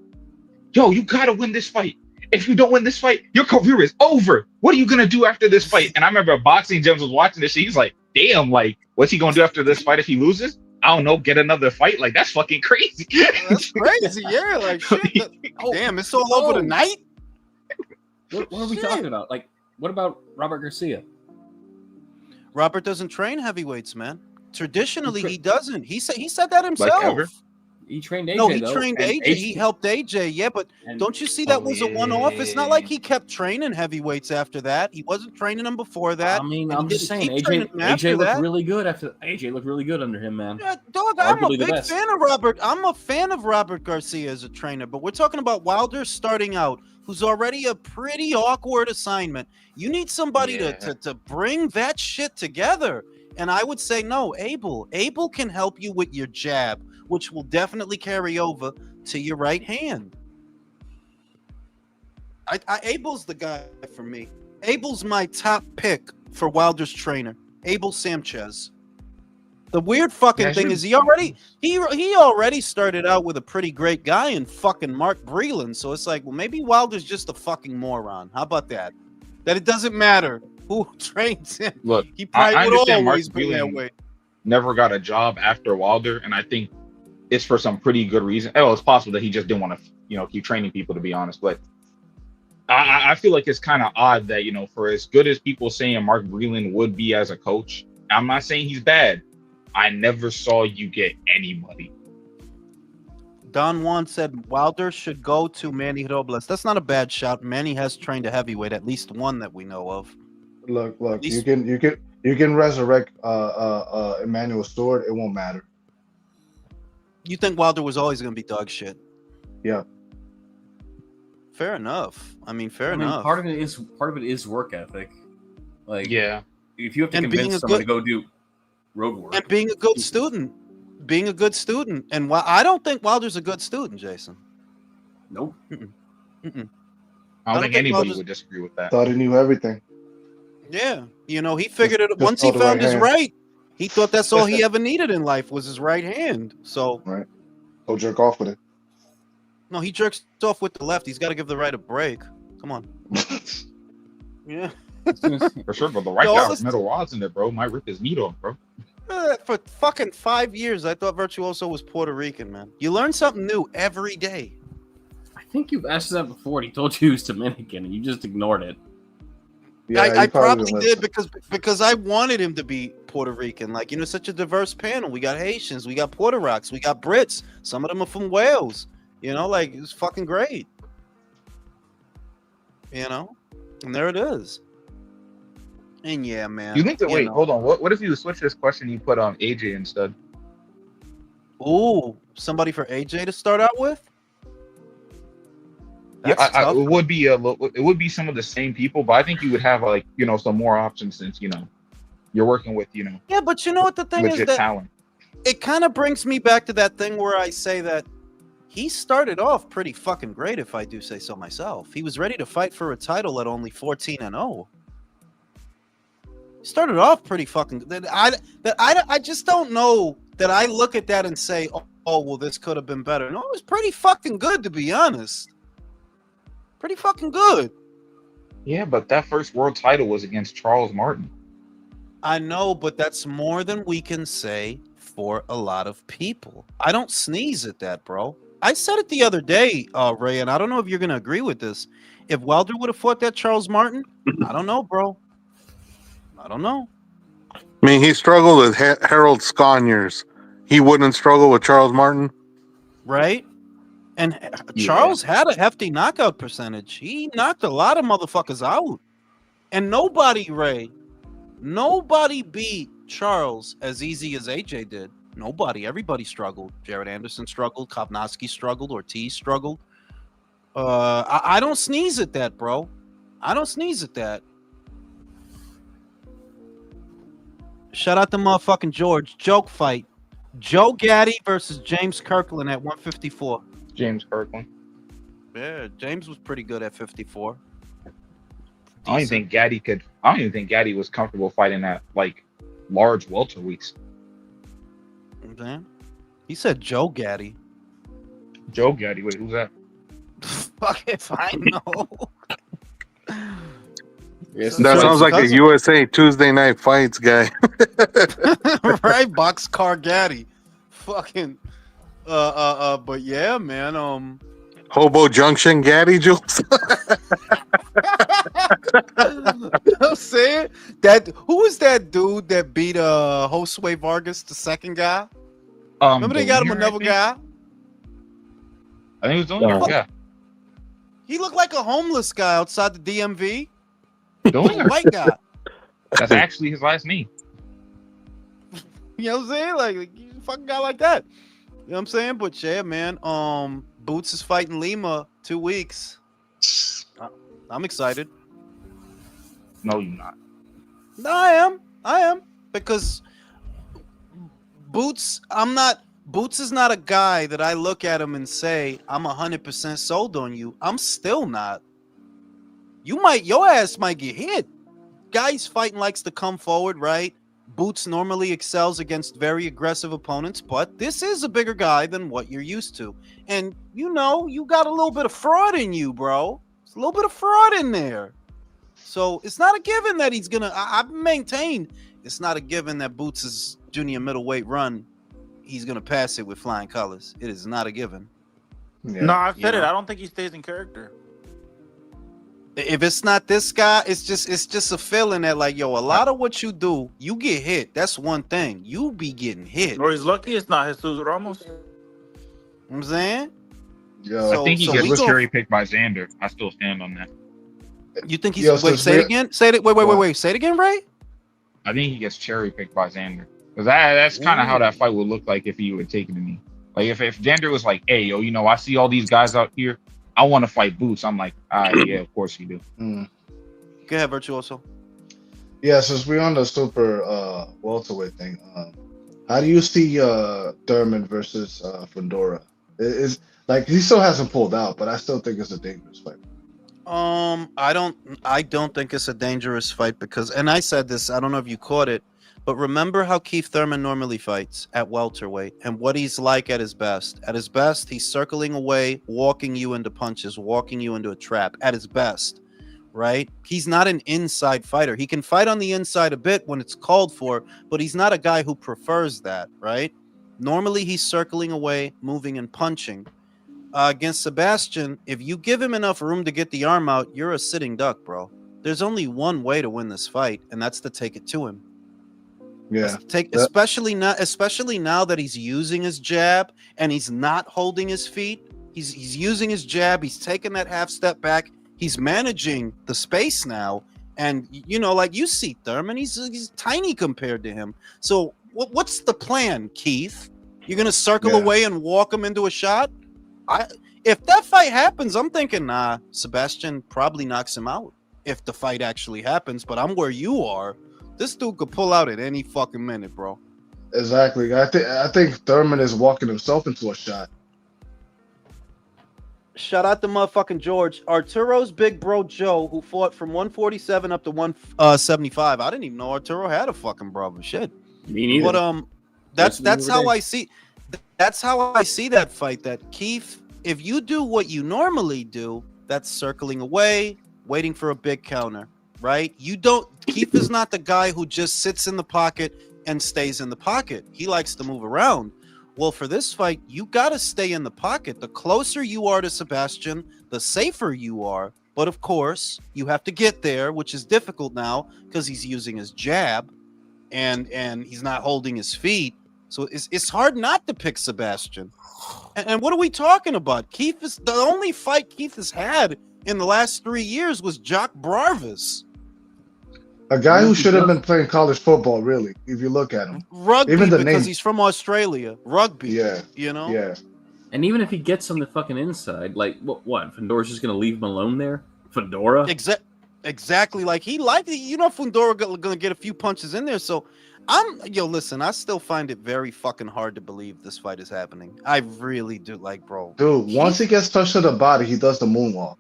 "Yo, you gotta win this fight. If you don't win this fight, your career is over. What are you gonna do after this fight?" And I remember Boxing Gems was watching this shit. He's like, "Damn, like, what's he gonna do after this fight if he loses? I don't know, get another fight. Like, that's fucking crazy." That's crazy. Yeah, like shit. Damn, it's all over the night. What are we talking about? Like, what about Robert Garcia? Robert doesn't train heavyweights, man. Traditionally, he doesn't. He said that himself. Like ever? He trained AJ. No, he though, trained and AJ. He helped AJ. Yeah, but don't you see that was a one-off? It's not like he kept training heavyweights after that. He wasn't training them before that. I mean, and I'm he just didn't saying, keep training them after AJ looked that. really good after AJ looked really good under him, man. Yeah, dog, I'm a Arguably the big best. fan of Robert. I'm a fan of Robert Garcia as a trainer, but we're talking about Wilder starting out, who's already a pretty awkward assignment. You need somebody to bring that shit together. And I would say no, Abel. Abel can help you with your jab, which will definitely carry over to your right hand. Abel's the guy for me. Abel's my top pick for Wilder's trainer. Abel Sanchez. The weird fucking thing is he already started out with a pretty great guy in fucking Mark Breland. So it's like, well, maybe Wilder's just a fucking moron. How about that? That it doesn't matter who trains him. Look, he probably I would understand Mark always be that Breland way. never got a job after Wilder, and I think it's for some pretty good reason. Oh, it's possible that he just didn't want to, keep training people, to be honest. But I feel like it's kind of odd that, for as good as people saying Mark Breland would be as a coach, I'm not saying he's bad. I never saw you get anybody. Don Juan said Wilder should go to Manny Robles. That's not a bad shout. Manny has trained a heavyweight, at least one that we know of. Look, you can resurrect Emmanuel Stewart. It won't matter. You think Wilder was always going to be dog shit? Yeah. Fair enough. I mean, fair enough. Part of it is work ethic. Like, yeah, if you have to convince someone to go do road work and being a good student, and I don't think Wilder's a good student, Jason. Nope. I don't think anybody would disagree with that. Thought he knew everything. Yeah, he figured it once he found his right. He thought that's all he ever needed in life was his right hand. So right, go jerk off with it. No, he jerks off with the left. He's got to give the right a break. Come on. Yeah. For sure, but the right guy with metal rods in there, bro, might rip his meat off, bro. For fucking 5 years, I thought Virtuoso was Puerto Rican, man. You learn something new every day. I think you've asked that before, and he told you he was Dominican, and you just ignored it. Yeah, I probably did because I wanted him to be Puerto Rican. Like, such a diverse panel. We got Haitians, we got Puerto Rocks, we got Brits. Some of them are from Wales. Like, it was fucking great. And there it is. And yeah, man. You think that? Wait, hold on. What if you switch this question? And you put on AJ instead. Ooh, somebody for AJ to start out with. That's it would be it would be some of the same people, but I think you would have some more options since you're working with Yeah, but you know what the thing is that talent. It kind of brings me back to that thing where I say that he started off pretty fucking great, if I do say so myself. He was ready to fight for a title at only 14-0. Started off pretty fucking good. I just don't know that I look at that and say, oh well, this could have been better. No, it was pretty fucking good, to be honest. Pretty fucking good. Yeah, but that first world title was against Charles Martin. I know, but that's more than we can say for a lot of people. I don't sneeze at that, bro. I said it the other day, Ray, and I don't know if you're going to agree with this. If Wilder would have fought that Charles Martin, I don't know, bro. I don't know. I mean, he struggled with Harold Sconiers. He wouldn't struggle with Charles Martin. Right? And Charles had a hefty knockout percentage. He knocked a lot of motherfuckers out. And nobody beat Charles as easy as AJ did. Nobody. Everybody struggled. Jaron Anderson struggled. Kovnowski struggled. Ortiz struggled. I don't sneeze at that, bro. I don't sneeze at that. Shout out to motherfucking George. Joke fight. Joe Gaddy versus James Kirkland at 154. James Kirkland. Yeah, James was pretty good at 54. I don't even think Gaddy was comfortable fighting at large welterweights. Okay. He said Joe Gaddy. Joe Gaddy. Wait, who's that? Fuck if I know. Yes, that sounds like a USA Tuesday Night Fights guy. Right, Boxcar Gaddy. Fucking but yeah, man. Hobo Junction Gaddy, Jules. I'm saying that. Who was that dude that beat Josue Vargas, the second guy? Remember they got him another guy. I think it was Dillinger. Yeah. He looked like a homeless guy outside the DMV. Dillinger. White guy. That's actually his last name. You know what I'm saying? Like you fucking guy like that. You know what I'm saying? But yeah, man. Boots is fighting Lima 2 weeks. I'm excited. No, you're not. No, I am because Boots. Boots is not a guy that I look at him and say I'm 100% sold on you. I'm still not. Your ass might get hit. Guys fighting likes to come forward, right? Boots normally excels against very aggressive opponents, but this is a bigger guy than what you're used to. And you got a little bit of fraud in you, bro. There's a little bit of fraud in there. So it's not a given that he's gonna. I've maintained it's not a given that Boots' junior middleweight run, he's gonna pass it with flying colors. It is not a given. Yeah. No, I've said it. I don't think he stays in character. If it's not this guy, it's just a feeling that like, yo, a lot of what you do, you get hit. That's one thing. You be getting hit. Or he's lucky it's not Jesus Ramos. You know what I'm saying? Yeah. I think he gets cherry picked by Xander. I still stand on that. You think he's say it again? Say it. Wait. Say it again, Ray? I think he gets cherry picked by Xander. Because that's kind of how that fight would look like if he would have taken to me. Like if Xander was like, hey, yo, I see all these guys out here. I want to fight Boots. I'm like, yeah, of course you do. Go ahead, Virtuoso. Yeah, since we're on the super welterweight thing, how do you see Thurman versus Fundora? It's like he still hasn't pulled out, but I still think it's a dangerous fight. I don't think it's a dangerous fight because, and I said this, I don't know if you caught it, but remember how Keith Thurman normally fights at welterweight and what he's like at his best. At his best, he's circling away, walking you into punches, walking you into a trap. At his best, right? He's not an inside fighter. He can fight on the inside a bit when it's called for, but he's not a guy who prefers that, right? Normally, he's circling away, moving and punching. Against Sebastian, if you give him enough room to get the arm out, you're a sitting duck, bro. There's only one way to win this fight, and that's to take it to him. Yeah. Especially now that he's using his jab and he's not holding his feet. He's using his jab. He's taking that half step back. He's managing the space now, and like you see Thurman, he's tiny compared to him. So what's the plan, Keith? You're gonna circle away and walk him into a shot? If that fight happens, I'm thinking, Sebastian probably knocks him out if the fight actually happens. But I'm where you are. This dude could pull out at any fucking minute, bro. Exactly. I think Thurman is walking himself into a shot. Shout out to motherfucking George. Arturo's big bro Joe, who fought from 147 up to 175. I didn't even know Arturo had a fucking brother. Shit. Me neither. But that's how I see. That's how I see that fight. That Keith, if you do what you normally do, that's circling away, waiting for a big counter, right? Keith is not the guy who just sits in the pocket and stays in the pocket. He likes to move around. Well, for this fight, you got to stay in the pocket. The closer you are to Sebastian, the safer you are. But of course, you have to get there, which is difficult now because he's using his jab and he's not holding his feet. So it's hard not to pick Sebastian. And what are we talking about? Keith is the only fight Keith has had in the last 3 years was Jock Barvis. A guy who should have been playing college football, really, if you look at him. Rugby, even the because name. He's from Australia. Rugby. Yeah. Yeah. And even if he gets on the fucking inside, like what? Fundora's just gonna leave him alone there? Fundora? Exactly. Like Fundora gonna get a few punches in there. So listen, I still find it very fucking hard to believe this fight is happening. I really do, bro. Dude, once he gets touched to the body, he does the moonwalk.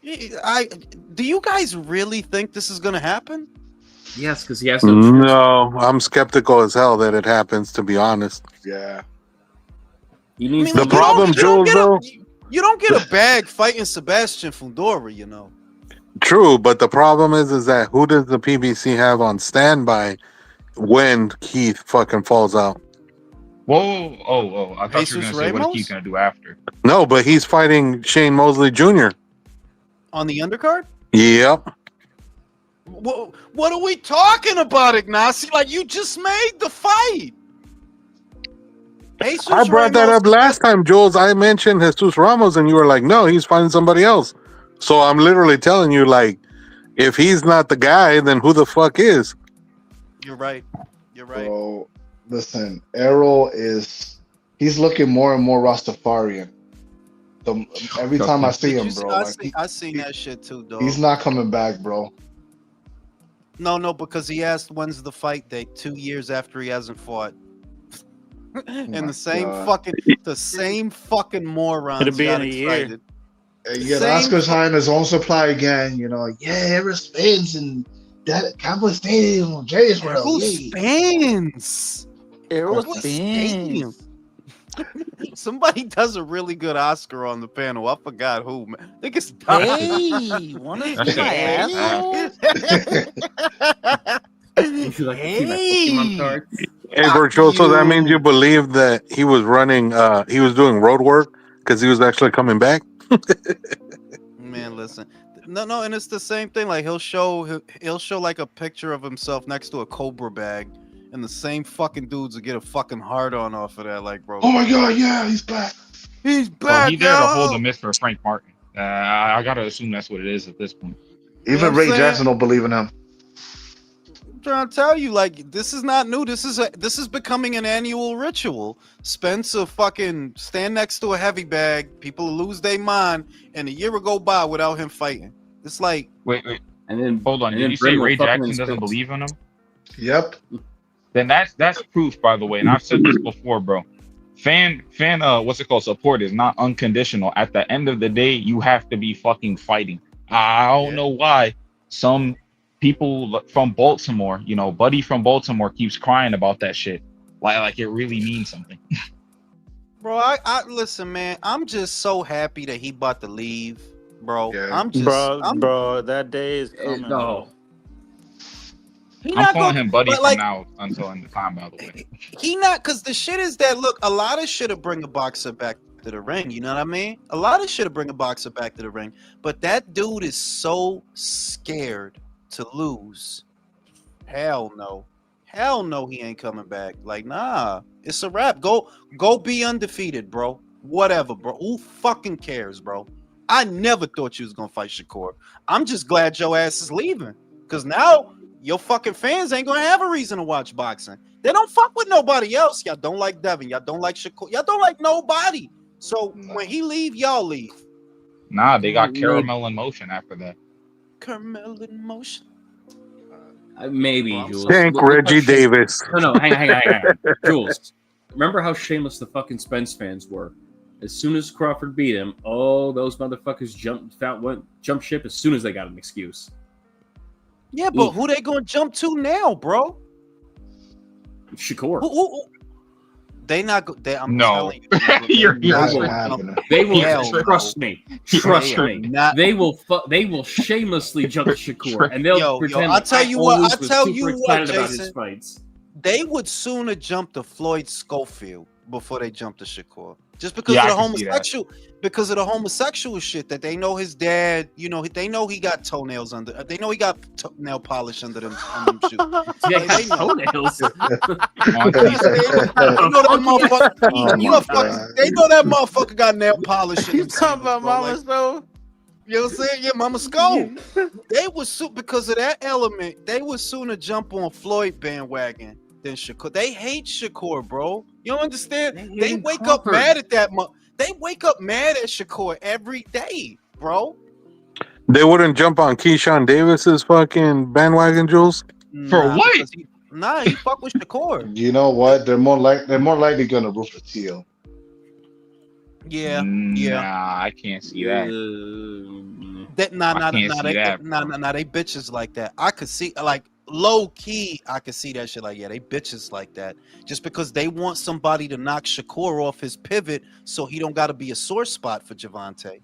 Do you guys really think this is gonna happen? Yes, because he has no. No, I'm skeptical as hell that it happens. To be honest. Yeah. The problem, Jules, though. You don't get a bag fighting Sebastian Fundora, True, but the problem is that who does the PBC have on standby when Keith fucking falls out? Whoa! Oh! I thought you were gonna say what Keith's gonna do after. No, but he's fighting Shane Mosley Jr. on the undercard. Yep. What are we talking about, Ignacy? Like, you just made the fight. I brought that up last time, Jules. I mentioned Jesus Ramos, and you were like, "No, he's finding somebody else." So I'm literally telling you, like, if he's not the guy, then who the fuck is? You're right. You're right. Bro, listen, Errol he's looking more and more Rastafarian. Every time I see him, bro, I seen that shit too, dog. He's not coming back, bro. No, because he asked when's the fight date 2 years after he hasn't fought. And the same fucking morons It'll be got in a excited. Yeah, Oscar's high in his own supply again. You know, Errol Spence and that Cowboy Stadium, James World. Who spins? Errol Spence. Somebody does a really good Oscar on the panel. I forgot who. Man. I think it's Hey, one of my assholes. Would you like to see my Pokemon card? Hey, Virtual, so that means you believe that he was running, he was doing road work because he was actually coming back? Man, listen. No, and it's the same thing. Like he'll show like a picture of himself next to a Cobra bag, and the same fucking dudes will get a fucking hard on off of that. Like, bro. Oh my god, yeah, he's back. He's back. So he's there to hold the miss for Frank Martin. I gotta assume that's what it is at this point. Even Ray Jackson don't believe in him. I'm trying to tell you, like, this is not new. This is becoming an annual ritual. Spence will fucking stand next to a heavy bag. People will lose their mind, and a year will go by without him fighting. It's like wait, and then hold on. Did you say Ray Jackson doesn't believe in him? Yep. Then that's proof, by the way. And I've said this before, bro. Fan, what's it called? Support is not unconditional. At the end of the day, you have to be fucking fighting. I don't know why some people from Baltimore, Buddy from Baltimore keeps crying about that shit. Like it really means something. Bro, I listen, man. I'm just so happy that he about to leave, bro. Yeah. Bro, that day is coming. No. I'm calling him Buddy from now until end of time, by the way. He not, because the shit is that, look, a lot of shit to bring a boxer back to the ring, you know what I mean? A lot of shit to bring a boxer back to the ring. But that dude is so scared to lose. Hell no. Hell no, he ain't coming back. Like, nah, it's a wrap. Go be undefeated, bro. Whatever, bro. Who fucking cares, bro? I never thought you was gonna fight Shakur. I'm just glad your ass is leaving. Because now your fucking fans ain't gonna have a reason to watch boxing. They don't fuck with nobody else. Y'all don't like Devin. Y'all don't like Shakur. Y'all don't like nobody. So when he leave, y'all leave. Nah, they got Caramel in Motion after that. Caramel in Motion. Maybe, Jules. Thank Reggie Davis. No, hang on. Jules, remember how shameless the fucking Spence fans were? As soon as Crawford beat him, those motherfuckers jumped ship as soon as they got an excuse. Yeah, but who they gonna jump to now, bro? Shakur. Who? They not. I'm no. telling you, they will. Trust me. Trust me. They will shamelessly jump Shakur, and they'll pretend. I'll tell you what. I'll tell you what, about his fights. They would sooner jump to Floyd Schofield before they jump to Shakur. Just because of the homosexual shit that they know his dad, they know he got toenails under. They know he got nail polish under them shoes. Yeah, they know toenails. They know that motherfucker got nail polish. You talking about Mama Stone? You know what I'm saying? Yeah, Mama Skull. They was because of that element. They would sooner jump on Floyd bandwagon than Shakur. They hate Shakur, bro. You don't understand? They wake up mad at that. They wake up mad at Shakur every day, bro. They wouldn't jump on Keyshawn Davis's fucking bandwagon, Jules. For what? He fuck with Shakur. You know what? They're more likely gonna root for Teal. Yeah. Nah, I can't see that. They bitches like that. I could see, like, low key, I could see that shit. Like, yeah, they bitches like that. Just because they want somebody to knock Shakur off his pivot so he don't got to be a sore spot for Gervonta.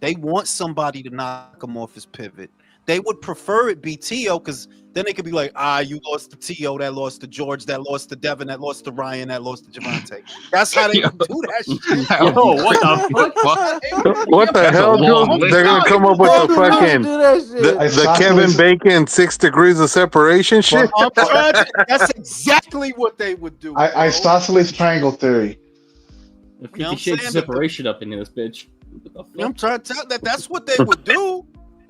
They want somebody to knock him off his pivot. They would prefer it be Tio because then they could be like, you lost to Tio, that lost to George, that lost to Devin, that lost to Ryan, that lost to Javante. That's how they would do that shit. Yo, what the fuck? What the That's a hell, long Jules? list. They're gonna come up with the fucking the Isosceles- Kevin Bacon 6 degrees of separation shit. That's exactly what they would do. Isosceles triangle theory. The You know what 50 I'm shades of saying? separation up in this bitch. What the fuck? I'm trying to tell that's what they would do.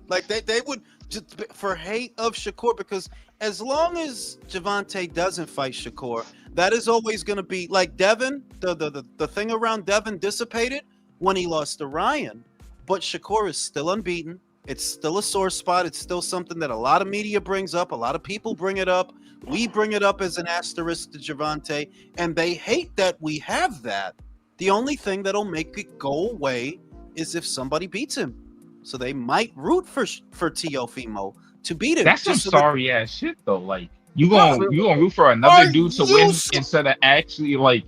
Like they would just for hate of Shakur, because as long as Javante doesn't fight Shakur, that is always going to be like Devin. The thing around Devin dissipated when he lost to Ryan, but Shakur is still unbeaten. It's still a sore spot. It's still something that a lot of media brings up. A lot of people bring it up. We bring it up as an asterisk to Javante, and they hate that we have that. The only thing that'll make it go away is if somebody beats him. So they might root for Teofimo to beat him. That's some just so that- sorry ass shit though. Like you gonna root for another dude to win instead of actually like.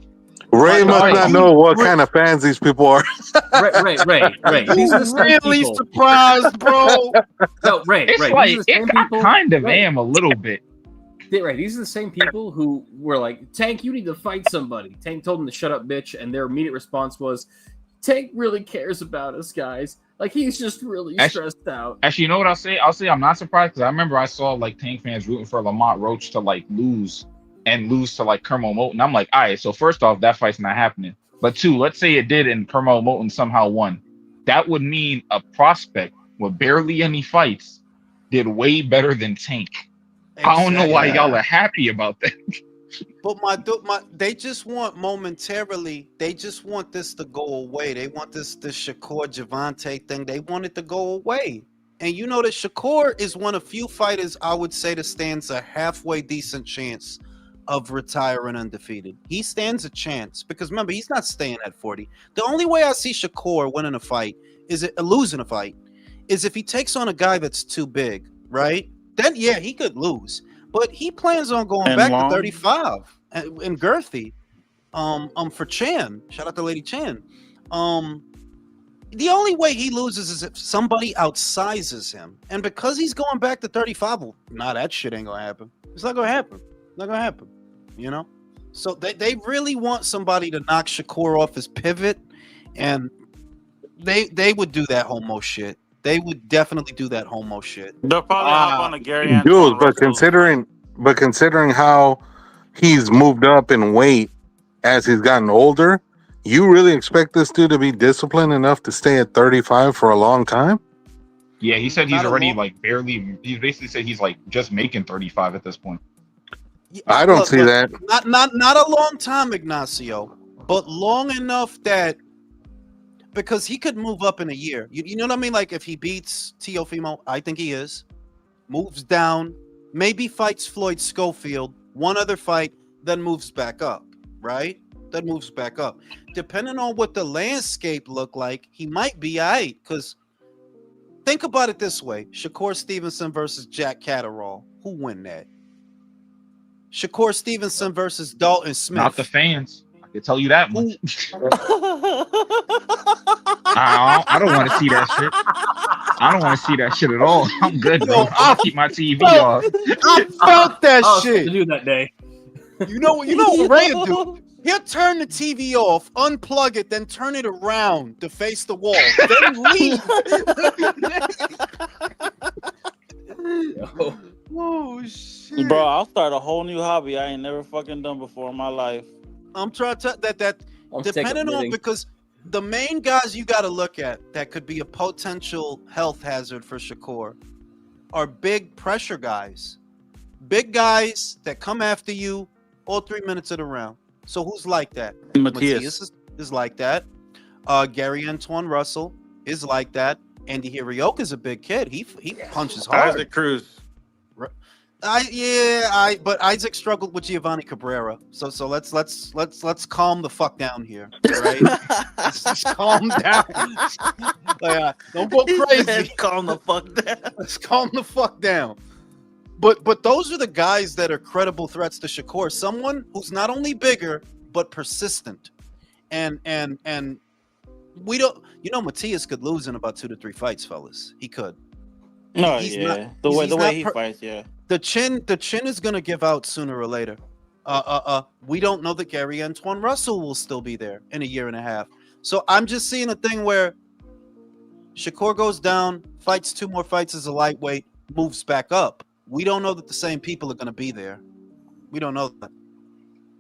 Ray must not know what kind of fans these people are. Ray. These are the same really people. surprised, bro. No, Ray. It's These like are the same it got people. kind of Ray. am a little bit. Right, these are the same people who were like, Tank, you need to fight somebody. Tank told him to shut up, bitch, and their immediate response was, Tank really cares about us, guys. Like, he's just really stressed out. Actually, you know what I'll say? I'll say I'm not surprised because I remember I saw like Tank fans rooting for Lamont Roach to like lose to like Kermo Moton. I'm like, all right, so first off, that fight's not happening. But two, let's say it did and Kermo Moton somehow won. That would mean a prospect with barely any fights did way better than Tank. I don't know why y'all are happy about that. But they just want momentarily. They just want this to go away. They want this Shakur Javante thing. They want it to go away. And you know that Shakur is one of few fighters I would say that stands a halfway decent chance of retiring undefeated. He stands a chance because remember he's not staying at 40. The only way I see Shakur winning a fight losing a fight is if he takes on a guy that's too big, right? Then yeah, he could lose. But he plans on going back to 35 and girthy. For Chan. Shout out to Lady Chan. The only way he loses is if somebody outsizes him. And because he's going back to 35, well, that shit ain't gonna happen. It's not gonna happen. Not gonna happen. You know? So they really want somebody to knock Shakur off his pivot, and they would do that homo shit. They would definitely do that homo shit. They'll probably hop on a Gary Dude, but considering how he's moved up in weight as he's gotten older, you really expect this dude to be disciplined enough to stay at 35 for a long time? Yeah, he said he's already like barely. He basically said he's like just making 35 at this point. I don't see that. Not a long time, Ignacio, but long enough that. Because he could move up in a year. You know what I mean? Like if he beats Teofimo, I think he is. Moves down, maybe fights Floyd Schofield, one other fight, then moves back up, right? Then moves back up. Depending on what the landscape look like, he might be all right. Because think about it this way. Shakur Stevenson versus Jack Catterall. Who win that? Shakur Stevenson versus Dalton Smith. Not the fans. I can tell you that much. I don't want to see that shit. I don't want to see that shit at all. I'm good, bro. I'll keep my TV off. I felt that shit. To do that day. You know what Ray will do? He'll turn the TV off, unplug it, then turn it around to face the wall, then leave. Oh shit, bro! I'll start a whole new hobby I ain't never fucking done before in my life. I'm trying to that depending on because the main guys you got to look at that could be a potential health hazard for Shakur are big pressure guys, big guys that come after you all 3 minutes of the round. So who's like that? Matthias is like that. Gary Antoine Russell is like that. Andy Hirioka is a big kid. He punches hard. Isaac Cruz. But Isaac struggled with Giovanni Cabrera. So let's calm the fuck down here. Right? let's calm down. Don't go crazy. Calm the fuck down. Let's calm the fuck down. But those are the guys that are credible threats to Shakur. Someone who's not only bigger but persistent. And we don't. Matthias could lose in about 2 to 3 fights, fellas. He could. No, He's yeah, not. the He's way not he fights, yeah. the chin is gonna give out sooner or later. We don't know that Gary Antoine Russell will still be there in a year and a half. So I'm just seeing a thing where Shakur goes down, fights 2 more fights as a lightweight, moves back up. We don't know that the same people are gonna be there. We don't know that.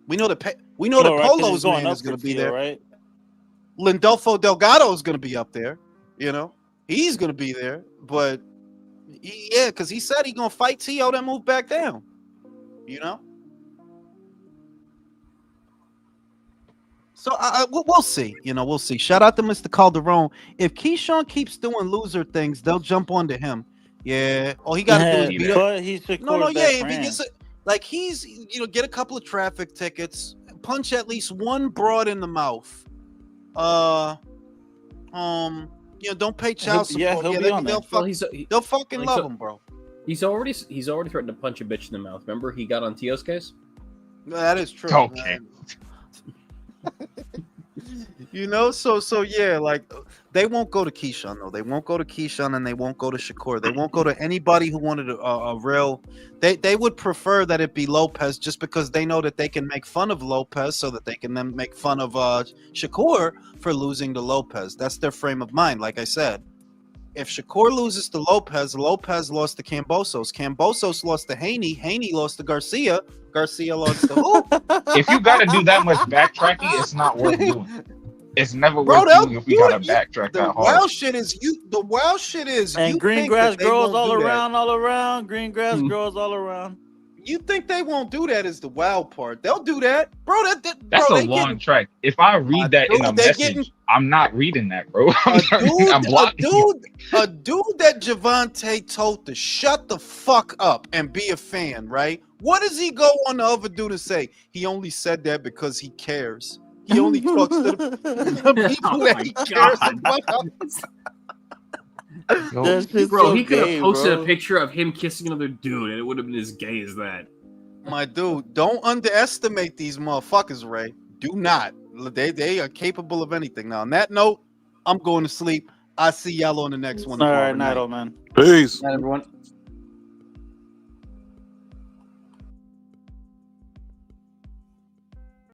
We know that No, right, 'cause he's Polo's going man up is gonna for be Tio, there. right? Lindolfo Delgado is gonna be up there. You know, he's gonna be there, but yeah, because he said he's gonna fight Tio, then move back down. You know, so we'll see. You know, we'll see. Shout out to Mr. Calderon. If Keyshawn keeps doing loser things, they'll jump onto him. Yeah, all he got to do is beat up. But he's Shakur's best If he friend. gets like he's get a couple of traffic tickets, punch at least one broad in the mouth. Don't pay child support. Yeah, he'll be on there. They'll fucking love him, bro. He's already threatened to punch a bitch in the mouth. Remember, he got on Tio's case. That is true. Okay. So yeah, like they won't go to Keyshawn though. They won't go to Keyshawn and they won't go to Shakur. They won't go to anybody who wanted a real. They would prefer that it be Lopez just because they know that they can make fun of Lopez so that they can then make fun of Shakur for losing to Lopez. That's their frame of mind. Like I said, if Shakur loses to Lopez, Lopez lost to Kambosos lost to Haney lost to Garcia lost to who? If you got to do that much backtracking, it's not worth doing. It's never Bro, worth doing if we got to backtrack that The hard. wild shit is And green grass grows all around. Green grass grows all around. You think they won't do that is the wild part. They'll do that. Bro, that's a long track. If I read that in a message, I'm not reading that, bro. I'm blocking a dude that Javante told to shut the fuck up and be a fan, right? What does he go on the other dude to say? He only said that because he cares. He only talks to the people that he cares about. Bro, he could have posted a picture of him kissing another dude, and it would have been as gay as that. My dude, don't underestimate these motherfuckers, Ray. Do not. They are capable of anything. Now, on that note, I'm going to sleep. I see y'all on the next one. All right, night, man. Peace. Night, everyone.